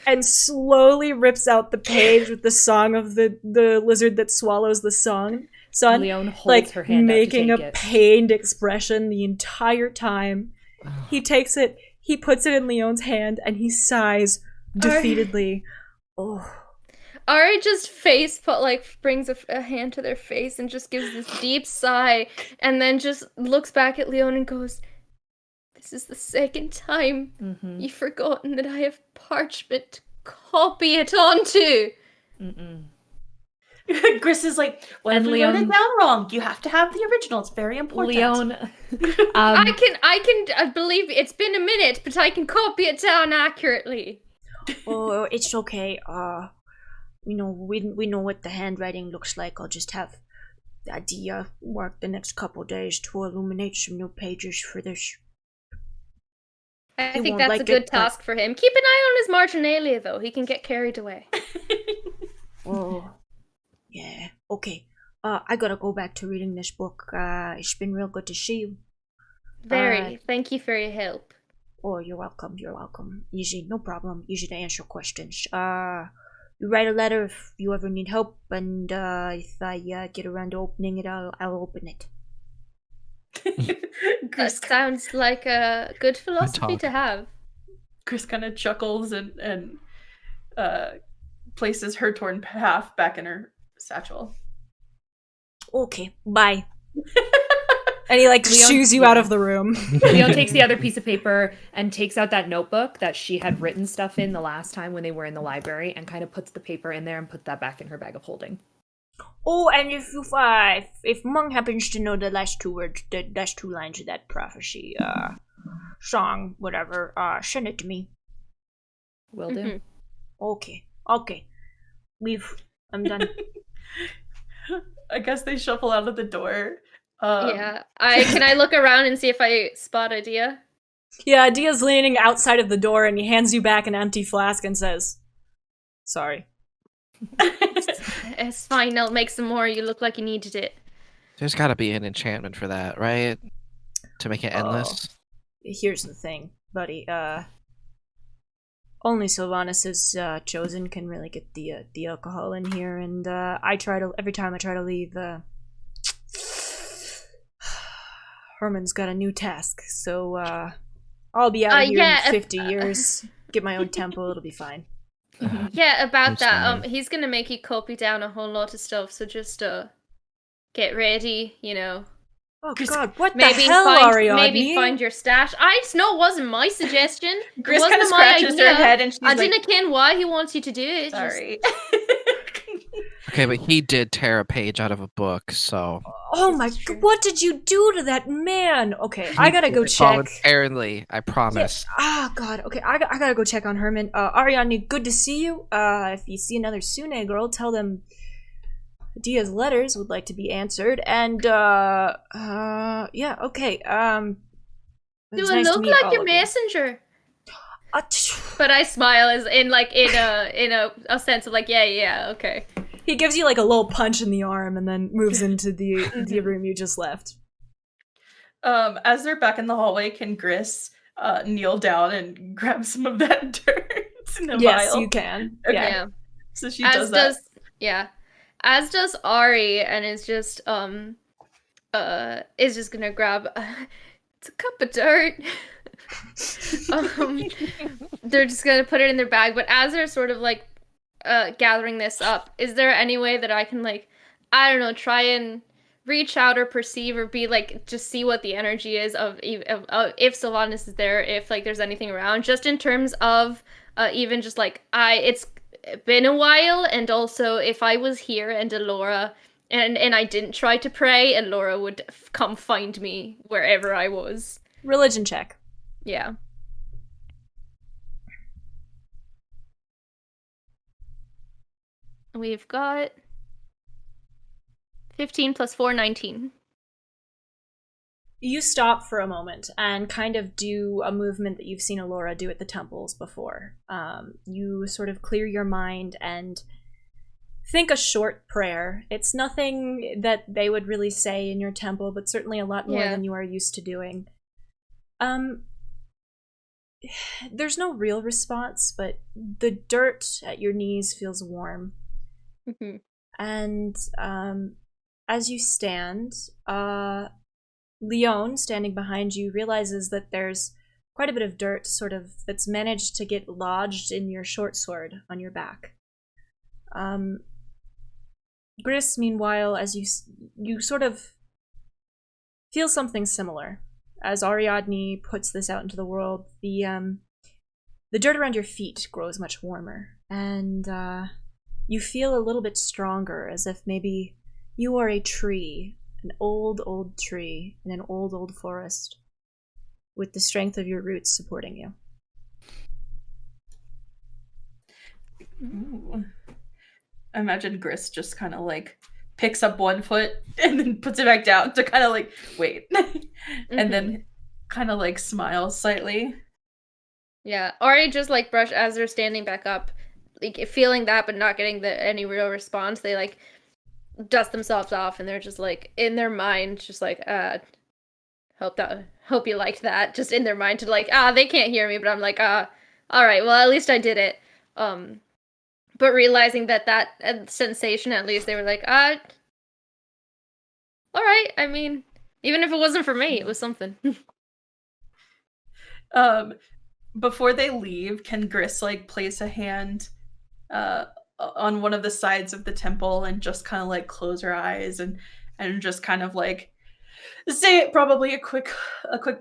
and slowly rips out the page with the song of the lizard that swallows the sun. Leon holds her hand making out to a take it. pained expression the entire time. He takes it, he puts it in Leon's hand, and he sighs defeatedly. Ari just brings a hand to their face and just gives this deep sigh, and then just looks back at Leon and goes, "This is the second time you've forgotten that I have parchment to copy it onto." Gris is like, "What And if we wrote Leon- it down wrong? You have to have the original. It's very important." Leon, I believe it's been a minute, but I can copy it down accurately. Oh, it's okay. We know what the handwriting looks like. I'll just have Adia work the next couple days to illuminate some new pages for this. I He think won't that's like a good it, but- task for him. Keep an eye on his marginalia, though. He can get carried away. Oh, yeah. Okay. I gotta go back to reading this book. It's been real good to see you. Very. Thank you for your help. Oh, you're welcome. You're welcome. Easy, no problem. Easy to answer questions. You write a letter if you ever need help, and if I get around to opening it, I'll open it. That Gris, sounds like a good philosophy talk. to have. Gris kind of chuckles and places her torn half back in her satchel. Okay, bye. And he Leon- shoos you out of the room. Leon takes the other piece of paper and takes out that notebook that she had written stuff in the last time when they were in the library, and kind of puts the paper in there and puts that back in her bag of holding. Oh, and if Mung happens to know the last two lines of that prophecy, song, whatever, send it to me. Will do. Mhm. Okay. I'm done. I guess they shuffle out of the door. Yeah. Can I look around and see if I spot Adia? Yeah, Dia's leaning outside of the door and he hands you back an empty flask and says, "Sorry." It's fine, I'll make some more. You look like you needed it. There's got to be an enchantment for that, right? To make it endless. Here's the thing, buddy. Only Sylvanas' chosen can really get the alcohol in here, and every time I try to leave, Herman's got a new task, so I'll be out of here in 50 years. Get my own temple, it'll be fine. Yeah, about that. fine. He's gonna make you copy down a whole lot of stuff, so just get ready, Oh god, what Maybe the hell, Ariadne? maybe find your stash. It wasn't my suggestion. Gris It kind of wasn't my scratches idea. her head and she's I like, didn't ken why he wants you to do it. sorry. Okay, but he did tear a page out of a book, so... Oh my god, what did you do to that man? Okay, I gotta go check. Voluntarily, I promise. Ah, god, okay, I gotta go check on Herman. Ariadne, good to see you. If you see another Sunay girl, tell them Dia's letters would like to be answered, and, yeah, okay, Do I nice to look meet like all your of you. messenger? But I smile as in a sense of like, yeah, okay. He gives you like a little punch in the arm and then moves into the room you just left. As they're back in the hallway, can Gris kneel down and grab some of that dirt in a Yes, vial? you can. Okay. Yeah. So she does that. As does Ari, and is just gonna grab it's a cup of dirt. They're just gonna put it in their bag, but as they're sort of like gathering this up, is there any way that I can, like, I don't know, try and reach out or perceive or be like, just see what the energy is of if Sylvanas is there, if like there's anything around, just in terms of even just like it's been a while, and also if I was here and Alora and I didn't try to pray, Alora would come find me wherever I was. Religion check. Yeah. We've got 15 plus 4, 19. You stop for a moment and kind of do a movement that you've seen Alora do at the temples before. You sort of clear your mind and think a short prayer. It's nothing that they would really say in your temple, but certainly a lot more than you are used to doing. There's no real response, but the dirt at your knees feels warm. Mm-hmm. And as you stand, Leon, standing behind you, realizes that there's quite a bit of dirt sort of that's managed to get lodged in your short sword on your back. Gris, meanwhile, as you sort of feel something similar. As Ariadne puts this out into the world, the dirt around your feet grows much warmer, and you feel a little bit stronger, as if maybe you are a tree, an old tree in an old forest, with the strength of your roots supporting you. Ooh. I imagine Gris just kind of like picks up one foot and then puts it back down to kind of like wait, and then kind of like smiles slightly. Yeah, Ari just like brush as they're standing back up, like feeling that but not getting any real response. They like dust themselves off and they're just like in their mind, just like hope you liked that. Just in their mind to like they can't hear me, but I'm like all right, well at least I did it. But realizing that sensation, at least they were like all right. I mean, even if it wasn't for me, it was something. Before they leave, can Gris like place a hand on one of the sides of the temple and just kind of like close her eyes and just kind of like say probably a quick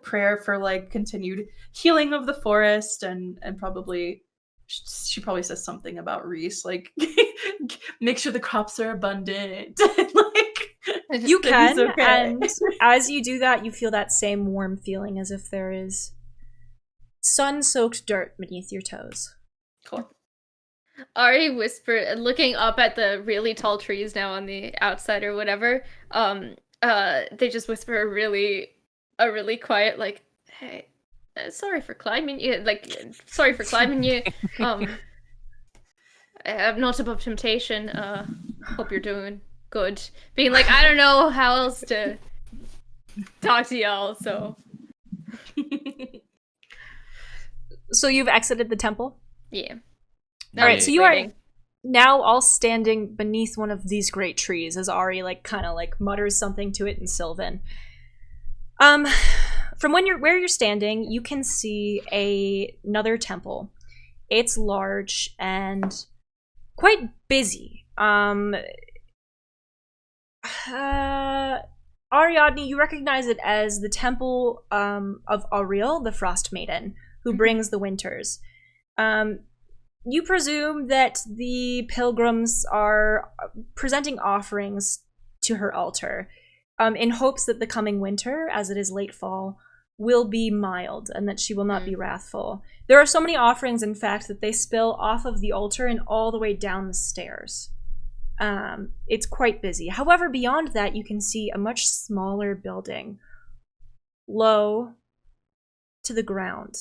prayer for like continued healing of the forest and probably she probably says something about Reese, like make sure the crops are abundant. Like you can, okay. And as you do that, you feel that same warm feeling as if there is sun-soaked dirt beneath your toes. Cool. Ari whispered, looking up at the really tall trees now on the outside or whatever. They just whisper a really quiet, like, "Hey, sorry for climbing you. Like, sorry for climbing you. I'm not above temptation. Hope you're doing good." Being like, I don't know how else to talk to y'all. So, So you've exited the temple? yeah. All right, so you waiting. are now all standing beneath one of these great trees as Ari kind of mutters something to it in Sylvan. From where you're standing, you can see another temple. It's large and quite busy. Ariadne, you recognize it as the temple of Auriel, the Frost Maiden, who brings the winters. You presume that the pilgrims are presenting offerings to her altar in hopes that the coming winter, as it is late fall, will be mild and that she will not be wrathful. There are so many offerings, in fact, that they spill off of the altar and all the way down the stairs. It's quite busy. However, beyond that, you can see a much smaller building, low to the ground.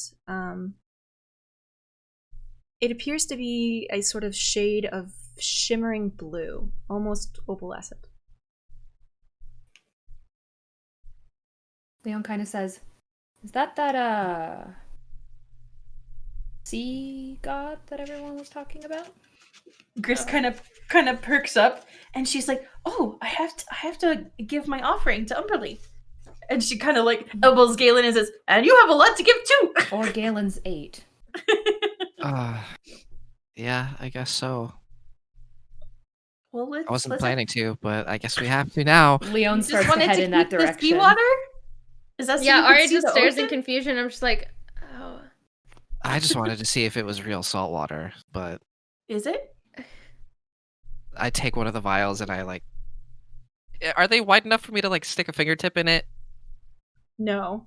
It appears to be a sort of shade of shimmering blue, almost opalescent. Leon kind of says, "Is that sea god that everyone was talking about?" Gris kind of perks up, and she's like, "Oh, I have to give my offering to Umberly." And she kind of elbows Galen and says, "And you have a lot to give too." Or Galen's 8. Yeah, I guess so. Well, I wasn't planning to, but I guess we have to now. Leon starts to head in that direction. The seawater? Is that so Yeah, you can Ari see just the stares in ocean? confusion. I'm just like, oh. I just wanted to see if it was real salt water, but Is it? I take one of the vials and I are they wide enough for me to stick a fingertip in it? No.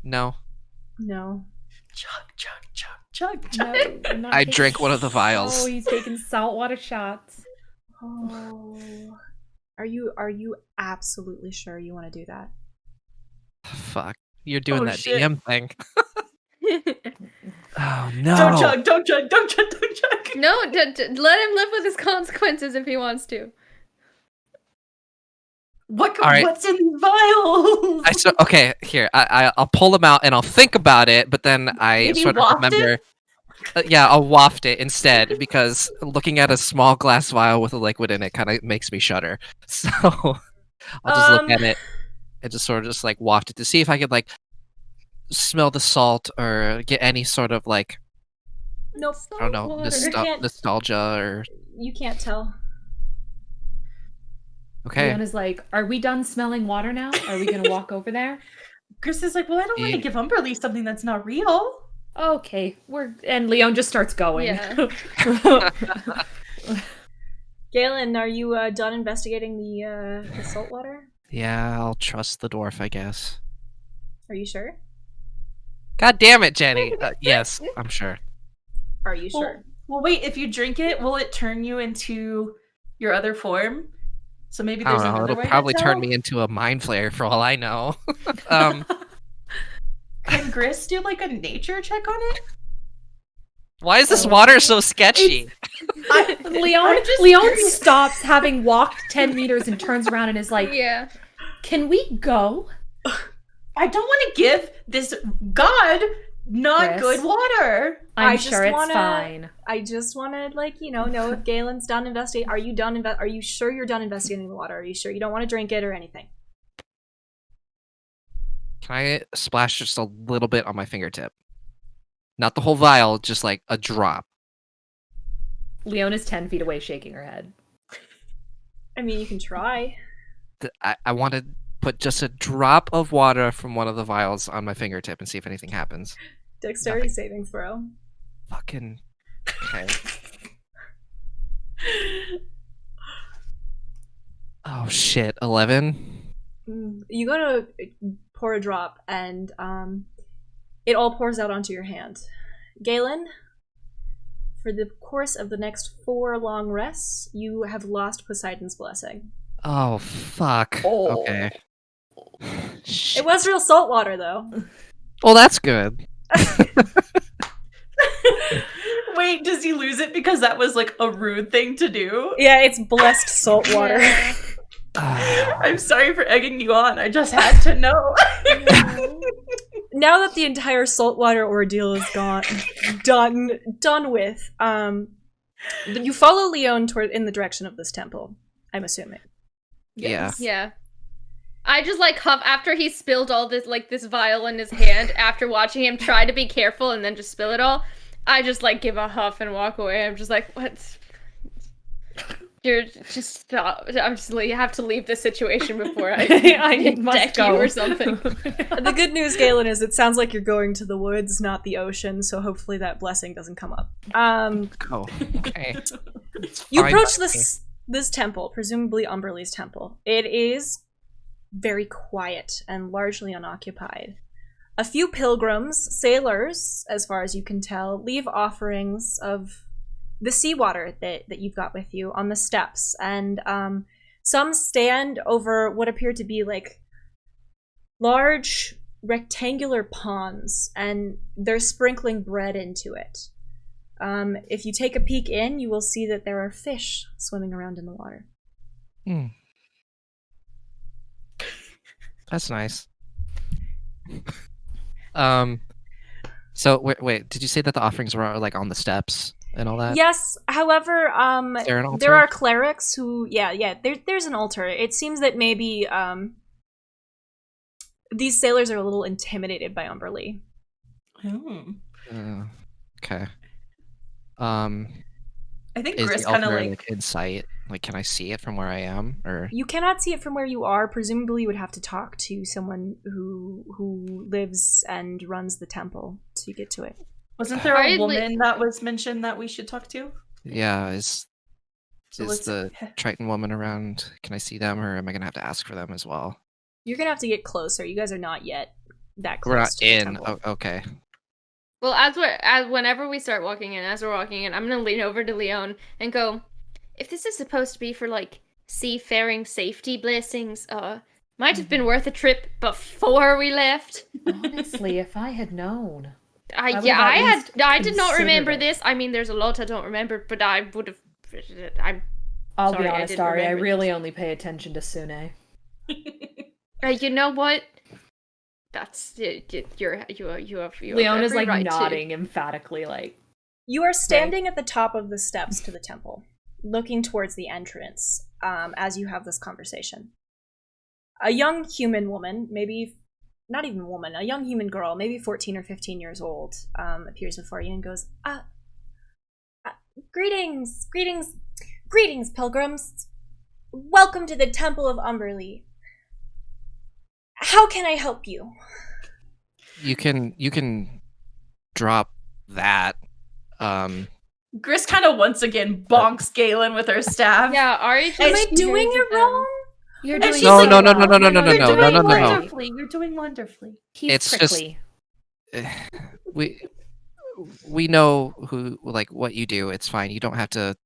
No. Chug, chug, chug, chug, chug. No, I'm not I taking- drink one of the vials. Oh, he's taking saltwater shots. Oh. Are you absolutely sure you want to do that? Fuck. You're doing that shit. DM thing. Oh no. Don't chug, don't chug, don't chug, don't chug. No, let him live with his consequences if he wants to. right. What's in these vials? Okay, here. I'll pull them out and I'll think about it, but then I Maybe sort of waft remember. Yeah, I'll waft it instead because looking at a small glass vial with a liquid in it kind of makes me shudder. So I'll just look at it and just sort of just waft it to see if I could smell the salt or get any sort of Nope. I don't know, nostalgia or You can't tell. okay. Leon is like, "Are we done smelling water now? Are we gonna walk over there?" Chris is like, "Well, I don't want to give Umberly something that's not real." Okay, and Leon just starts going. Yeah. Galen, are you done investigating the salt water? Yeah, I'll trust the dwarf, I guess. Are you sure? God damn it, Jenny. Yes, I'm sure. Are you sure? Well, wait. If you drink it, will it turn you into your other form? So maybe I there's don't know. another It'll way probably to turn tell? me into a mind flayer for all I know. Can Gris do a nature check on it? Why is this water so sketchy? Leon curious. stops having walked 10 meters and turns around and is like, Yeah. "Can we go?" I don't want to give this god not Chris? good water. I'm I sure just it's wanna- fine. I just want to know if Galen's done investigating. Are you done? Are you sure you're done investigating the water? Are you sure you don't want to drink it or anything? Can I splash just a little bit on my fingertip? Not the whole vial, just a drop. Leon is 10 feet away, shaking her head. I mean, you can try. I want to put just a drop of water from one of the vials on my fingertip and see if anything happens. Dexterity saving throw. Fucking. Okay. Oh shit, 11? You go to pour a drop, and it all pours out onto your hand. Galen, for the course of the next 4 long rests, you have lost Poseidon's blessing. Oh, fuck. Oh. Okay. It was real salt water, though. Well, that's good. Wait, does he lose it because that was like a rude thing to do? Yeah, it's blessed salt water. Yeah. I'm sorry for egging you on. I just had to know. Now that the entire saltwater ordeal is done with, you follow Leon in the direction of this temple, I'm assuming. Yeah. Yeah. I just like huff after he spilled all this like this vial in his hand after watching him try to be careful and then just spill it all. I just like give a huff and walk away. I'm just like, what? You're just stop. I'm just you have to leave this situation before I must deck go you or something. The good news, Galen, is it sounds like you're going to the woods, not the ocean, so hopefully that blessing doesn't come up. Oh, okay. You Fine approach by this temple, presumably Umberlee's temple. It is very quiet and largely unoccupied. A few pilgrims, sailors, as far as you can tell, leave offerings of the seawater that you've got with you on the steps, and some stand over what appear to be like large rectangular ponds, and they're sprinkling bread into it. If you take a peek in, you will see that there are fish swimming around in the water. Hmm. That's nice. So wait, did you say that the offerings were like on the steps and all that? Yes, however, Is there an altar? there are clerics who, there's an altar. It seems that maybe these sailors are a little intimidated by Umberlee. Okay. I think Is Gris the kind of altar like in sight? Like, can I see it from where I am? Or You cannot see it from where you are. Presumably, you would have to talk to someone who lives and runs the temple to get to it. wasn't there a woman that was mentioned that we should talk to? yeah, is let's- the Triton woman around? Can I see them, or am I gonna have to ask for them as well? You're gonna have to get closer. You guys are not yet that close. We're not to the in. temple. Oh, okay. Well, whenever we start walking in, as we're walking in, I'm gonna lean over to Leon and go, if this is supposed to be for like seafaring safety blessings, might have been worth a trip before we left. Honestly, if I had known. I would've did at not least remember considered it. this. I mean, there's a lot I don't remember, but I would have. I'll Sorry, be I honest, didn't Ari, I remember really only pay attention to Sunay. You know what? That's you have Leon is every like right to. nodding emphatically, like You are standing at the top of the steps to the temple, looking towards the entrance as you have this conversation. A young human woman, maybe not even woman, a young human girl, maybe 14 or 15 years old, appears before you and goes, greetings, pilgrims. Welcome to the Temple of Umberlee. How can I help you? You can drop that. Gris kind of once again bonks Galen with her staff. Yeah, Ari. Am I doing it wrong? you're And doing she's No, like, no, no, no, no, no, no, no, You're no, doing no, no, no. wonderfully. You're doing wonderfully. He's It's just- prickly. We know who what you do. It's fine. You don't have to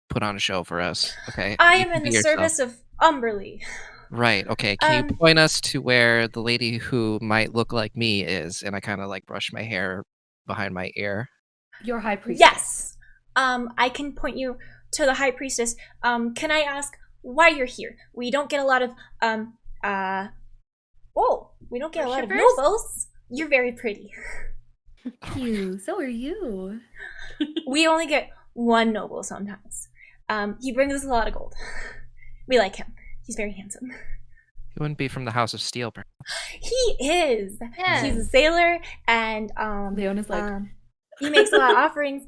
put on a show for us. Okay. I You am can in be the yourself. service of Umberlee. Right. Okay. Can you point us to where the lady who might look like me is? And I kind of like brush my hair behind my ear. Your high priestess. Yes. I can point you to the high priestess. Can I ask why you're here? We don't get a lot of we don't get a lot of Worshippers? nobles. You're very pretty. You. So are you. We only get one noble sometimes. He brings us a lot of gold. We like him. He's very handsome. He wouldn't be from the House of Steel. He is. Yeah. He's a sailor, and Leon is like, he makes a lot of offerings.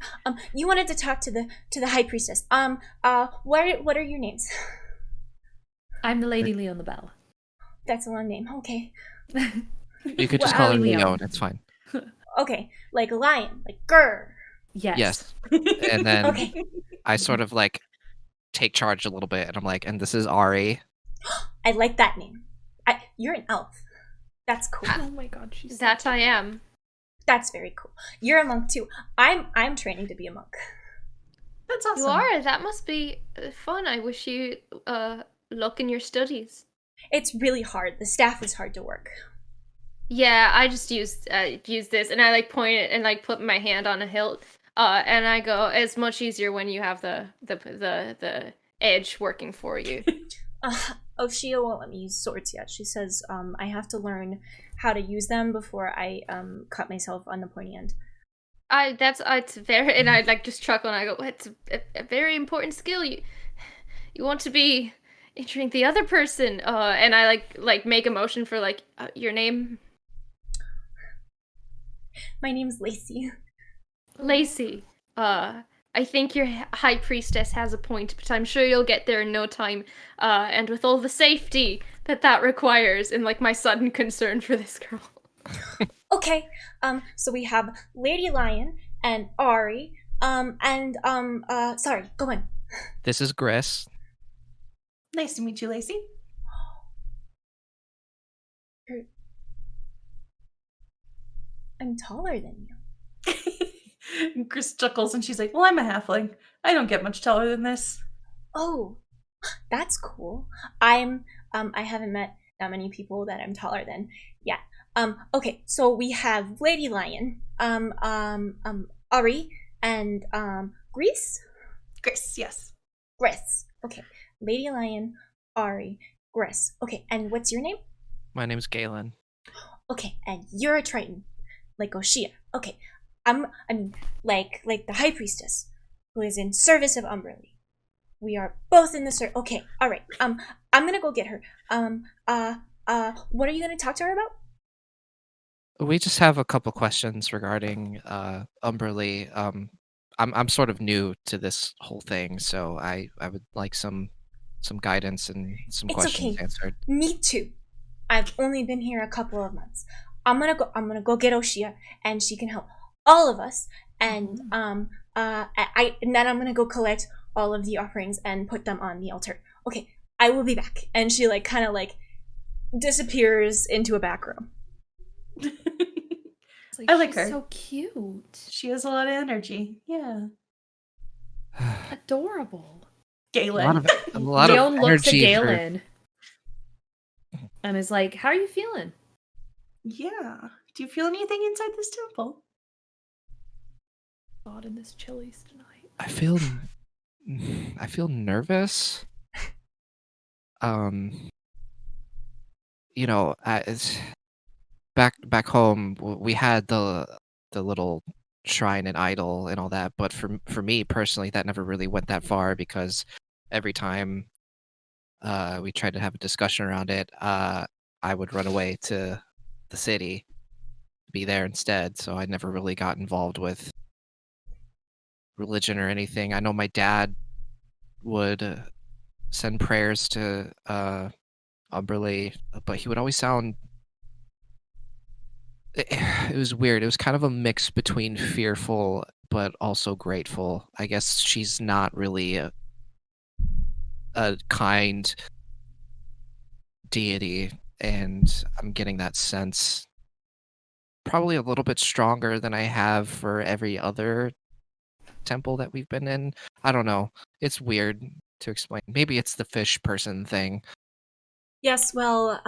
You wanted to talk to the high priestess. What are your names? I'm the Lady Leon the Bell. That's a long name. Okay. You could just Well, call her Leon. Leon. It's fine. Okay. Like a lion. Like grr. Yes. Yes. And then Okay. I sort of like take charge a little bit, and I'm like, and this is Ari. I like that name. You're an elf. That's cool. Oh my god, she's That I am. That's very cool. You're a monk too. I'm training to be a monk. That's awesome. You are? That must be fun. I wish you luck in your studies. It's really hard. The staff is hard to work. Yeah, I just use this, and I like point it and like put my hand on a hilt, and I go, "It's much easier when you have the edge working for you." Oshia won't let me use swords yet. She says I have to learn how to use them before I cut myself on the pointy end. It's very, and I like just chuckle and I go, "It's a very important skill. You want to be injuring the other person." And I like make a motion for like your name. My name's Lacey. Lacey. I think your high priestess has a point, but I'm sure you'll get there in no time. And with all the safety that requires, and like my sudden concern for this girl. Okay. So we have Lady Lion and Ari. Sorry, go on. This is Gris. Nice to meet you, Lacey. I'm taller than you. Chris chuckles and she's like, well, I'm a halfling. I don't get much taller than this. Oh, that's cool. I haven't met that many people that I'm taller than yet. Okay, so we have Lady Lion, Ari, and Grease? Chris, yes. Gris. Okay. Lady Lion, Ari, Gris. Okay, and what's your name? My name's Galen. Okay, and you're a Triton, like Oshia. Okay, I mean, like the High Priestess, who is in service of Umberly. We are both in the Okay, all right. I'm gonna go get her. What are you gonna talk to her about? We just have a couple questions regarding Umberly. I'm sort of new to this whole thing, so I would like some guidance and some questions answered. Me too. I've only been here a couple of months. I'm gonna go get Oshia, and she can help all of us. And and then I'm gonna go collect all of the offerings and put them on the altar. Okay, I will be back. And she like kind of like disappears into a back room. Like, I like she's her. So cute. She has a lot of energy. Yeah. Adorable. Galen. A lot Leon of looks at energy for- Galen and is like, how are you feeling? Yeah. Do you feel anything inside this temple? God, in this Chili's tonight. I feel nervous. You know, it's back home we had the little shrine and idol and all that, but for me personally, that never really went that far because every time we tried to have a discussion around it, I would run away to the city, be there instead. So I never really got involved with religion or anything. I know my dad would send prayers to Umberly, but he would always sound. It was weird. It was kind of a mix between fearful but also grateful. I guess she's not really a kind deity, and I'm getting that sense probably a little bit stronger than I have for every other temple that we've been in. I don't know. It's weird to explain. Maybe it's the fish person thing. Yes, well,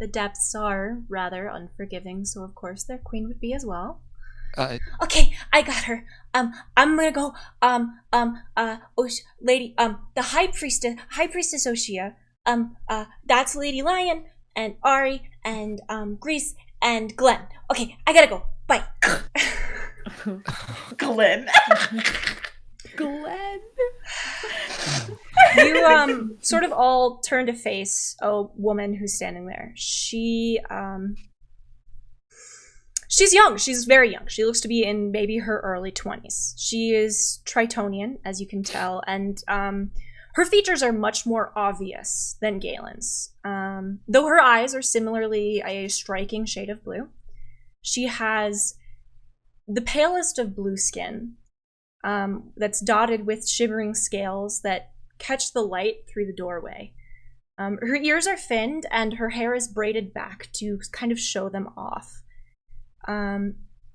the depths are rather unforgiving, so of course their queen would be as well. Okay, I got her. I'm gonna go. Lady, the high priestess Oshia. That's Lady Lion and Ari and Grease and Glenn. Okay, I gotta go. Bye. Glenn. Glenn. You sort of all turn to face a woman who's standing there. She's young. She's very young. She looks to be in maybe her early 20s. She is Tritonian, as you can tell, and her features are much more obvious than Galen's. Though her eyes are similarly a striking shade of blue. She has the palest of blue skin that's dotted with shimmering scales that catch the light through the doorway. Her ears are finned and her hair is braided back to kind of show them off.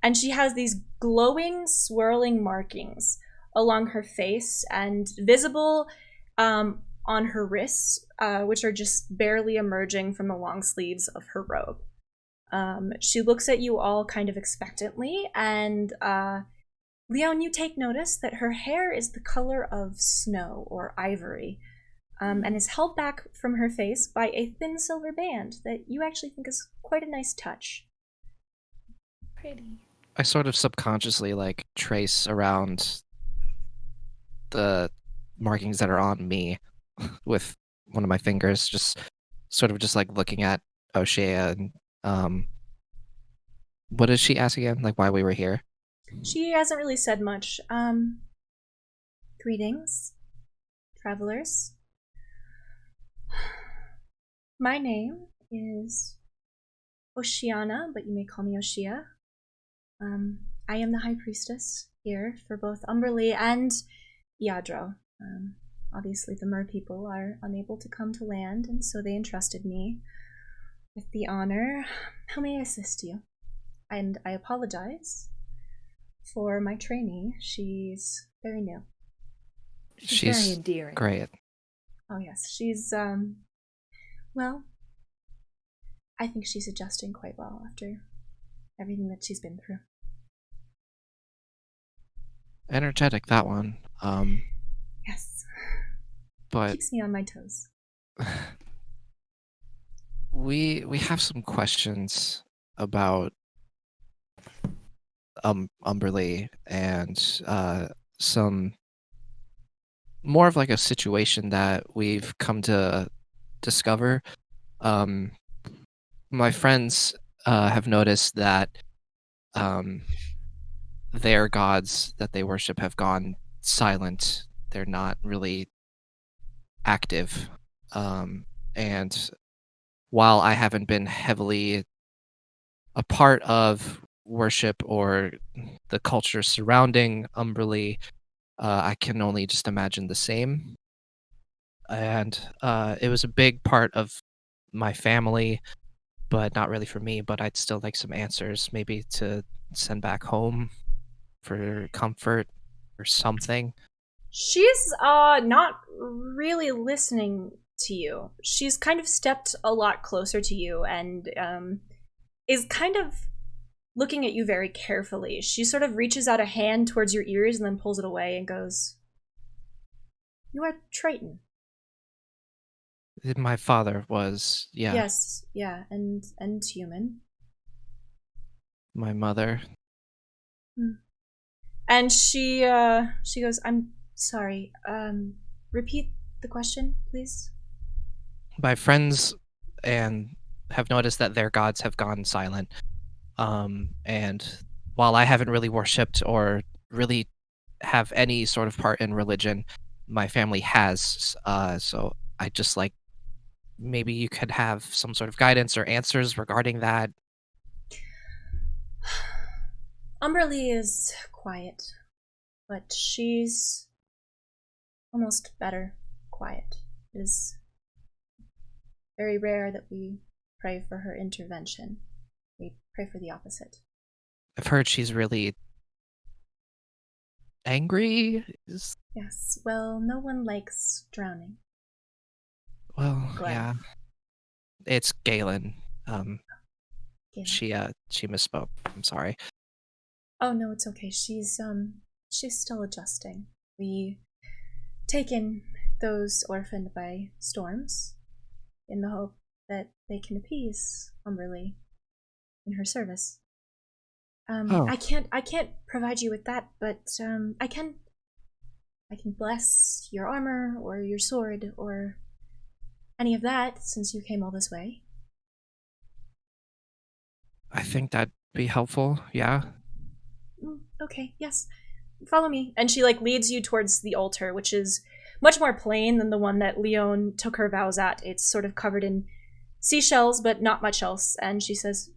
And she has these glowing, swirling markings along her face and visible on her wrists, which are just barely emerging from the long sleeves of her robe. She looks at you all kind of expectantly, and Leon, you take notice that her hair is the color of snow or ivory, and is held back from her face by a thin silver band that you actually think is quite a nice touch. Pretty. I sort of subconsciously trace around the markings that are on me with one of my fingers, just looking at O'Shea and what did she ask again? Like why we were here? She hasn't really said much. Greetings, travelers. My name is Oceana, but you may call me O'Shea. I am the High Priestess here for both Umberlee and Yadro. Obviously, the Mer people are unable to come to land, and so they entrusted me with the honor. How may I assist you? And I apologize for my trainee. She's very new. She's very endearing. Great. Oh yes, she's well, I think she's adjusting quite well after everything that she's been through. Energetic, that one. Yes. But Keeps me on my toes. we have some questions about Umberlee and some more of a situation that we've come to discover. My friends have noticed that their gods that they worship have gone silent. They're not really active. And while I haven't been heavily a part of worship or the culture surrounding Umberlee, I can only just imagine the same. And it was a big part of my family, but not really for me. But I'd still like some answers, maybe to send back home for comfort or something. She's not really listening to you. She's kind of stepped a lot closer to you and is kind of looking at you very carefully. She sort of reaches out a hand towards your ears and then pulls it away and goes, "You are Triton." My father was, yeah. Yes, yeah, and human. My mother. And she goes, "I'm sorry. Repeat the question, please." My friends and have noticed that their gods have gone silent. And while I haven't really worshipped or really have any sort of part in religion, my family has. So I just maybe you could have some sort of guidance or answers regarding that. Umberlee is quiet, but she's almost better quiet. It is very rare that we pray for her intervention. We pray for the opposite. I've heard she's really angry. Yes, well, no one likes drowning. Well, Glad. yeah. It's Galen. Galen. She misspoke. I'm sorry. Oh no, it's okay. She's still adjusting. We taken those orphaned by storms in the hope that they can appease Umberlee in her service. I can't provide you with that, but I can bless your armor or your sword or any of that since you came all this way. I think that'd be helpful, yeah. Okay, yes. Follow me. And she leads you towards the altar, which is much more plain than the one that Leon took her vows at. It's sort of covered in seashells, but not much else. And she says,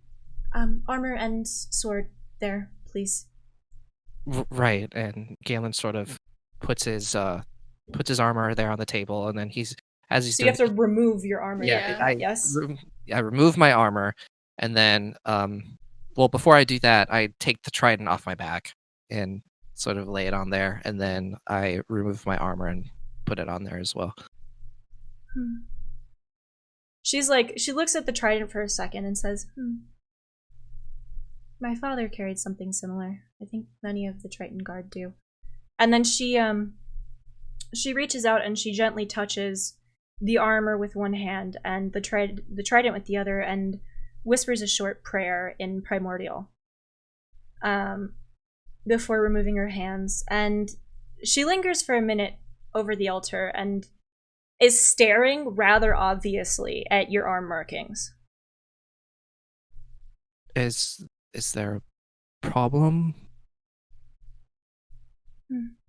"Armor and sword there, please." Right, and Galen sort of puts his armor there on the table, and then you have to remove your armor. Yeah, yes. I remove my armor, and then well, before I do that, I take the trident off my back and sort of lay it on there, and then I remove my armor and put it on there as well. She's like, she looks at the trident for a second and says, my father carried something similar. I think many of the Triton Guard do. And then she reaches out and she gently touches the armor with one hand and the trident with the other, and whispers a short prayer in primordial before removing her hands. And she lingers for a minute over the altar and is staring rather obviously at your arm markings. Is there a problem?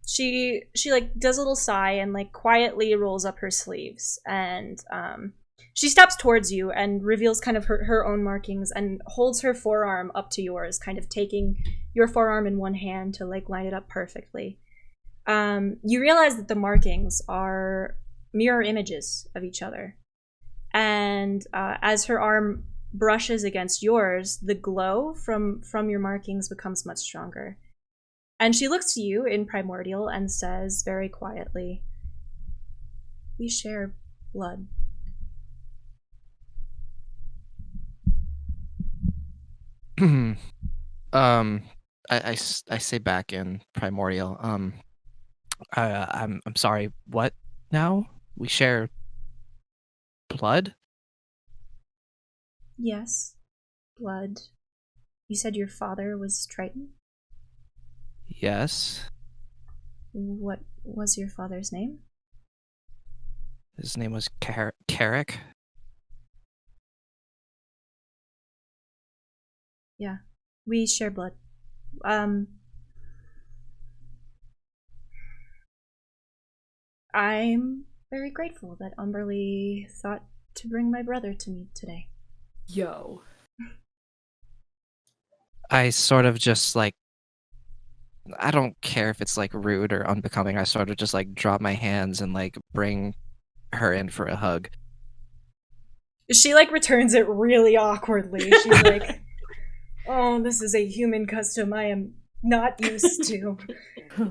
She like does a little sigh and like quietly rolls up her sleeves, and she steps towards you and reveals kind of her own markings and holds her forearm up to yours, kind of taking your forearm in one hand to like line it up perfectly. You realize that the markings are mirror images of each other, and as her arm brushes against yours, the glow from your markings becomes much stronger. And she looks to you in primordial and says very quietly, "We share blood." I say back in primordial. I'm sorry. What now? We share blood? Yes, blood. You said your father was Triton? Yes. What was your father's name? His name was Carrick. Yeah, we share blood. I'm very grateful that Umberly thought to bring my brother to me today. Yo. I sort of just like, I don't care if it's like rude or unbecoming. I sort of just like drop my hands and like bring her in for a hug. She like returns it really awkwardly. She's like, "Oh, this is a human custom I am not used to."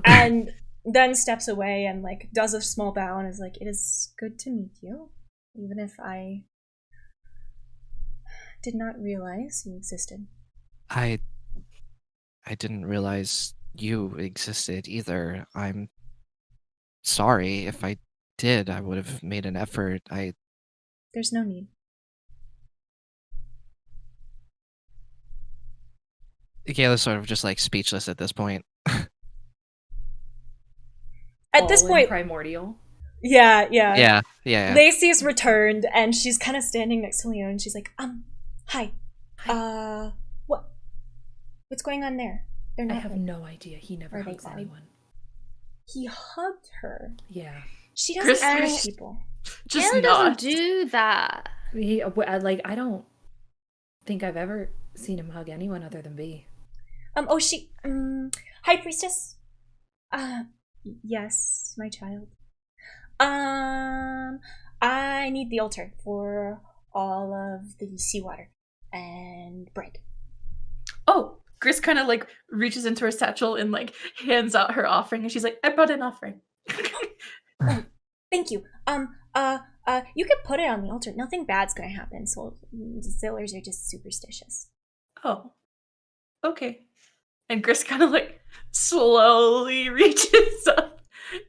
And then steps away and like does a small bow and is like, "It is good to meet you, even if I did not realize you existed." I didn't realize you existed either. I'm sorry. If I did, I would have made an effort. There's no need. Gayla's sort of just like speechless at this point. At this All in point, primordial. yeah. Yeah. Lacey's returned and she's kind of standing next to Leon and she's like, hi. What's going on there? They're I not have like, no idea. He never are they hugs odd? anyone. He hugged her. Yeah. She doesn't hug Chris- people. Just Gail not. doesn't do that. I don't think I've ever seen him hug anyone other than B. Hi, priestess. Yes, my child. I need the altar for all of the seawater and bread. Oh, Gris kind of like reaches into her satchel and like hands out her offering, and she's like, "I brought an offering." Thank you. You can put it on the altar. Nothing bad's gonna happen. So sailors are just superstitious. Oh, okay. And Gris kind of like slowly reaches up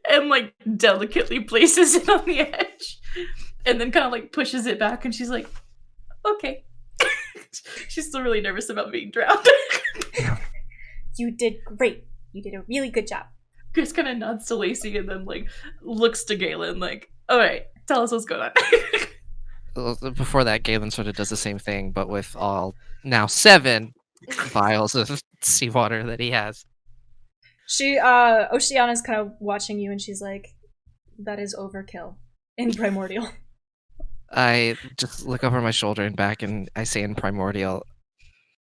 and like delicately places it on the edge, and then kind of like pushes it back, and she's like, "Okay." She's still really nervous about being drowned. You did great. You did a really good job. Chris kind of nods to Lacey and then like looks to Galen like, "All right, tell us what's going on." Well, before that, Galen sort of does the same thing, but with all now 7 vials of seawater that he has. Oceana's kind of watching you and she's like, "That is overkill in primordial." I just look over my shoulder and back, and I say in primordial,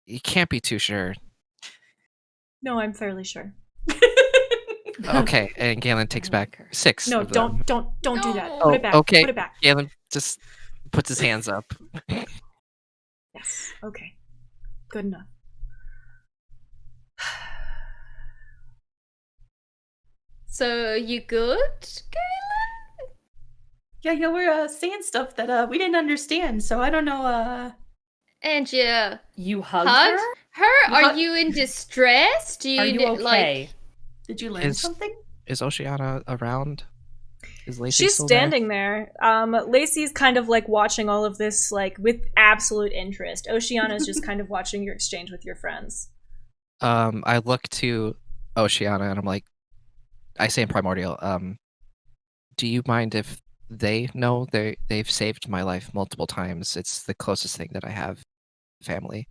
"You can't be too sure." No, I'm fairly sure. Okay, and Galen takes back 6. No, of them. don't do that. No. Put it back. Okay. Put it back. Galen just puts his hands up. Yes. Okay. Good enough. So you good, Galen? Yeah, you were saying stuff that we didn't understand, so I don't know. And you hugged hugged her? her? You Are hug- you in distress? Do you Are you okay? Did you learn something? Is Oceana around? Is Lacey She's still standing there. Lacey's kind of like watching all of this like with absolute interest. Oceana's just kind of watching your exchange with your friends. I look to Oceana and I'm like, I say in primordial, do you mind if they know they've saved my life multiple times? It's the closest thing that I have family.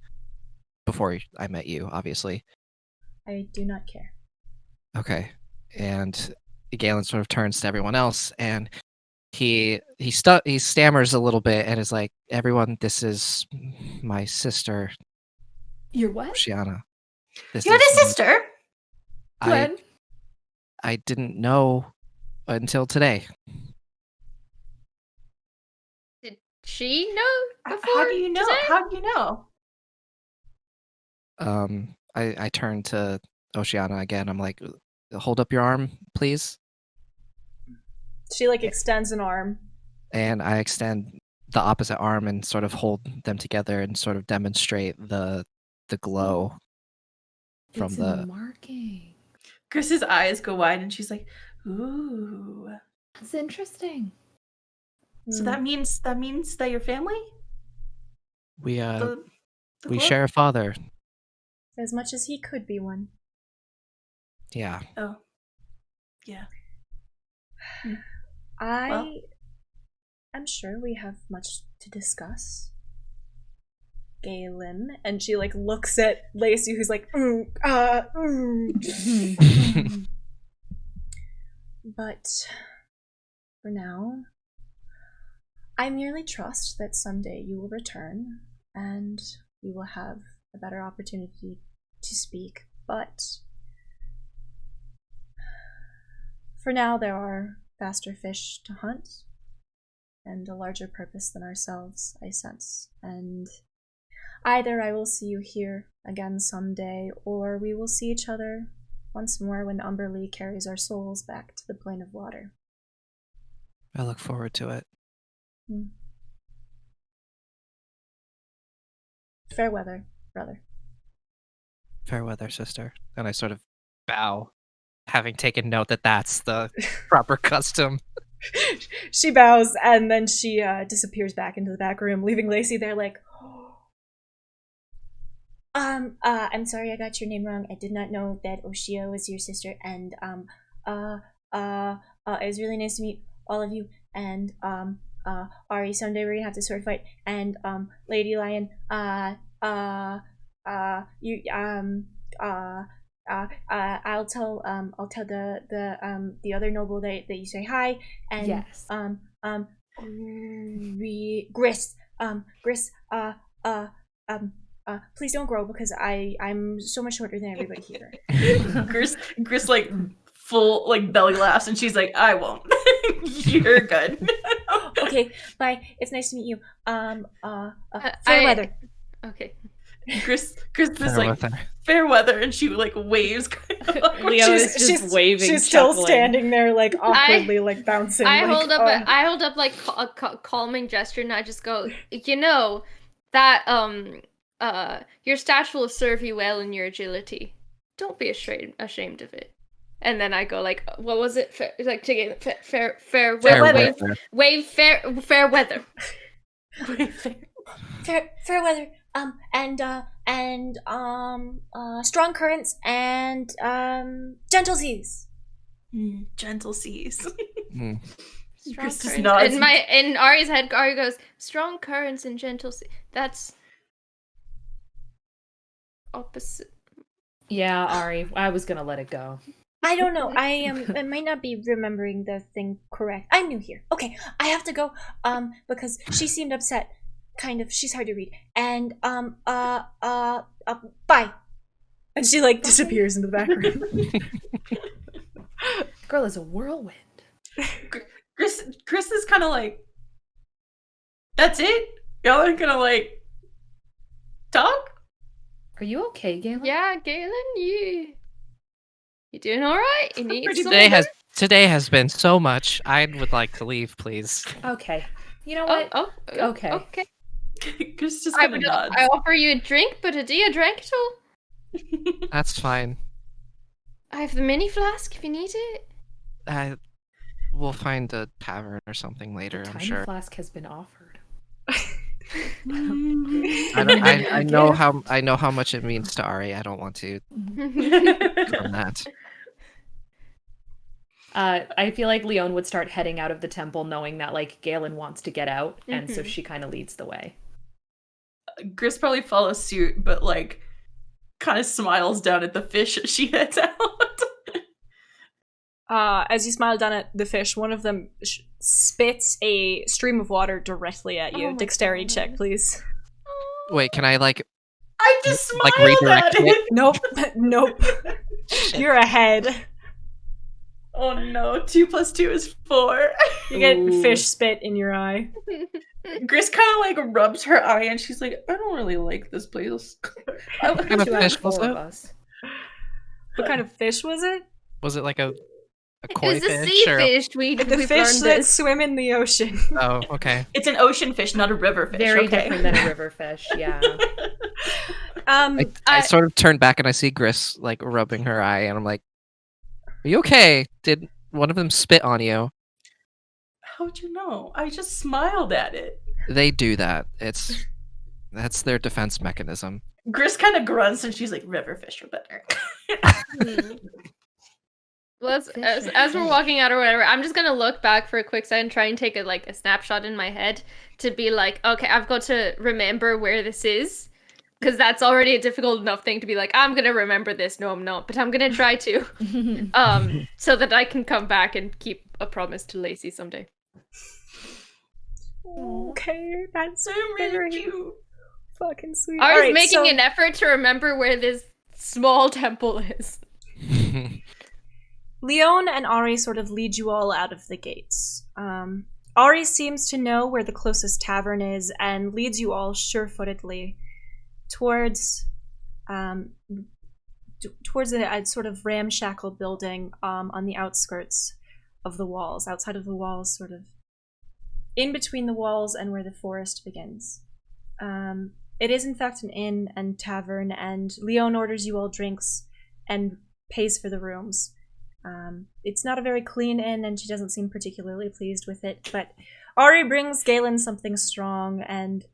Before I met you, obviously. I do not care. Okay. And Galen sort of turns to everyone else and he stammers a little bit and is like, everyone, this is my sister, Your what? Oceana. This You had is a sister? Gwen? I didn't know until today. Did she know before? How do you know? today? How do you know? I turn to Oceana again. I'm like, hold up your arm, please. She like extends an arm. And I extend the opposite arm and sort of hold them together and sort of demonstrate the glow from It's the marking. Chris's eyes go wide and she's like, ooh. That's interesting. So that means that your family? we The we glow? share a father. As much as he could be one. Yeah. Oh. Yeah. I am sure we have much to discuss. Galen, and she like looks at Lacey, who's like, But for now, I merely trust that someday you will return and we will have a better opportunity to speak. But for now, there are faster fish to hunt and a larger purpose than ourselves, I sense. And either I will see you here again someday, or we will see each other once more when Umberlee carries our souls back to the plane of water. I look forward to it. Fair weather, brother. Fair weather, sister. And I sort of bow, having taken note that that's the proper custom. She bows and then she disappears back into the back room, leaving Lacey there like, I'm sorry I got your name wrong. I did not know that Oshia was your sister, and it was really nice to meet all of you, and Ari, someday we're gonna have to sword fight, and Lady Lion, you I'll tell the other noble that you say hi, and Yes. Gris, please don't grow because I'm so much shorter than everybody here. Gris like full like belly laughs and she's like, I won't. You're good. Okay, bye. It's nice to meet you. Fair weather. Okay. Gris is like weather. fair weather and she like waves kind of. Leo is just waving. She's still chuckling. standing there, like awkwardly, like bouncing. I like, hold up like a calming gesture, and I just go, you know, that your stature will serve you well in your agility. Don't be ashamed of it. And then I go like, what was it? Like to get fair weather. Wave fair weather. Fair weather. And strong currents and gentle seas. Gentle seas. Strong Chris just currents. nods. In Ari's head, Ari goes, strong currents and gentle seas. That's opposite. Yeah, Ari, I was gonna let it go. I don't know. I might not be remembering the thing correct. I'm new here. Okay, I have to go. Because she seemed upset. Kind of. She's hard to read. And bye. and she like disappears into the back room. Girl is a whirlwind. Chris is kind of like, that's it? Y'all aren't gonna like talk? Are you okay, Galen? Yeah, Galen, you doing all right? You need Pretty something? Today has been so much. I would like to leave, please. Okay. You know Oh, what? oh, Okay. okay. Chris just I kind of would. nods. I offer you a drink, but do you drink at all? That's fine. I have the mini flask if you need it. We'll find a tavern or something later, I'm Tiny sure. flask has been offered. I know how much it means to Ari. I don't want to from that. I feel like Leon would start heading out of the temple knowing that, like, Galen wants to get out, and so Mhm. she kind of leads the way. Gris probably follows suit, but like kind of smiles down at the fish as she heads out. As you smile down at the fish, one of them spits a stream of water directly at you. Oh my Dexterity God. check, please. Wait, can I like I just smiled Like, at redirect it. Nope. Nope. You're ahead. Oh no, 2 + 2 is 4. You get Ooh. fish spit in your eye. Gris kind of like rubs her eye and she's like, I don't really like this place. What kind of 2 out fish of was 4 it? of us. What kind of fish was it? Was it like a It koi was a fish sea or fish. We've The fish learned that this. swim in the ocean. Oh, okay. It's an ocean fish, not a river fish. Very okay? different than a river fish, yeah. I sort of turn back and I see Gris like rubbing her eye, and I'm like, "Are you okay? Did one of them spit on you?" How'd you know? I just smiled at it. They do that. That's their defense mechanism. Gris kind of grunts and she's like, river fish are better. Well, as we're walking out or whatever, I'm just gonna look back for a quick second, try and take a snapshot in my head to be like, okay, I've got to remember where this is, because that's already a difficult enough thing to be like, I'm gonna remember this. No, I'm not, but I'm gonna try to, so that I can come back and keep a promise to Lacey someday. Okay, that's So really very cute. fucking sweet. I was Alright, making so- an effort to remember where this small temple is. Leon and Ari sort of lead you all out of the gates. Ari seems to know where the closest tavern is and leads you all sure-footedly towards a sort of ramshackle building on the outskirts of the walls, outside of the walls, sort of in between the walls and where the forest begins. It is in fact an inn and tavern, and Leon orders you all drinks and pays for the rooms. It's not a very clean inn, and she doesn't seem particularly pleased with it, but Ari brings Galen something strong, and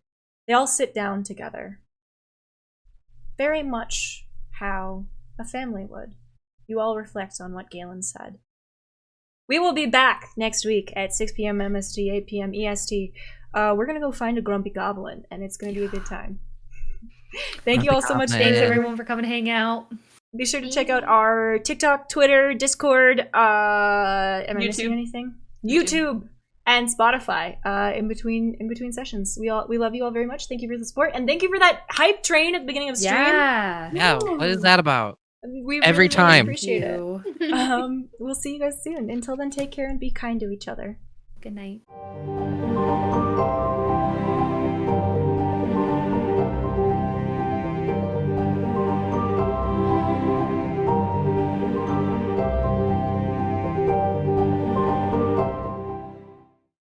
they all sit down together. Very much how a family would. You all reflect on what Galen said. We will be back next week at 6 p.m. MST, 8 p.m. EST. We're going to go find a grumpy goblin, and it's going to be a good time. Thank you all so much. Grumpy Thanks goblin. everyone for coming to hang out. Be sure to check out our TikTok, Twitter, Discord, am I missing YouTube. anything? YouTube and Spotify. In between sessions. We love you all very much. Thank you for the support, and thank you for that hype train at the beginning of stream. Yeah. Yeah, what is that about? We Every really time. appreciate it. You. We'll see you guys soon. Until then, take care and be kind to each other. Good night.